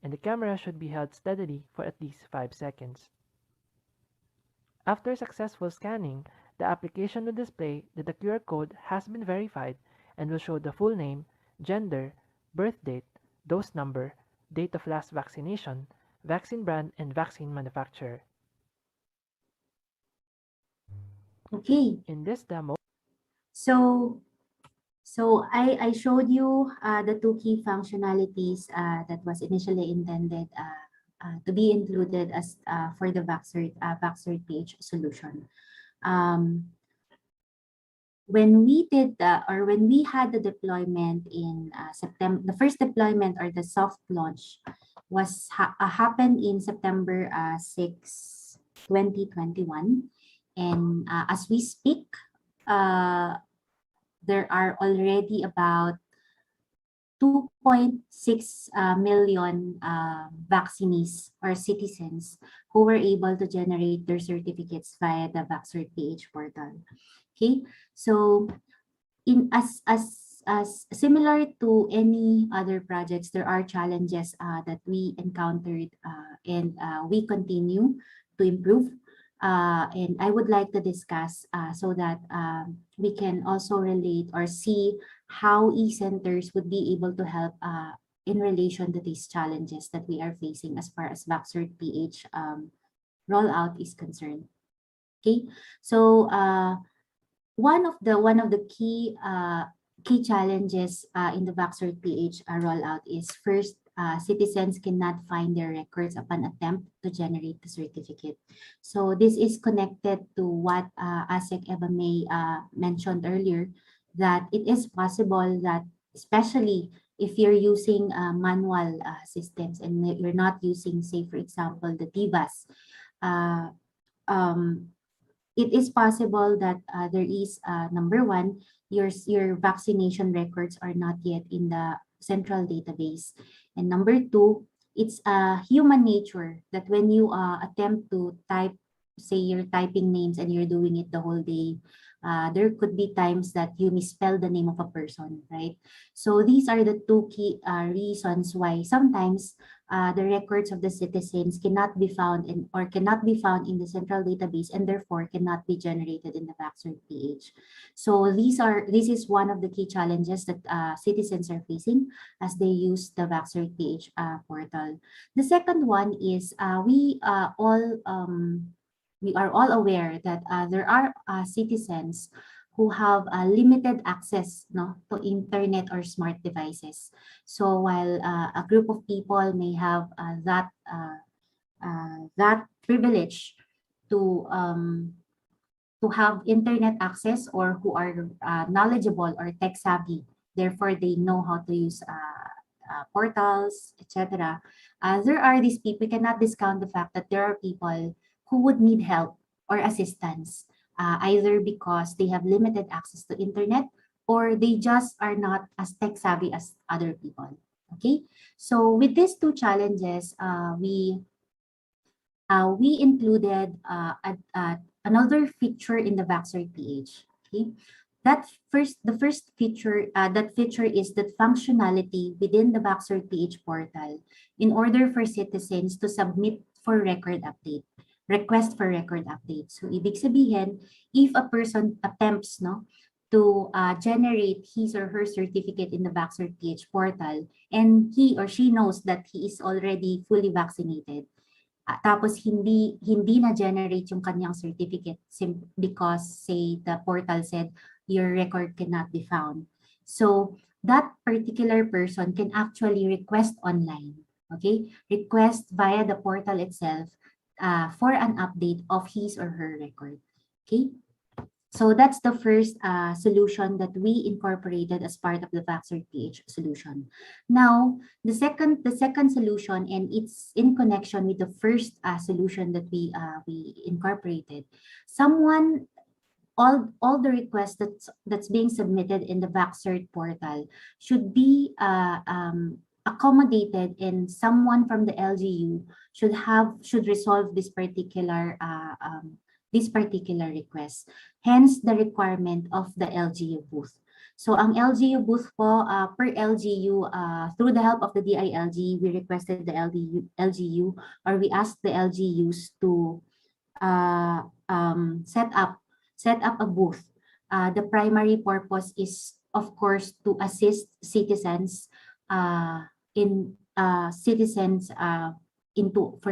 and the camera should be held steadily for at least 5 seconds. After successful scanning, the application will display that the QR code has been verified and will show the full name, gender, birth date, dose number, date of last vaccination, vaccine brand, and vaccine manufacturer. Okay. In this demo, So I showed you the two key functionalities that was initially intended to be included as for the VaxCert PH solution. When we did when we had the deployment in September, the first deployment or the soft launch was happened in September 6, 2021. And as we speak, there are already about 2.6 million vaccinees or citizens who were able to generate their certificates via the VaxCert PH portal. Okay, so as similar to any other projects, there are challenges that we encountered and we continue to improve. And I would like to discuss so that we can also relate or see how eCenters would be able to help in relation to these challenges that we are facing as far as VaxCert PH rollout is concerned. Okay, so one of the key challenges in the VaxCert PH rollout is first, citizens cannot find their records upon attempt to generate the certificate. So this is connected to what ASEC Eva May mentioned earlier, that it is possible that, especially if you're using manual systems and you're not using, say, for example, the TVAS, it is possible that there is, number one, your vaccination records are not yet in the central database. And number two, it's human nature that when you attempt to type, say you're typing names and you're doing it the whole day, there could be times that you misspell the name of a person, right? So these are the two key reasons why sometimes the records of the citizens cannot be found in or cannot be found in the central database and therefore cannot be generated in the VaxCert PH. So this is one of the key challenges that citizens are facing as they use the VaxCert PH portal. The second one is we are all aware that there are citizens who have limited access to internet or smart devices. So while a group of people may have that privilege to have internet access, or who are knowledgeable or tech savvy, therefore they know how to use portals, etc. There are these people. We cannot discount the fact that there are people who would need help or assistance, either because they have limited access to internet or they just are not as tech savvy as other people. Okay, so with these two challenges, we included another feature in the VaxCert PH. Okay, the first feature is that functionality within the VaxCert PH portal in order for citizens to submit for record update. Request for record update. So ibig sabihin, if a person attempts to generate his or her certificate in the VaxCert PH portal and he or she knows that he is already fully vaccinated, tapos hindi na-generate yung kanyang certificate because, say, the portal said your record cannot be found. So that particular person can actually request online, okay? Request via the portal itself for an update of his or her record. Okay, So that's the first solution that we incorporated as part of the VaxCert PH solution. Now, the second solution, and it's in connection with the first solution that we incorporated. All the requests that's being submitted in the VaxCert portal should be accommodated, and someone from the LGU should resolve this particular request. Hence the requirement of the LGU booth. So ang LGU booth po, per LGU, through the help of the DILG, we requested the LGU, or we asked the LGUs to set up a booth. The primary purpose is, of course, to assist citizens for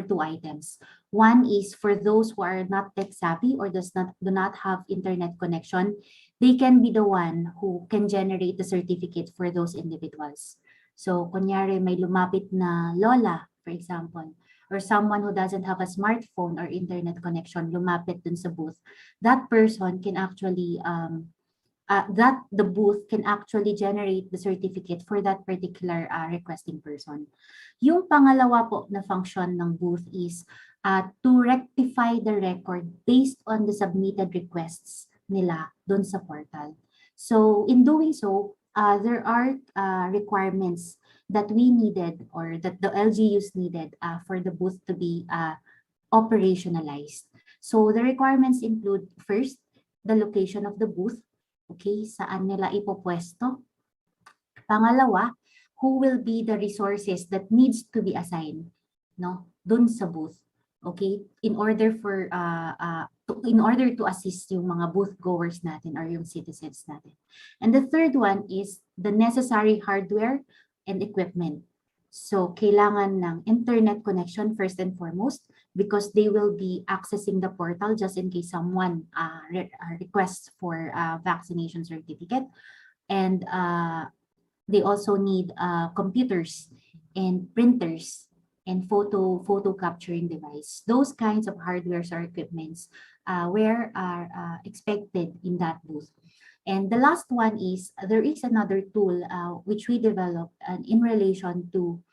two items. One is for those who are not tech savvy or do not have internet connection. They can be the one who can generate the certificate for those individuals. So, kunyari may lumapit na lola, for example, or someone who doesn't have a smartphone or internet connection, lumapit dun sa booth. That person can actually the booth can actually generate the certificate for that particular requesting person. Yung pangalawa po na function ng booth is to rectify the record based on the submitted requests nila dun sa portal. So in doing so, there are requirements that we needed, or that the LGUs needed, for the booth to be operationalized. So the requirements include, first, the location of the booth. Okay, saan nila ipopwesto? Pangalawa, who will be the resources that needs to be assigned, no, dun sa booth. Okay, in order to assist yung mga booth goers natin or yung citizens natin. And the third one is the necessary hardware and equipment. So kailangan ng internet connection first and foremost, because they will be accessing the portal just in case someone requests for a vaccination certificate. And they also need computers and printers and photo capturing device. Those kinds of hardwares or equipments are expected in that booth. And the last one is, there is another tool which we developed in relation to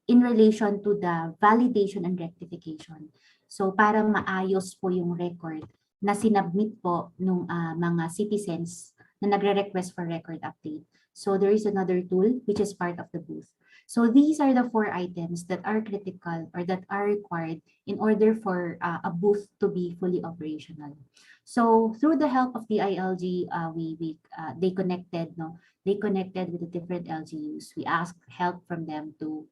the validation and rectification. So para maayos po yung record na sinubmit po ng mga citizens na nagre-request for record update. So there is another tool which is part of the booth. So these are the 4 items that are critical or that are required in order for a booth to be fully operational. So through the help of the ILG, they connected with the different LGUs. We asked help from them to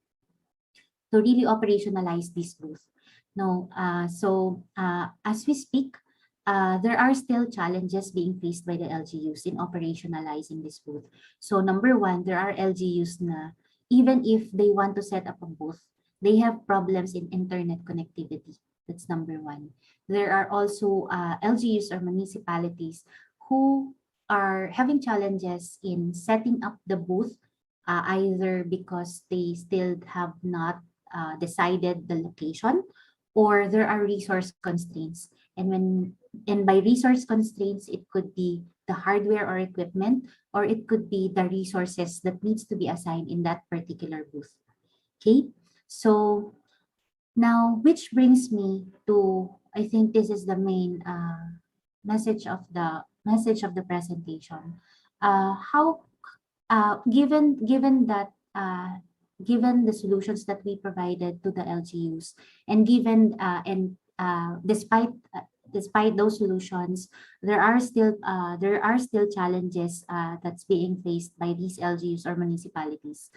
really operationalize this booth. As we speak, there are still challenges being faced by the LGUs in operationalizing this booth. So number one, there are LGUs na even if they want to set up a booth, they have problems in internet connectivity. That's number one. There are also LGUs or municipalities who are having challenges in setting up the booth, either because they still have not decided the location, or there are resource constraints. And by resource constraints, it could be the hardware or equipment, or it could be the resources that needs to be assigned in that particular booth. Okay, so now, which brings me to, I think this is the main message of the presentation. Given the solutions that we provided to the LGUs, and despite those solutions, there are still challenges that's being faced by these LGUs or municipalities.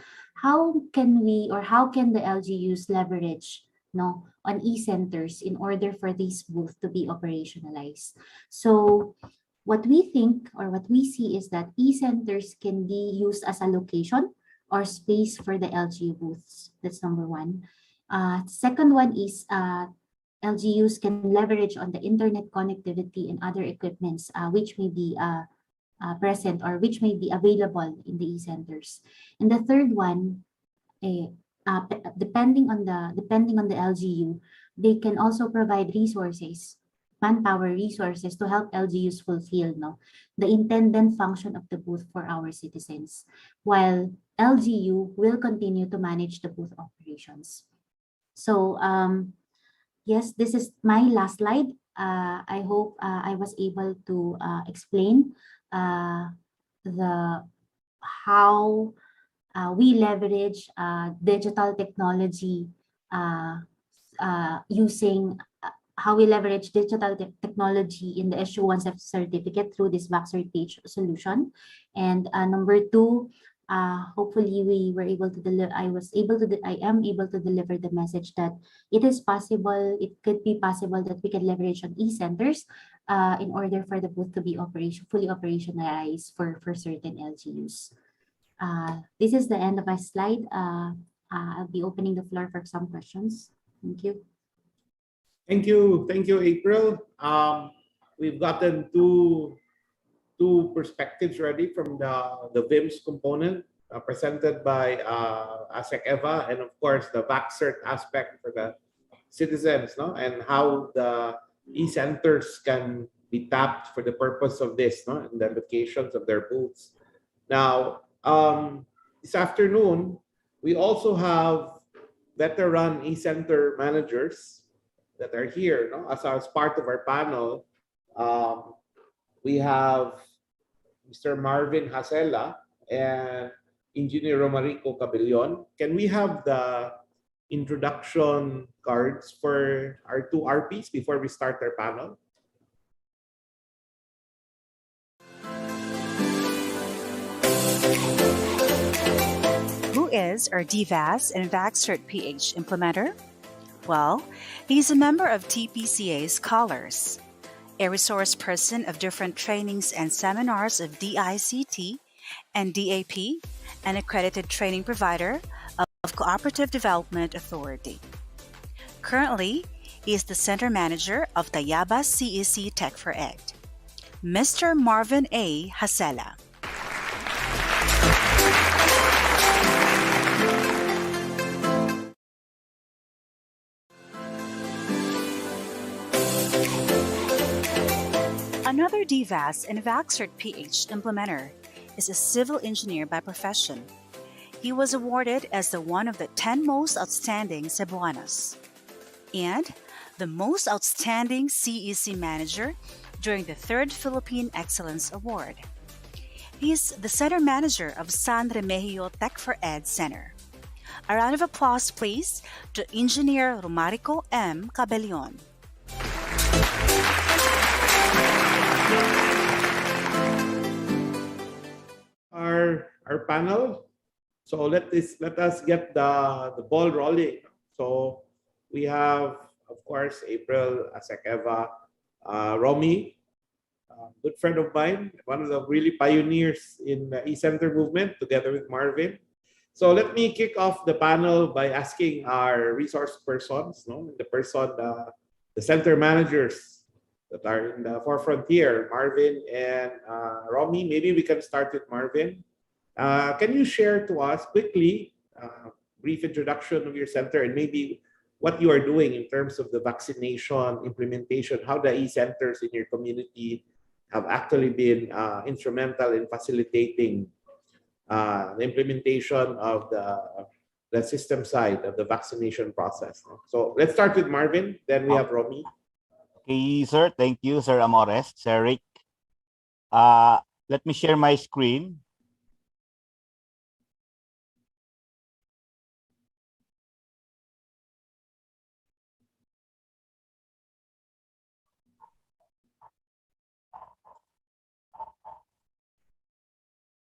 How can the LGUs leverage on eCenters in order for this booth to be operationalized? So what we think, or what we see, is that eCenters can be used as a location or space for the LGU booths. That's number one. Second one is LGUs can leverage on the internet connectivity and other equipments which may be present or which may be available in the eCenters. And the third one, depending on the LGU, they can also provide resources, manpower resources to help LGUs fulfill the intended function of the booth for our citizens, while LGU will continue to manage the booth operations. So yes, this is my last slide. I hope I was able to explain how we leverage digital technology using how we leverage digital technology in the issuance of certificate through this VaxCert PH solution. And number two, hopefully we were able to deliver. I am able to deliver the message that it is possible. It could be possible that we can leverage on eCenters in order for the booth to be fully operationalized for certain LGUs. This is the end of my slide. I'll be opening the floor for some questions. Thank you. Thank you, April. We've gotten two perspectives ready from the VIMS component presented by ASEC Eva, and of course the VaxCert aspect for the citizens, and how the eCenters can be tapped for the purpose of this, and the locations of their booths. Now, this afternoon, we also have veteran eCenter managers that are here, as part of our panel. We have Mr. Marvin Hasela and Engineer Romarico Cabellon. Can we have the introduction cards for our two RPs before we start our panel? Who is our DVAS and VaxCert PH implementer? Well, he's a member of TPCA Scholars, a resource person of different trainings and seminars of DICT and DAP, an accredited training provider of Cooperative Development Authority. Currently, he is the Center Manager of Tayabas CEC Tech4ED. Mr. Marvin A. Hasela. Another DVAS and VaxCert PH implementer is a civil engineer by profession. He was awarded as one of the 10 most outstanding Cebuanos and the most outstanding CEC manager during the 3rd Philippine Excellence Award. He is the Center Manager of San Remigio Tech4ED Center. A round of applause, please, to Engineer Romarico M. Cabellon. Our panel. So let us get the ball rolling. So we have, of course, April, ASEC Eva, Romy, good friend of mine, one of the really pioneers in the eCenter movement, together with Marvin. So let me kick off the panel by asking our resource persons, the center managers that are in the forefront here, Marvin and Romy. Maybe we can start with Marvin. Can you share to us quickly a brief introduction of your center and maybe what you are doing in terms of the vaccination implementation, how the eCenters in your community have actually been instrumental in facilitating the implementation of the system side of the vaccination process. So let's start with Marvin, then we have Romy. Okay, sir. Thank you, Sir Amores, Sir Rick. Let me share my screen.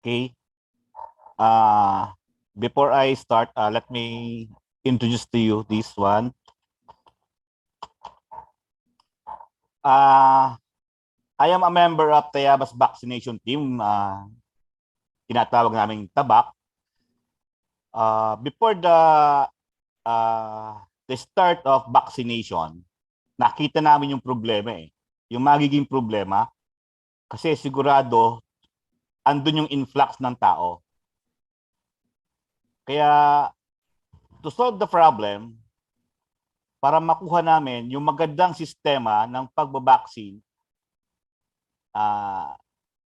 Okay. Before I start, let me introduce to you this one. I am a member of Tayabas vaccination team, tinatawag naming Tabak. Before the start of vaccination, nakita namin yung problema yung magiging problema kasi sigurado andun yung influx ng tao. Kaya to solve the problem, para makuha namin yung magandang sistema ng pagbabaksin.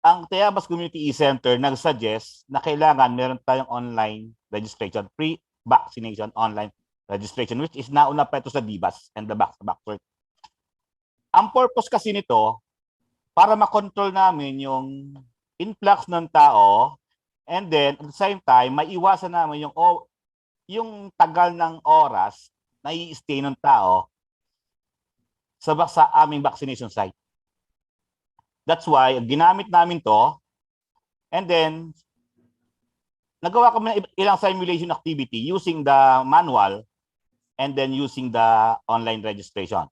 Ang Tayabas Community eCenter nag-suggest na kailangan meron tayong online registration, pre-vaccination online registration, which is nauna pa ito sa DBAS and the VaxCert. Ang purpose kasi nito, para makontrol namin yung influx ng tao, and then at the same time, maiwasan namin yung tagal ng oras na i-stay ng tao sa aming vaccination site. That's why ginamit namin to, and then nagawa kami ng ilang simulation activity using the manual and then using the online registration.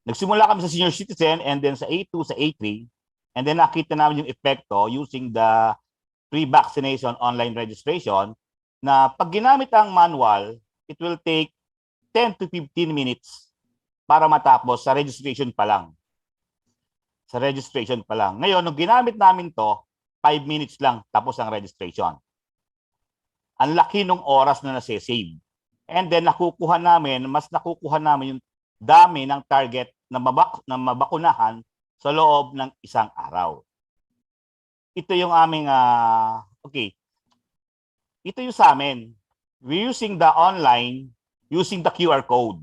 Nagsimula kami sa senior citizen and then sa A2, sa A3, and then nakita namin yung epekto using the pre-vaccination online registration na pag ginamit ang manual, it will take 10 to 15 minutes para matapos sa registration pa lang. Sa registration pa lang. Ngayon, nung ginamit namin to, 5 minutes lang tapos ang registration. Ang laki ng oras na nasa-save. And then mas nakukuha namin yung dami ng target na mabakunahan sa loob ng isang araw. Ito yung aming, okay. Ito yung sa amin. We're using the online, using the QR code.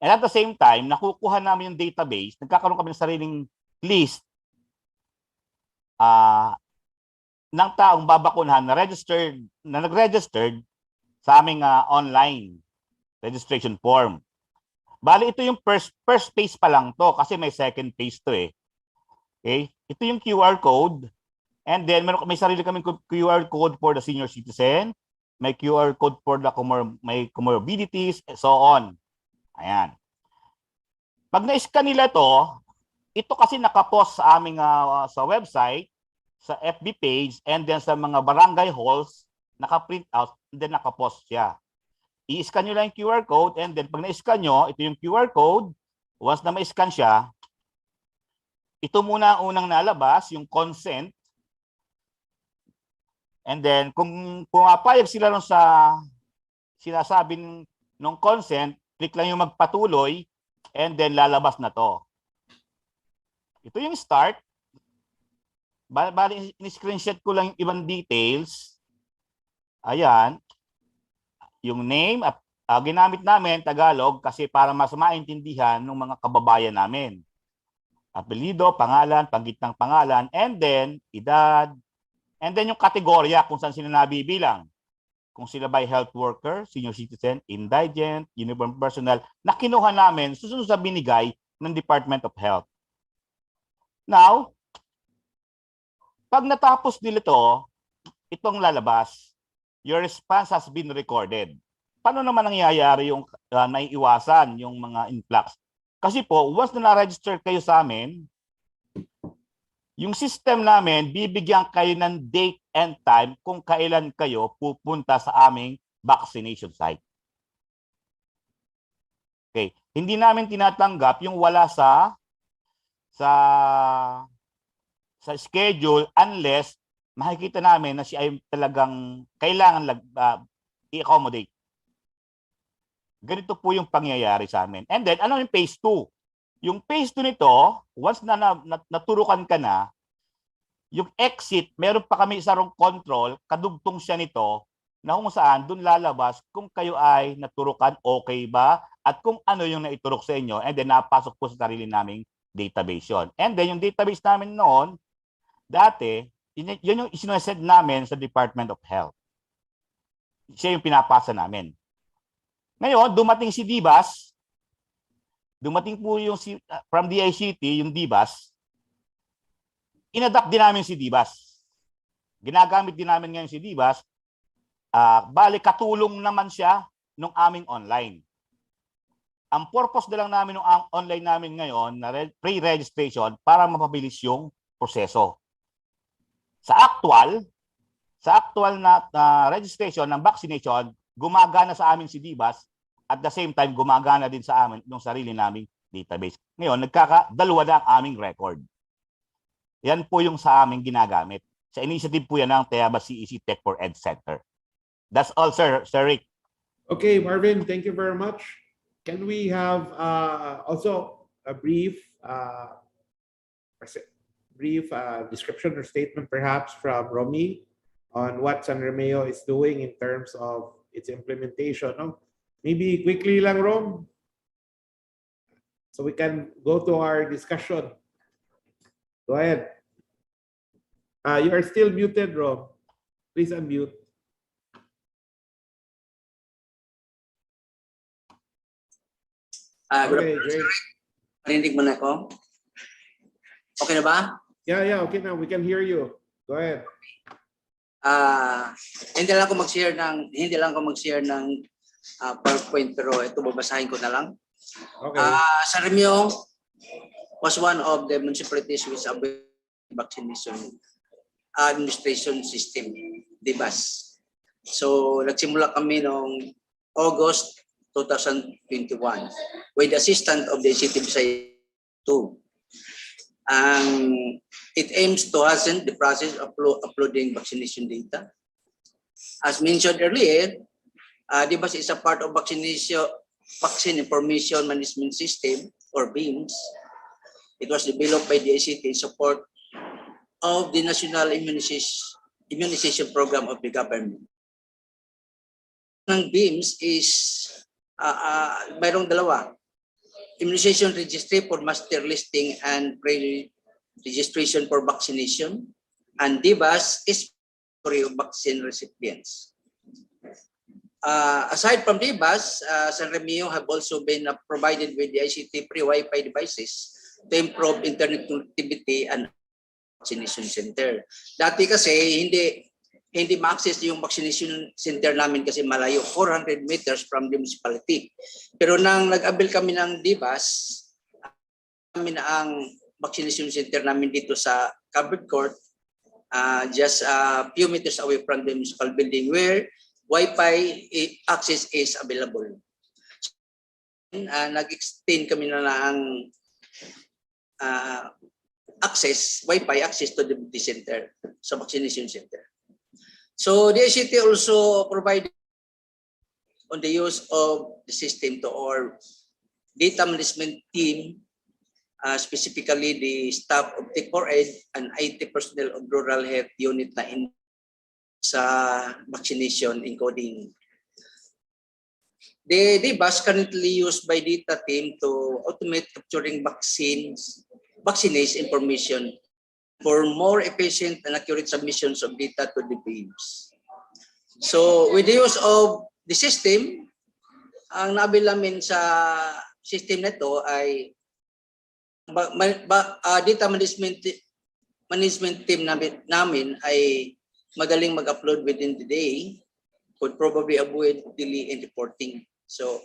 And at the same time, nakukuha namin yung database, nagkakaroon kami ng sariling list ng taong babakunahan na nag-registered sa aming online registration form. Bali, ito yung first phase pa lang to kasi may second phase to eh. Okay? Ito yung QR code. And then, may sarili kaming QR code for the senior citizen, may QR code for the may comorbidities, and so on. Ayan. Pag na-scan nila to, ito kasi nakapost sa aming sa website, sa FB page, and then sa mga barangay halls, naka-print out, and then nakapost siya. I-scan nyo lang yung QR code, and then pag na-scan nyo, ito yung QR code. Once na ma-scan siya, ito muna ang unang nalabas, yung consent. And then, kung pumapayag sila sa sinasabi ng consent, click lang yung magpatuloy, and then lalabas na to. Ito yung start. Bali, in-screenshot ko lang yung ibang details. Ayan. Yung name, ginamit namin Tagalog kasi para mas maintindihan ng mga kababayan namin. Apelido, pangalan, panggitnang pangalan, and then edad, and then yung kategorya kung saan sila nabibilang. Kung sila by health worker, senior citizen, indigent, uniform personnel, na kinuha namin susunod sa binigay ng Department of Health. Now, pag natapos nila itong lalabas, your response has been recorded. Paano naman nangyayari yung naiiwasan yung mga influx? Kasi po, once na na-register kayo sa amin, yung system namin, bibigyan kayo ng date and time kung kailan kayo pupunta sa aming vaccination site. Okay. Hindi namin tinatanggap yung wala sa schedule unless makikita namin na siya ay talagang kailangan i-accommodate. Ganito po yung pangyayari sa amin. And then, ano yung phase 2? Yung phase 2 nito, once na naturukan ka na, yung exit, meron pa kami isang control, kadugtong siya nito, na kung saan doon lalabas kung kayo ay naturukan, okay ba, at kung ano yung naiturok sa inyo, and then napasok po sa sarili naming database yun. And then yung database namin noon, dati, yun yung isinesend namin sa Department of Health. Siya yung pinapasa namin. Ngayon, dumating si DBAS, dumating po yung from DICT, yung DBAS, inadapt din namin si DBAS. Ginagamit din namin ngayon si DBAS. Bali, katulong naman siya nung aming online. Ang purpose na lang namin ng online namin ngayon na pre-registration para mapabilis yung proseso. Sa actual na registration ng vaccination, gumagana sa amin si DBAS at the same time gumagana din sa amin ng sarili naming database. Ngayon, dalawa na ang aming record. Yan po yung sa aming ginagamit. Sa initiative po yan ng Tayabas CEC Tech4ED Center. That's all, Sir Rick. Okay, Marvin, thank you very much. Can we have also a brief description or statement perhaps from Romy on what San Romeo is doing in terms of its implementation? No? Maybe quickly lang, Rom, so we can go to our discussion. Go ahead. You are still muted, Rom. Please unmute. Okay, great. Marinig mo na ako? Okay na ba? Yeah, okay now. We can hear you. Go ahead. Hindi lang ako mag-share ng PowerPoint, pero ito babasahin ko na lang. Okay. San Romeo was one of the municipalities with a vaccination administration system, DBAS. So nagsimula kami noong August 2021 with the assistance of the city Visayas 2. It aims to hasten the process of uploading vaccination data. As mentioned earlier, DBAS is a part of Vaccine Information Management System, or VIMS. It was developed by the ICT in support of the National Immunization Program of the government. Ng VIMS is mayroong dalawa. Immunization registry for master listing and pre-registration for vaccination, and DBAS is for vaccine recipients. Aside from DBAS, San Romeo have also been provided with the ICT pre-Wi-Fi devices to improve internet connectivity and vaccination center. Dati kasi hindi ma-access yung vaccination center namin kasi malayo, 400 meters from the municipality. Pero nang nag-avail kami ng DBAS, namin ang vaccination center namin dito sa covered court, just a few meters away from the municipal building where Wi-Fi access is available. Nag-extend kami na ang Wi-Fi access to the center, sa vaccination center. So the ICT also provided on the use of the system to our data management team, specifically the staff of Tech4ED and IT personnel of rural health unit na sa vaccination encoding. The DBAS currently used by data team to automate capturing vaccination information for more efficient and accurate submissions of data to the VIMS. So with the use of the system, ang nabil namin sa system nito ay data management team namin ay madaling mag-upload within the day, could probably avoid delay in reporting. So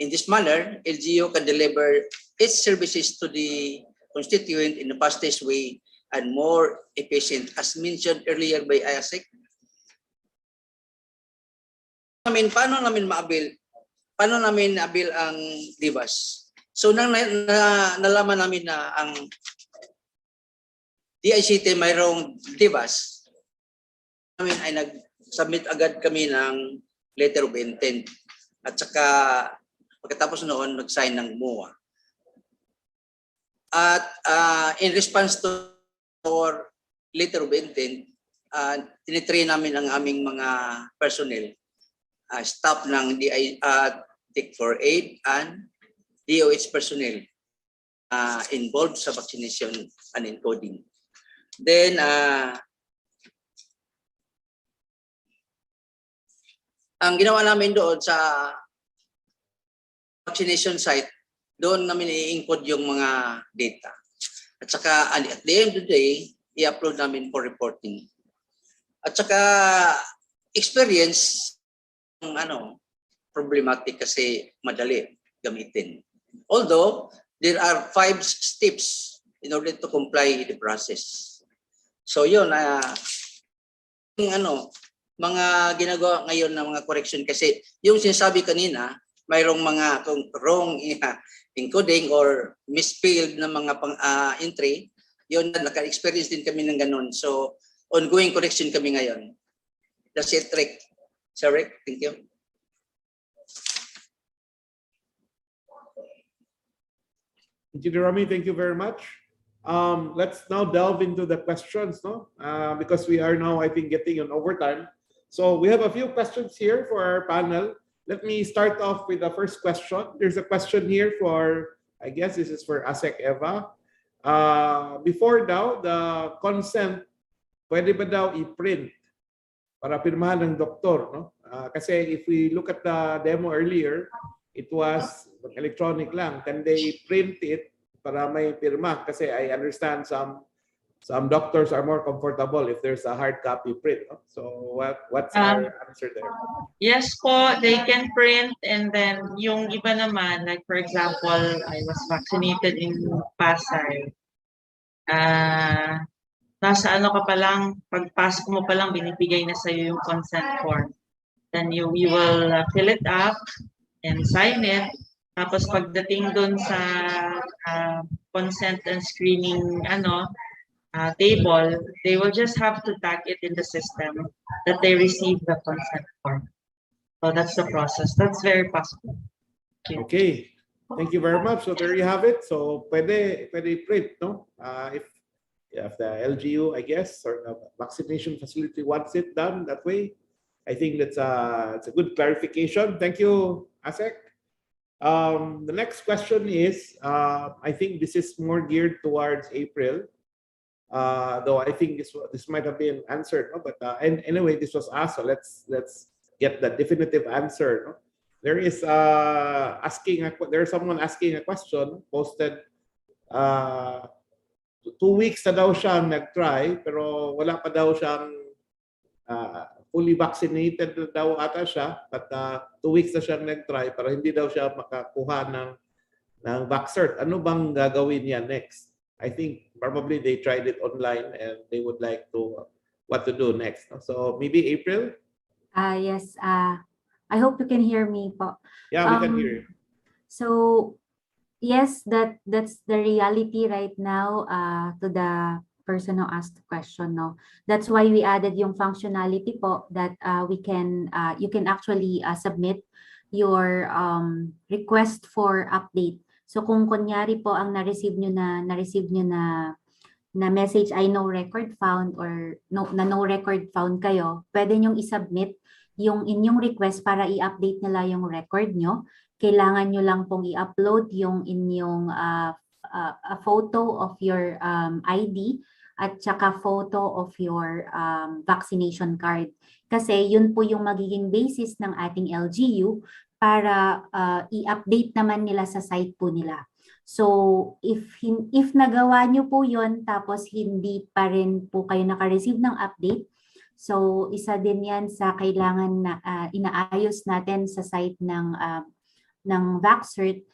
in this manner, LGU can deliver its services to the constituent in the fastest way and more efficient, as mentioned earlier by IASEC. Paano namin ma-avail ang DBAS? So nang nalaman namin na ang DICT mayroong DBAS, namin ay nag-submit agad kami ng letter of intent. At saka pagkatapos noon, nag-sign ng MOA. At in response to our letter of intent, tinitrain namin ang aming mga personnel, staff ng Tech4ED and DOH personnel involved sa vaccination and encoding. Then, ang ginawa namin doon sa vaccination site, doon namin i-encode yung mga data. At saka at the end of the day, i-upload namin for reporting. At saka experience, problematic kasi madali gamitin. Although, there are 5 steps in order to comply with the process. So yun, mga ginagawa ngayon ng mga correction kasi yung sinasabi kanina, mayroong mga wrong encoding or misspelled na mga entry, yun naka-experience din kami ng ganun. So ongoing correction kami ngayon. That's it, Rick. Sir Rick, thank you. Engineer Romy, thank you very much. Let's now delve into the questions, no? Because we are now, I think, getting on overtime. So we have a few questions here for our panel. Let me start off with the first question. There's a question here for, I guess this is for ASEC Eva. Before daw, the consent, pwede ba daw i-print para pirmahan ng doktor, no? Kasi if we look at the demo earlier, it was electronic lang. Can they print it para may pirma? Kasi I understand some doctors are more comfortable if there's a hard copy print. No? So what's our answer there? Yes po, they can print, and then yung iba naman, like for example, I was vaccinated in Pasay. Nasa ano ka pa lang, pagpasok mo pa lang, binibigay na sa'yo yung consent form. Then you will fill it up and sign it. Tapos pagdating dun sa consent and screening table, they will just have to tag it in the system that they receive the consent form. So that's the process. That's very possible. Okay. Thank you very much. So there you have it. So pwede print, no? If the LGU, I guess, or the vaccination facility wants it done that way, I think it's a good clarification. Thank you, ASEC. The next question is, I think this is more geared towards April. Though I think this might have been answered, no? But anyway, this was asked, so let's get the definitive answer. No? There's someone asking a question posted. 2 weeks na daw siyang nag-try, pero wala pa daw siyang fully vaccinated na daw ata siya, but 2 weeks na siyang nag-try para hindi daw siya makakuha ng VaxCert. Ano bang gagawin niya next? I think probably they tried it online and they would like to what to do next. So maybe April? Yes. I hope you can hear me po. Yeah, we can hear you. So yes, that's the reality right now to the person who asked the question. No, that's why we added yung functionality po that you can actually submit your request for update. So kung kunyari po ang na-receive nyo na message ay no record found or no record found kayo, pwede nyong i-submit yung inyong request para i-update nila yung record nyo. Kailangan nyo lang pong i-upload yung inyong a photo of your ID at saka photo of your vaccination card. Kasi yun po yung magiging basis ng ating LGU para i-update naman nila sa site po nila. So if nagawa nyo po yun tapos hindi pa rin po kayo naka-receive ng update, so isa din yan sa kailangan na inaayos natin sa site ng VaxCert,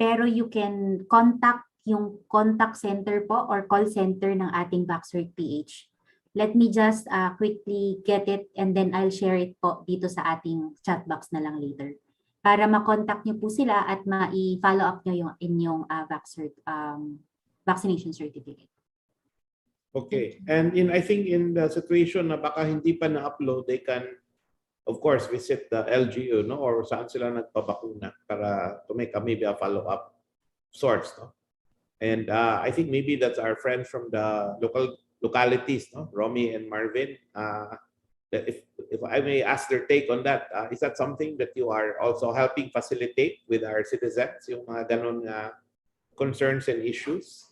pero you can contact yung contact center po or call center ng ating VaxCert PH. Let me just quickly get it and then I'll share it po dito sa ating chat box na lang later para ma-contact nyo po sila at ma-follow up nyo yung inyong VaxCert vaccination certificate. Okay. And I think in the situation na baka hindi pa na-upload, they can of course visit the LGU, no, or saan sila nagpabakuna para to make maybe a follow-up sorts, no. And I think maybe that's our friends from the localities, no, Romy and Marvin. If I may ask their take on that, is that something that you are also helping facilitate with our citizens, yung mga ganon concerns and issues?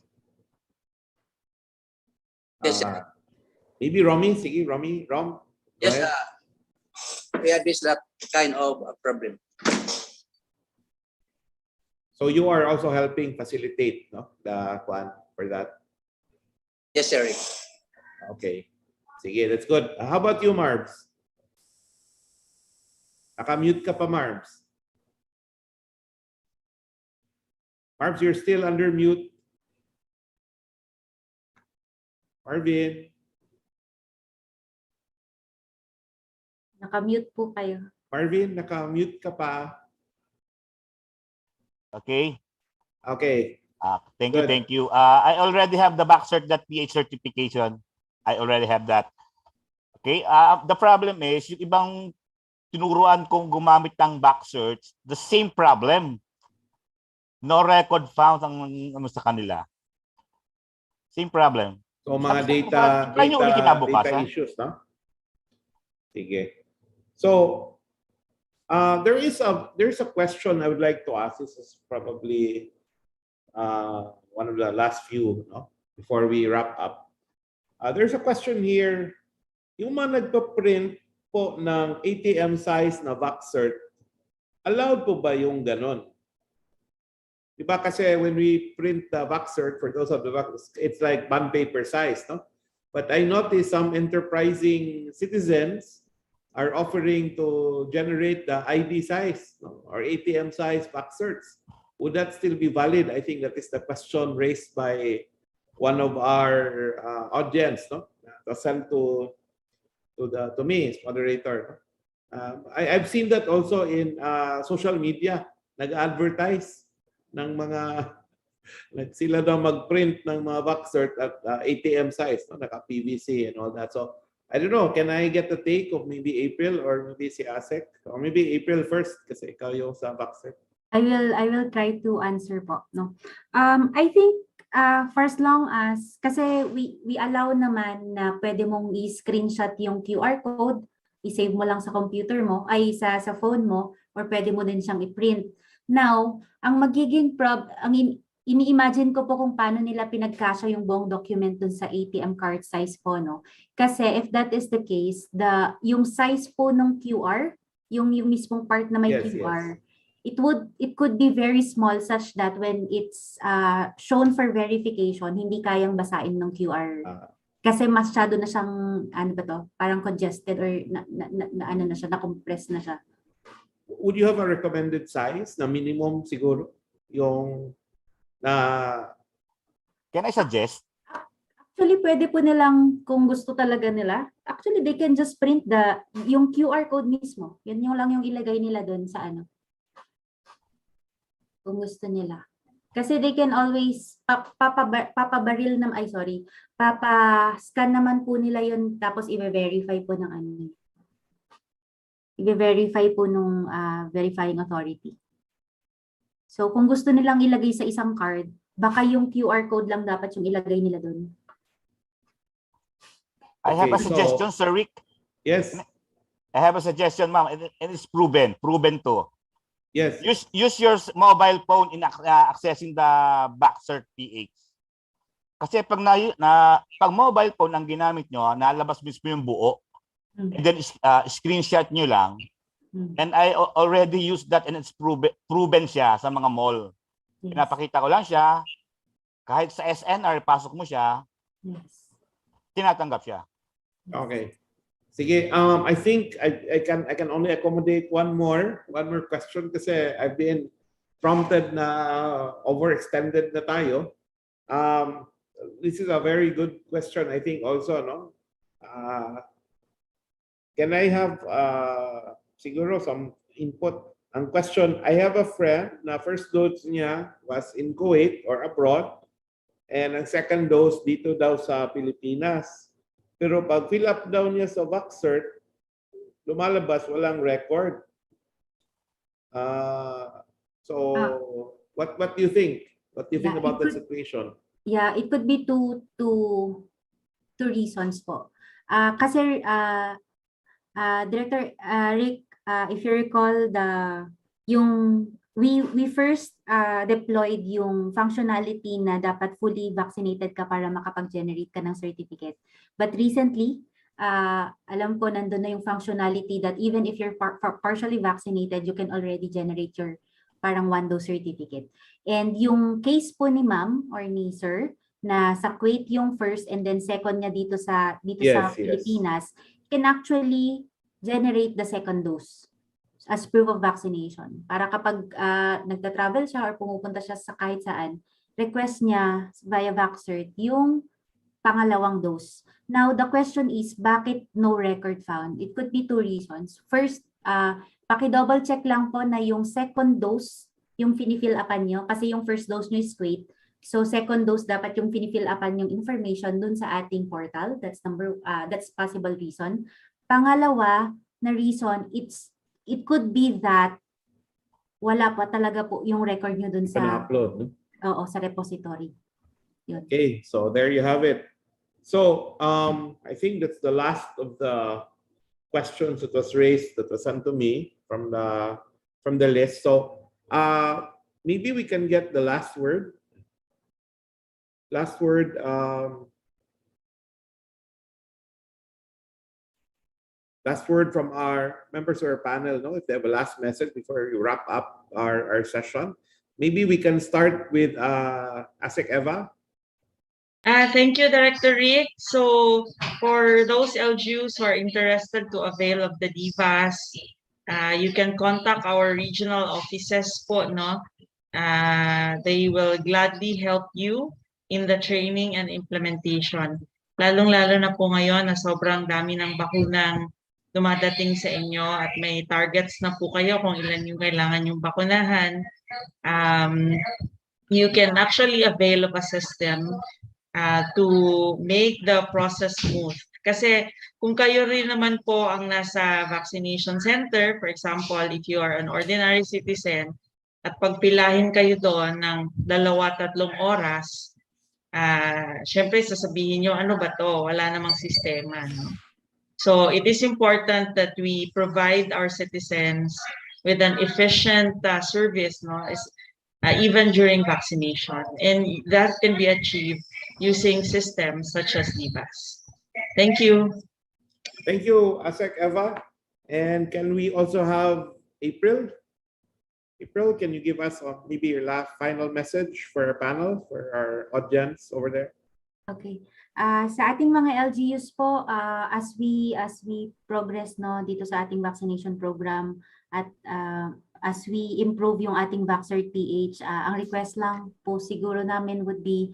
Yes, maybe Romy, sige, Rom. Yes, we have this kind of problem. So you are also helping facilitate, no, the one for that? Yes, sir. Okay. Sige, that's good. How about you, Marbs? Naka-mute ka pa, Marbs. Marbs, you're still under mute. Marvin. Naka-mute po kayo. Marvin, naka-mute ka pa. Okay. Okay. Thank you. I already have the VaxCert.ph certification. I already have that. Okay. The problem is, yung ibang tinuruan kong gumamit ng VaxCert, the same problem. No record found ang sa kanila. Same problem. So mga data issues, no? Sige. So there's a question I would like to ask. This is probably one of the last few, no? Before we wrap up. There's a question here. Yung mga nagpa-print po ng ATM size na VaxCert, allowed po ba yung ganon? Diba kasi when we print the VaxCert, for those of the VaxCert, it's like bond paper size, no? But I noticed some enterprising citizens are offering to generate the ID size, no? Or ATM size VaxCerts. Would that still be valid? I think that is the question raised by one of our audience, no? To send to me as moderator. I've seen that also in social media. Nag-advertise ng mga sila daw mag-print ng mga VaxCert at ATM size, no? Naka-PVC and all that. So I don't know, can I get the take of maybe April or maybe si ASEC? Or maybe April first kasi ikaw yung sa VaxCert. I will try to answer po, no. I think for as long as kasi we allow naman na pwede mong i-screenshot yung QR code, i-save mo lang sa computer mo, ay sa phone mo, or pwede mo din siyang i-print. Now, ang magiging ini-imagine ko po kung paano nila pinagkasya yung buong document dun sa ATM card size po, no. Kasi if that is the case, yung size po ng QR, yung mismong part na may QR, it could be very small such that when it's shown for verification, hindi kayang basahin ng QR. Kasi masyado na siyang, ano ba to, parang congested or na-compress na siya. Would you have a recommended size na minimum siguro? Yung Can I suggest? Actually, pwede po nilang, kung gusto talaga nila, actually they can just print yung QR code mismo. Yan yung lang yung ilagay nila doon sa ano. Kung gusto nila. Kasi they can always papabaril papa-scan naman po nila yun, tapos i-verify po ng ano. I-verify po nung verifying authority. So kung gusto nilang ilagay sa isang card, baka yung QR code lang dapat yung ilagay nila doon. I have a suggestion, Sir Rick. Yes. I have a suggestion, ma'am, and it's proven to. Yes. Use your mobile phone in accessing the VaxCert PH. Kasi pag mobile phone ang ginamit nyo, nalabas mismo yung buo. And then screenshot nyo lang. And I already used that and it's proven siya sa mga mall. Yes. Pinapakita ko lang siya. Kahit sa SNR, pasok mo siya. Yes. Tinatanggap siya. Okay. Sige, I think I can only accommodate one more question kasi I've been prompted na overextended na tayo. This is a very good question, I think also, no? Can I have siguro some input? Ang question, I have a friend na first dose niya was in Kuwait or abroad and ang second dose dito daw sa Pilipinas. Pero pag fill up daw niya sa VaxCert, lumalabas walang record. What do you think? What do you think about that situation? Yeah, it could be two reasons po. Kasi Director Rick, if you recall we first deployed yung functionality na dapat fully vaccinated ka para makapag-generate ka ng certificate. But recently, alam ko nandun na yung functionality that even if you're partially vaccinated, you can already generate your parang one-dose certificate. And yung case po ni ma'am or ni sir, na sa Kuwait yung first and then second niya dito sa Pilipinas, can actually generate the second dose as proof of vaccination. Para kapag nagta-travel siya or pumupunta siya sa kahit saan, request niya via VaxCert yung pangalawang dose. Now, the question is, bakit no record found? It could be two reasons. First, paki-double check lang po na yung second dose, yung finifill upan nyo, kasi yung first dose nyo is Kuwait. So, second dose, dapat yung finifill upan yung information dun sa ating portal. That's possible reason. Pangalawa na reason, it could be that wala pa talaga po yung record nyo dun sa, upload. No? oo, sa repository. Yun. Okay, so there you have it. So I think that's the last of the questions that was raised, that was sent to me from the list. So maybe we can get the last word. Last word. Last word from our members of our panel, no? If they have a last message before we wrap up our session. Maybe we can start with ASEC Eva. Thank you, Director Rick. So for those LGUs who are interested to avail of the DVAS, you can contact our regional offices po, no? They will gladly help you in the training and implementation. Lalong-lalo na po ngayon na sobrang dami ng bakunang dumadating sa inyo at may targets na po kayo kung ilan yung kailangan yung bakunahan. You can actually avail of a system to make the process smooth. Kasi kung kayo rin naman po ang nasa vaccination center, for example, if you are an ordinary citizen, at pagpilahin kayo doon ng 2-3 oras, syempre sasabihin nyo, ano ba to? Wala namang sistema. No? So it is important that we provide our citizens with an efficient service, no? Even during vaccination. And that can be achieved using systems such as DVAS. Thank you. Thank you, ASEC Eva. And can we also have April? April, can you give us maybe your last final message for our panel, for our audience over there? Okay. Sa ating mga LGUs po, as we progress no dito sa ating vaccination program at as we improve yung ating VaxCert PH, ang request lang po siguro namin would be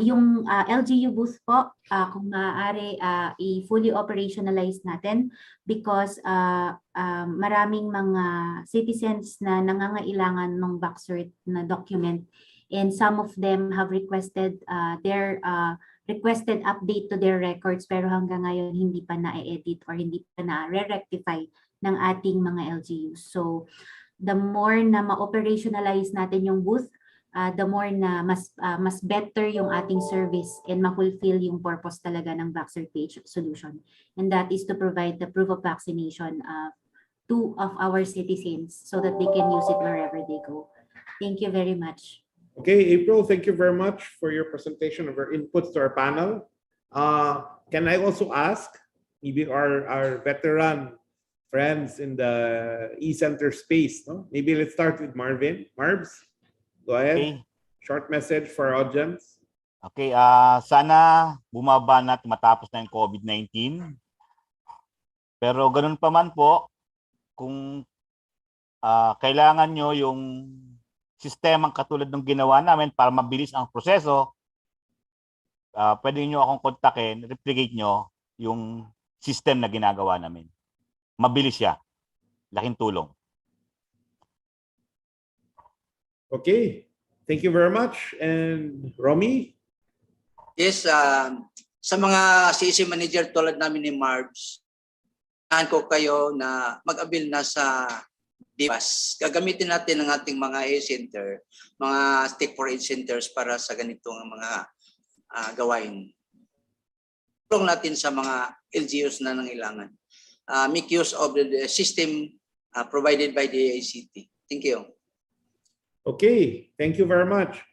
yung LGU booth po, kung maaari i-fully operationalize natin because maraming mga citizens na nangangailangan ng VaxCert na document, and some of them have requested their requested update to their records pero hanggang ngayon hindi pa na-edit or hindi pa na-rectify ng ating mga LGUs. So the more na ma-operationalize natin yung booth, the more na mas better yung ating service and ma-fulfill yung purpose talaga ng VaxCert PH solution. And that is to provide the proof of vaccination to of our citizens so that they can use it wherever they go. Thank you very much. Okay, April, thank you very much for your presentation of your inputs to our panel. Can I also ask maybe our veteran friends in the eCenter space, no? Maybe let's start with Marvin. Marbs, go ahead. Okay. Short message for our audience. Okay, sana bumaba na at matapos na yung COVID-19. Pero ganun pa man po, kung kailangan nyo yung sistemang katulad ng ginawa namin para mabilis ang proseso, pwede nyo akong kontakin, replicate nyo yung system na ginagawa namin. Mabilis siya. Laking tulong. Okay. Thank you very much. And Romy? Yes, sa mga CEC manager tulad namin ni Marbs, ko kayo na mag-avail na sa DVAS. Gagamitin natin ang ating mga eCenter, mga Tech4ED Centers para sa ganitong mga gawain. Tulong natin sa mga LGUs na nangailangan. Make use of the system provided by the ICT. Thank you. Okay, thank you very much.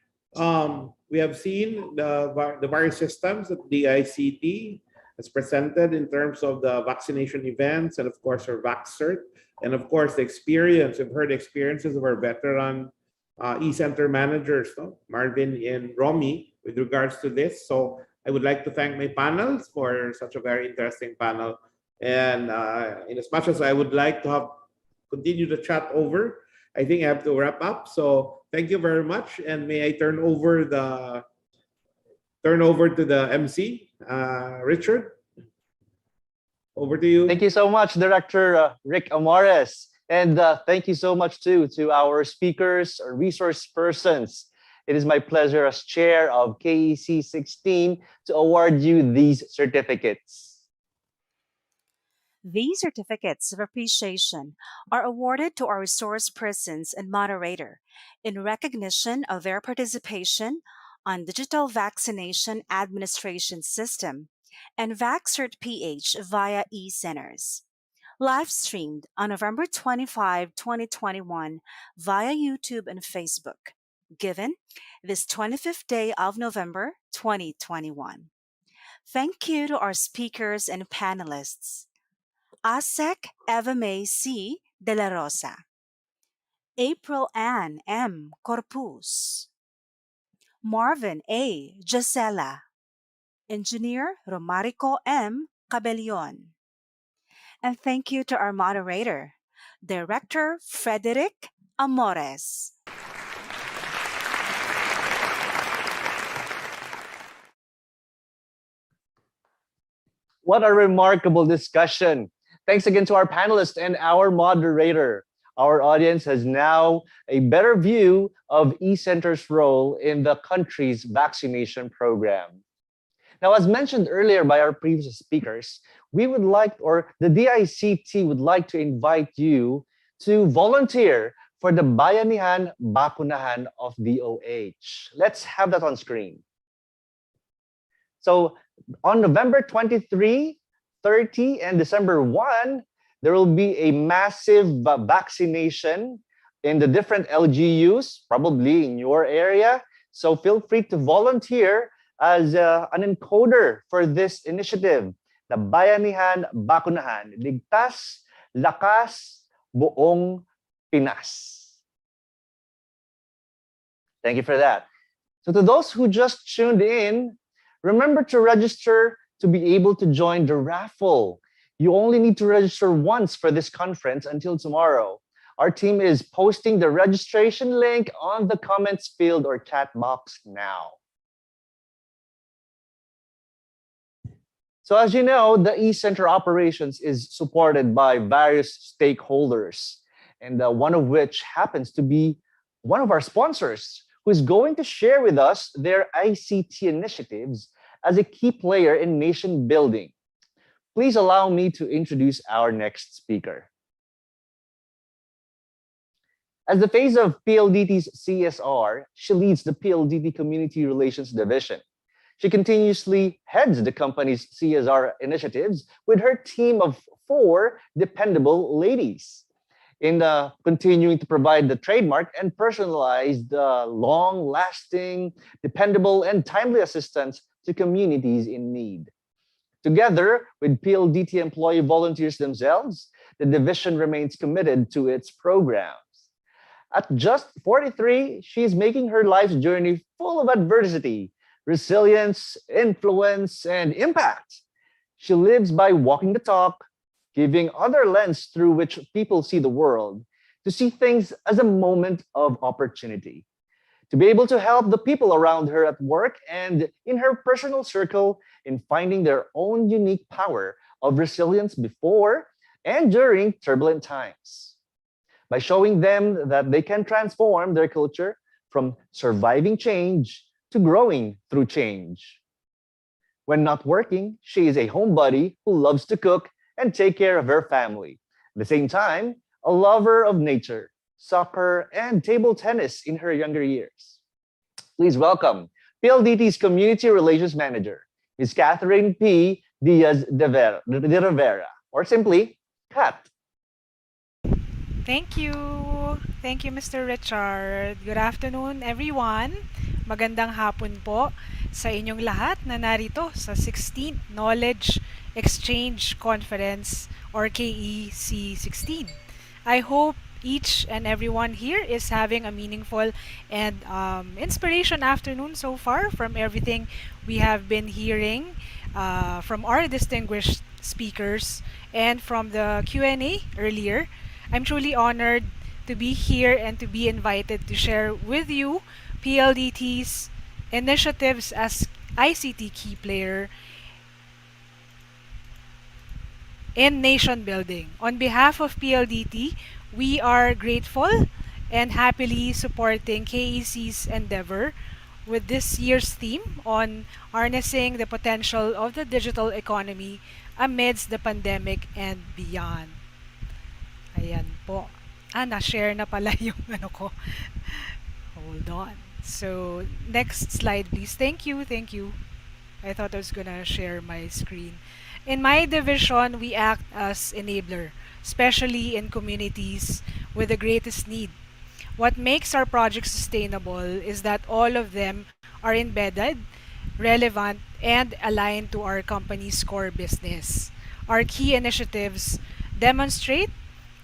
We have seen the various systems that the ICT has presented in terms of the vaccination events and of course our VaxCert. And of course, the experience, we've heard experiences of our veteran eCenter managers, no? Marvin and Romy, with regards to this. So I would like to thank my panels for such a very interesting panel. And in as much as I would like to have continue the chat over, I think I have to wrap up. So thank you very much. And may I turn over to the MC, Richard. Over to you. Thank you so much, Director Rick Amores. And thank you so much too to our speakers or resource persons. It is my pleasure as chair of KEC16 to award you these certificates. These certificates of appreciation are awarded to our resource persons and moderator in recognition of their participation on digital vaccination administration system and VaxCert PH via eCenters. Live streamed on November 25, 2021 via YouTube and Facebook, given this 25th day of November 2021. Thank you to our speakers and panelists. ASEC Eva May C. De La Rosa, April Ann M. Corpus, Marvin A. Gisela, Engineer Romarico M. Cabellion. And thank you to our moderator, Director Frederick Amores. What a remarkable discussion. Thanks again to our panelists and our moderator. Our audience has now a better view of eCenter's role in the country's vaccination program. Now, as mentioned earlier by our previous speakers, we would like, or the DICT would like to invite you to volunteer for the Bayanihan Bakunahan of DOH. Let's have that on screen. So on November 23, 30, and December 1, there will be a massive vaccination in the different LGUs, probably in your area. So feel free to volunteer as an encoder for this initiative, the Bayanihan Bakunahan, Ligtas, Lakas, Buong Pinas. Thank you for that. So to those who just tuned in, remember to register to be able to join the raffle. You only need to register once for this conference until tomorrow. Our team is posting the registration link on the comments field or chat box now. So as you know, the eCenter operations is supported by various stakeholders, and one of which happens to be one of our sponsors, who is going to share with us their ICT initiatives as a key player in nation building. Please allow me to introduce our next speaker. As the face of PLDT's CSR, she leads the PLDT Community Relations Division. She continuously heads the company's CSR initiatives with her team of 4 dependable ladies in continuing to provide the trademark and personalized, long-lasting, dependable, and timely assistance to communities in need. Together with PLDT employee volunteers themselves, the division remains committed to its programs. At just 43, she is making her life's journey full of adversity, resilience, influence, and impact. She lives by walking the talk, giving other lens through which people see the world, to see things as a moment of opportunity, to be able to help the people around her at work and in her personal circle in finding their own unique power of resilience before and during turbulent times, by showing them that they can transform their culture from surviving change to growing through change. When not working, she is a homebody who loves to cook and take care of her family. At the same time, a lover of nature, soccer, and table tennis in her younger years. Please welcome PLDT's Community Relations Manager, Ms. Catherine P. Diaz de Rivera, or simply, Kat. Thank you. Thank you, Mr. Richard. Good afternoon, everyone. Magandang hapon po sa inyong lahat na narito sa 16th Knowledge Exchange Conference or KEC16. I hope each and everyone here is having a meaningful and inspiration afternoon so far from everything we have been hearing from our distinguished speakers and from the Q&A earlier. I'm truly honored to be here and to be invited to share with you PLDT's initiatives as ICT key player in nation building. On behalf of PLDT, we are grateful and happily supporting KEC's endeavor with this year's theme on harnessing the potential of the digital economy amidst the pandemic and beyond. Ayan po. Na-share na pala yung ano ko. Hold on. So, next slide please. Thank you. I thought I was gonna share my screen. In my division, we act as enabler, especially in communities with the greatest need. What makes our projects sustainable is that all of them are embedded, relevant, and aligned to our company's core business. Our key initiatives demonstrate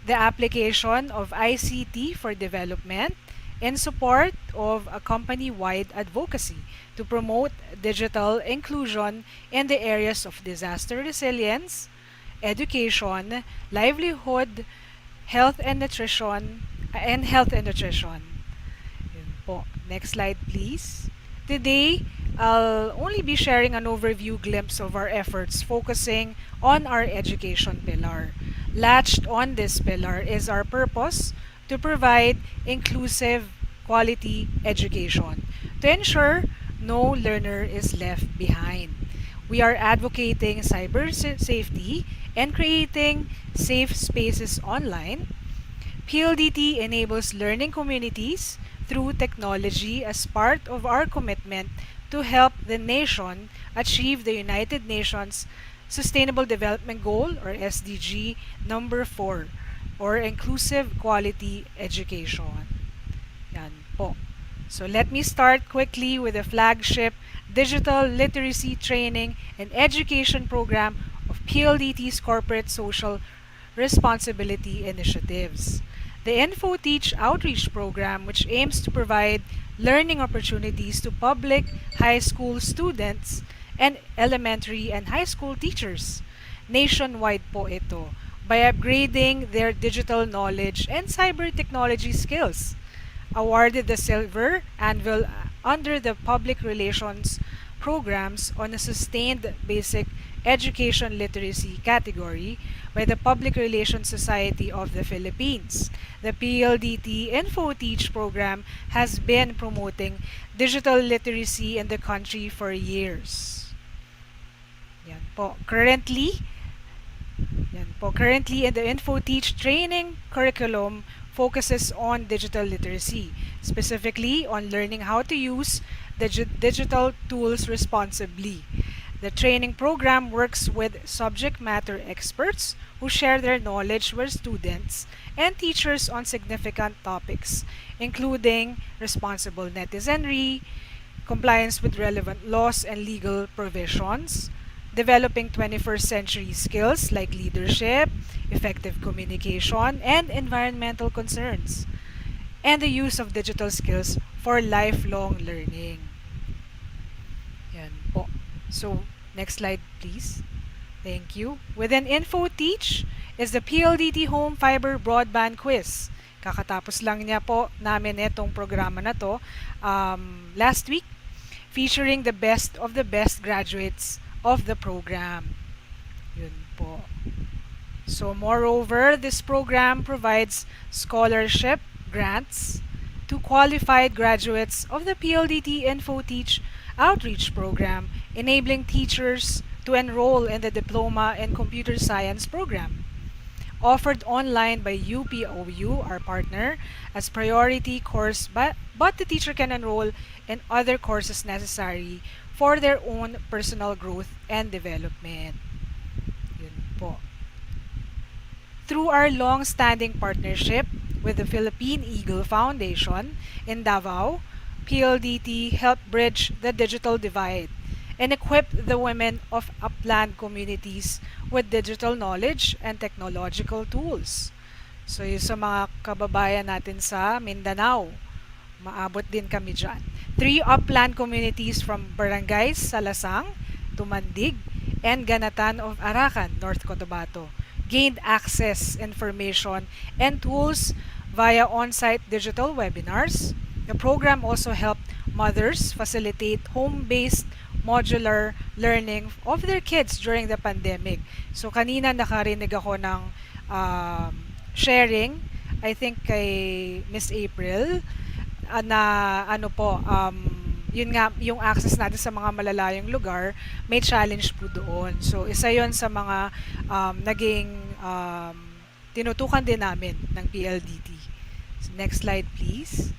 the application of ICT for development in support of a company-wide advocacy to promote digital inclusion in the areas of disaster resilience, education, livelihood, health and nutrition. Yun po. Next slide please. Today, I'll only be sharing an overview glimpse of our efforts focusing on our education pillar. Latched on this pillar is our purpose to provide inclusive, quality education to ensure no learner is left behind. We are advocating cyber safety and creating safe spaces online. PLDT enables learning communities through technology as part of our commitment to help the nation achieve the United Nations Sustainable Development Goal or SDG number 4 or inclusive quality education. Yan po. So let me start quickly with the flagship digital literacy training and education program of PLDT's corporate social responsibility initiatives. The InfoTeach outreach program, which aims to provide learning opportunities to public high school students and elementary and high school teachers. Nationwide po ito by upgrading their digital knowledge and cyber technology skills. Awarded the Silver Anvil under the Public Relations Programs on a Sustained Basic Education Literacy category by the Public Relations Society of the Philippines. The PLDT InfoTeach program has been promoting digital literacy in the country for years. Yan po. Currently in the InfoTeach training curriculum focuses on digital literacy, specifically on learning how to use the digital tools responsibly. The training program works with subject matter experts who share their knowledge with students and teachers on significant topics, including responsible netizenry, compliance with relevant laws and legal provisions, developing 21st century skills like leadership, effective communication, and environmental concerns, and the use of digital skills for lifelong learning. Yan po. So, next slide please. Thank you. Within InfoTeach is the PLDT Home Fiber Broadband Quiz. Kakatapos lang niya po namin itong programa na to last week, featuring the best of the best graduates of the program. Yun po. So moreover, this program provides scholarship grants to qualified graduates of the PLDT InfoTeach outreach program, enabling teachers to enroll in the Diploma in Computer Science program. Offered online by UPOU, our partner, as priority course, but the teacher can enroll in other courses necessary for their own personal growth and development. Yun po. Through our long-standing partnership with the Philippine Eagle Foundation in Davao, PLDT helped bridge the digital divide and equip the women of upland communities with digital knowledge and technological tools. So yung sa mga kababayan natin sa Mindanao, maabot din kami dyan. 3 upland communities from Barangays Salasang, Tumandig, and Ganatan of Arakan, North Cotabato, gained access, information, and tools via on-site digital webinars. The program also helped mothers facilitate home-based modular learning of their kids during the pandemic. So kanina nakarinig ako ng sharing, I think kay Miss April, na yun nga, yung access natin sa mga malalayong lugar, may challenge po doon. So, isa yon sa mga naging tinutukan din namin ng PLDT. So, next slide, please.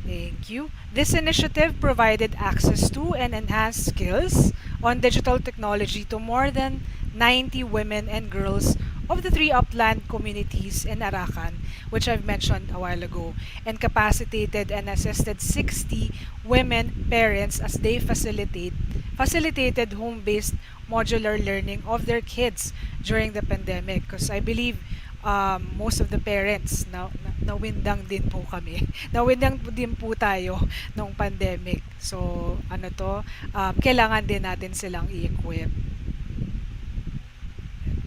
Thank you. This initiative provided access to and enhanced skills on digital technology to more than 90 women and girls of the 3 upland communities in Arakan, which I've mentioned a while ago, and capacitated and assisted 60 women parents as they facilitated home-based modular learning of their kids during the pandemic. Because I believe most of the parents nawindang din po kami. Nawindang din po tayo nung pandemic. So, kailangan din natin silang i-equip.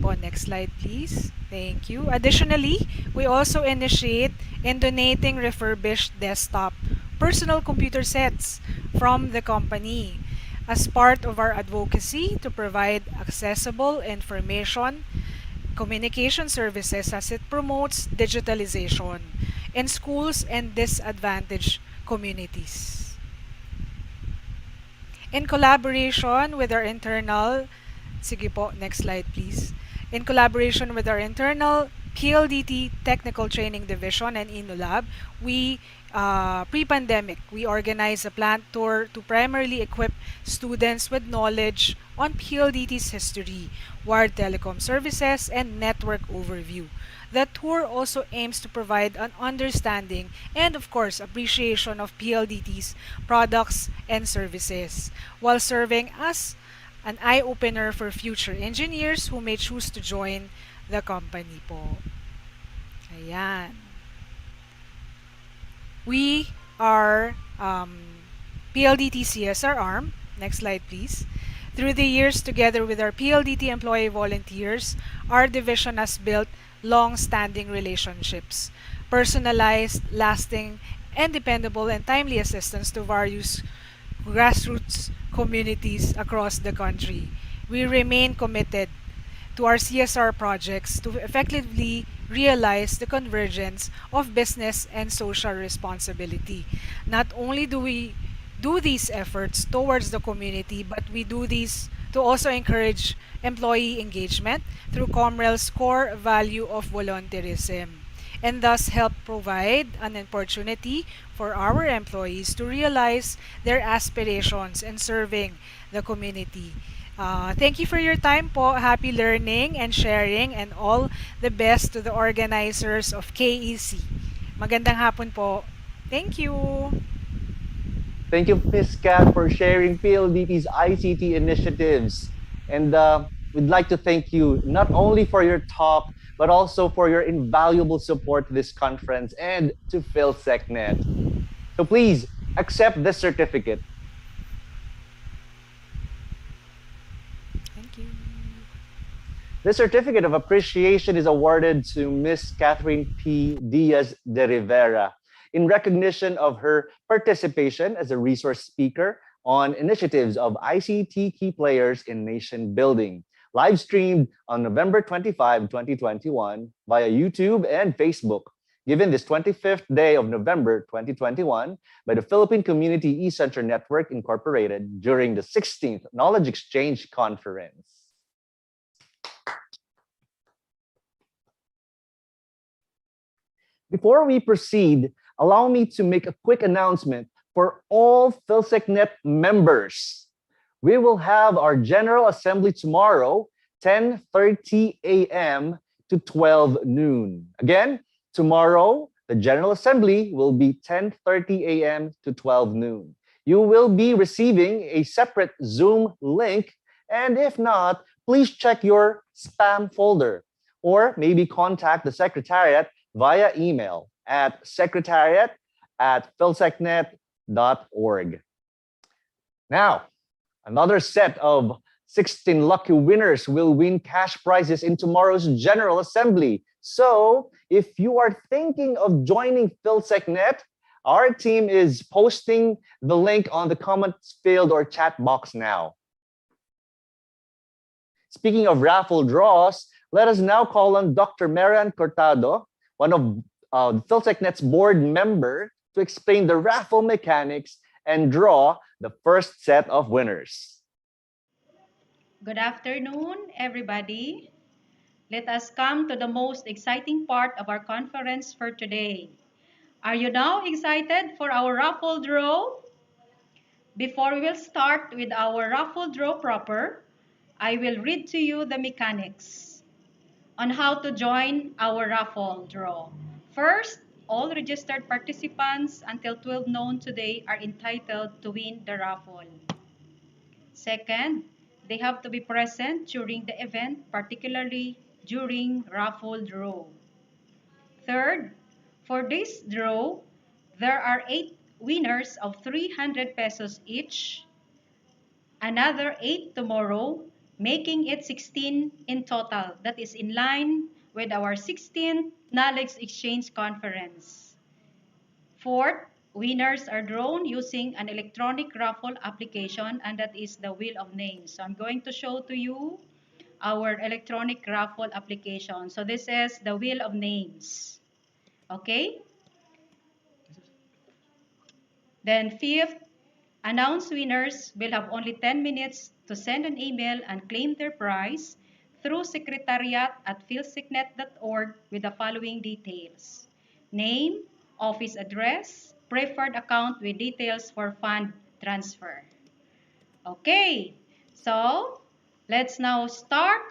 Next slide, please. Thank you. Additionally, we also initiate in donating refurbished desktop personal computer sets from the company as part of our advocacy to provide accessible information communication services as it promotes digitalization in schools and disadvantaged communities. In collaboration with our internal, sige po, next slide please. In collaboration with our internal PLDT Technical Training Division and INULAB, we pre-pandemic, we organized a plant tour to primarily equip students with knowledge on PLDT's history, wired telecom services, and network overview. The tour also aims to provide an understanding and, of course, appreciation of PLDT's products and services, while serving as an eye-opener for future engineers who may choose to join the company po. Ayan. We are PLDT CSR arm. Next slide, please. Through the years, together with our PLDT employee volunteers, our division has built long-standing relationships, personalized, lasting, and dependable and timely assistance to various grassroots communities across the country. We remain committed to our CSR projects to effectively realize the convergence of business and social responsibility. Not only do we do these efforts towards the community, but we do these to also encourage employee engagement through Comrel's core value of volunteerism, and thus help provide an opportunity for our employees to realize their aspirations in serving the community. Thank you for your time po. Happy learning and sharing, and all the best to the organizers of KEC. Magandang hapon po. Thank you. Thank you, Ms. Kat, for sharing PLDT's ICT initiatives. And we'd like to thank you not only for your talk, but also for your invaluable support to this conference and to PhilSecNet. So please accept this certificate. Thank you. This certificate of appreciation is awarded to Ms. Catherine P. Diaz de Rivera in recognition of her participation as a resource speaker on initiatives of ICT key players in nation building, live streamed on November 25, 2021 via YouTube and Facebook, given this 25th day of November 2021 by the Philippine Community eCenter Network Incorporated during the 16th Knowledge Exchange Conference. Before we proceed, allow me to make a quick announcement for all PhilSecNet members. We will have our General Assembly tomorrow, 10:30 a.m. to 12 noon. Again, tomorrow, the General Assembly will be 10:30 a.m. to 12 noon. You will be receiving a separate Zoom link, and if not, please check your spam folder, or maybe contact the Secretariat via email at secretariat@philsecnet.org. Now, another set of 16 lucky winners will win cash prizes in tomorrow's General Assembly. So, if you are thinking of joining PhilSecNet, our team is posting the link on the comments field or chat box now. Speaking of raffle draws, let us now call on Dr. Marian Cortado, one of PhilSecNet's board member, to explain the raffle mechanics and draw the first set of winners. Good afternoon, everybody. Let us come to the most exciting part of our conference for today. Are you now excited for our raffle draw? Before we will start with our raffle draw proper, I will read to you the mechanics on how to join our raffle draw. First, all registered participants until 12 noon today are entitled to win the raffle. Second, they have to be present during the event, particularly during raffle draw. Third, for this draw, there are 8 winners of 300 pesos each, another 8 tomorrow, making it 16 in total. That is in line with our 16th Knowledge Exchange Conference. Fourth, winners are drawn using an electronic raffle application, and that is the Wheel of Names. So I'm going to show to you our electronic raffle application. So this is the Wheel of Names. Okay? Then fifth, announced winners will have only 10 minutes to send an email and claim their prize through secretariat@philsecnet.org with the following details: name, office address, preferred account with details for fund transfer. Okay, so let's now start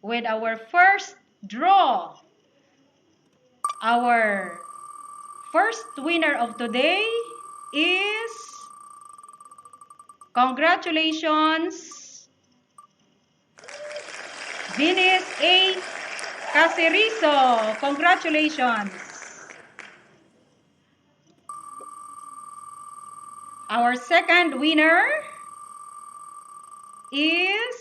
with our first draw. Our first winner of today is, congratulations, Venus A. Caserizo. Congratulations. Our second winner is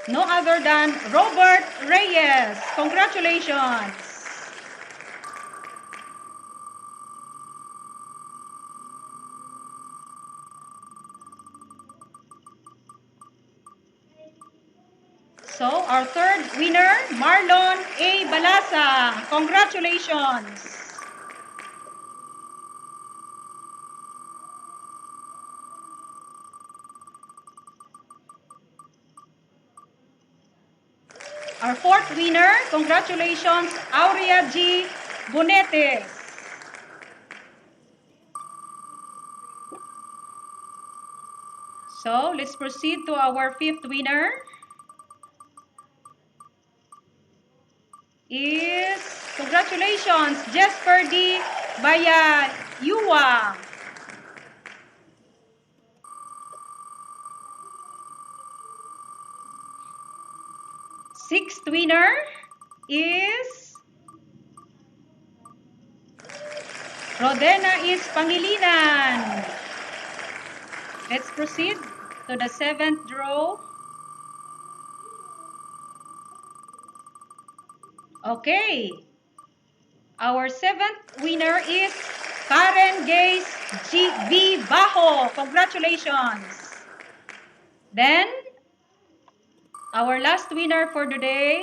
no other than Robert Reyes. Congratulations. So, our third winner, Marlon A. Balasa. Congratulations. Our fourth winner, congratulations, Aurea G. Bonetes. So, let's proceed to our fifth winner. Is, congratulations, Jesper D. Bayayua. Sixth winner is Rodena is Pangilinan. Let's proceed to the seventh draw. Okay. Our seventh winner is Karen Gaze G.V. Bajo. Congratulations. Then, our last winner for today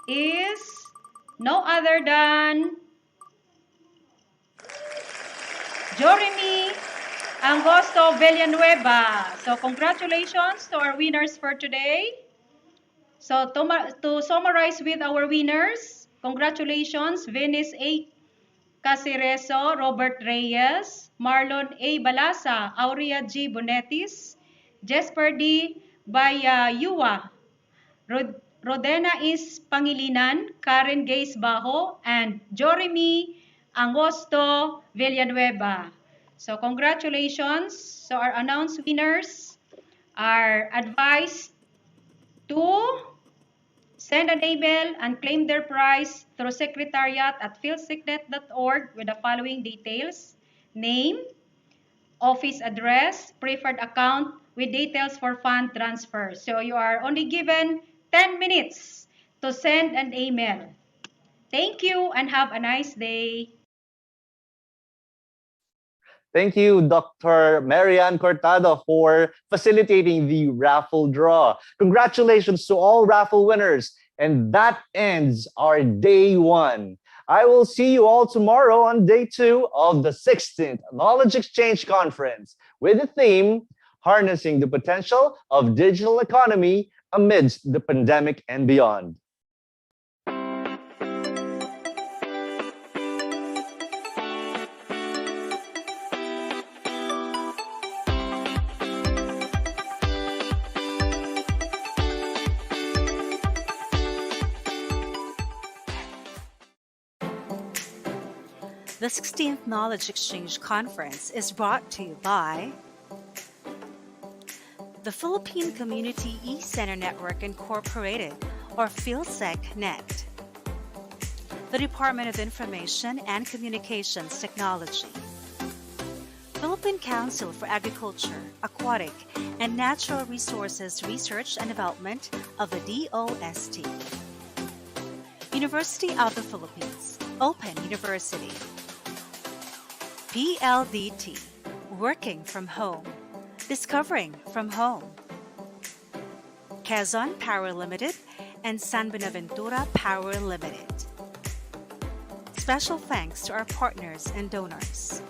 is no other than Jeremy Angosto Villanueva. So, congratulations to our winners for today. So, to summarize with our winners, congratulations, Venus A. Cacerezo, Robert Reyes, Marlon A. Balasa, Aurea G. Bonetis, Jesper D. Bayayua, Rodena is Pangilinan, Karen Gaze Bajo, and Jeremy Angosto Villanueva. So, congratulations. So, our announced winners are advised to send an email and claim their prize through secretariat@philsecnet.org with the following details: name, office address, preferred account with details for fund transfer. So you are only given 10 minutes to send an email. Thank you and have a nice day. Thank you, Dr. Marian Cortado, for facilitating the raffle draw. Congratulations to all raffle winners. And that ends our day 1. I will see you all tomorrow on day 2 of the 16th Knowledge Exchange Conference with the theme, Harnessing the Potential of Digital Economy Amidst the Pandemic and Beyond. The 16th Knowledge Exchange Conference is brought to you by the Philippine Community eCenter Network Incorporated, or PhilSec Net, the Department of Information and Communications Technology, Philippine Council for Agriculture, Aquatic, and Natural Resources Research and Development of the DOST, University of the Philippines, Open University, PLDT, Working from Home, Discovering from Home, Quezon Power Limited, and San Buenaventura Power Limited. Special thanks to our partners and donors.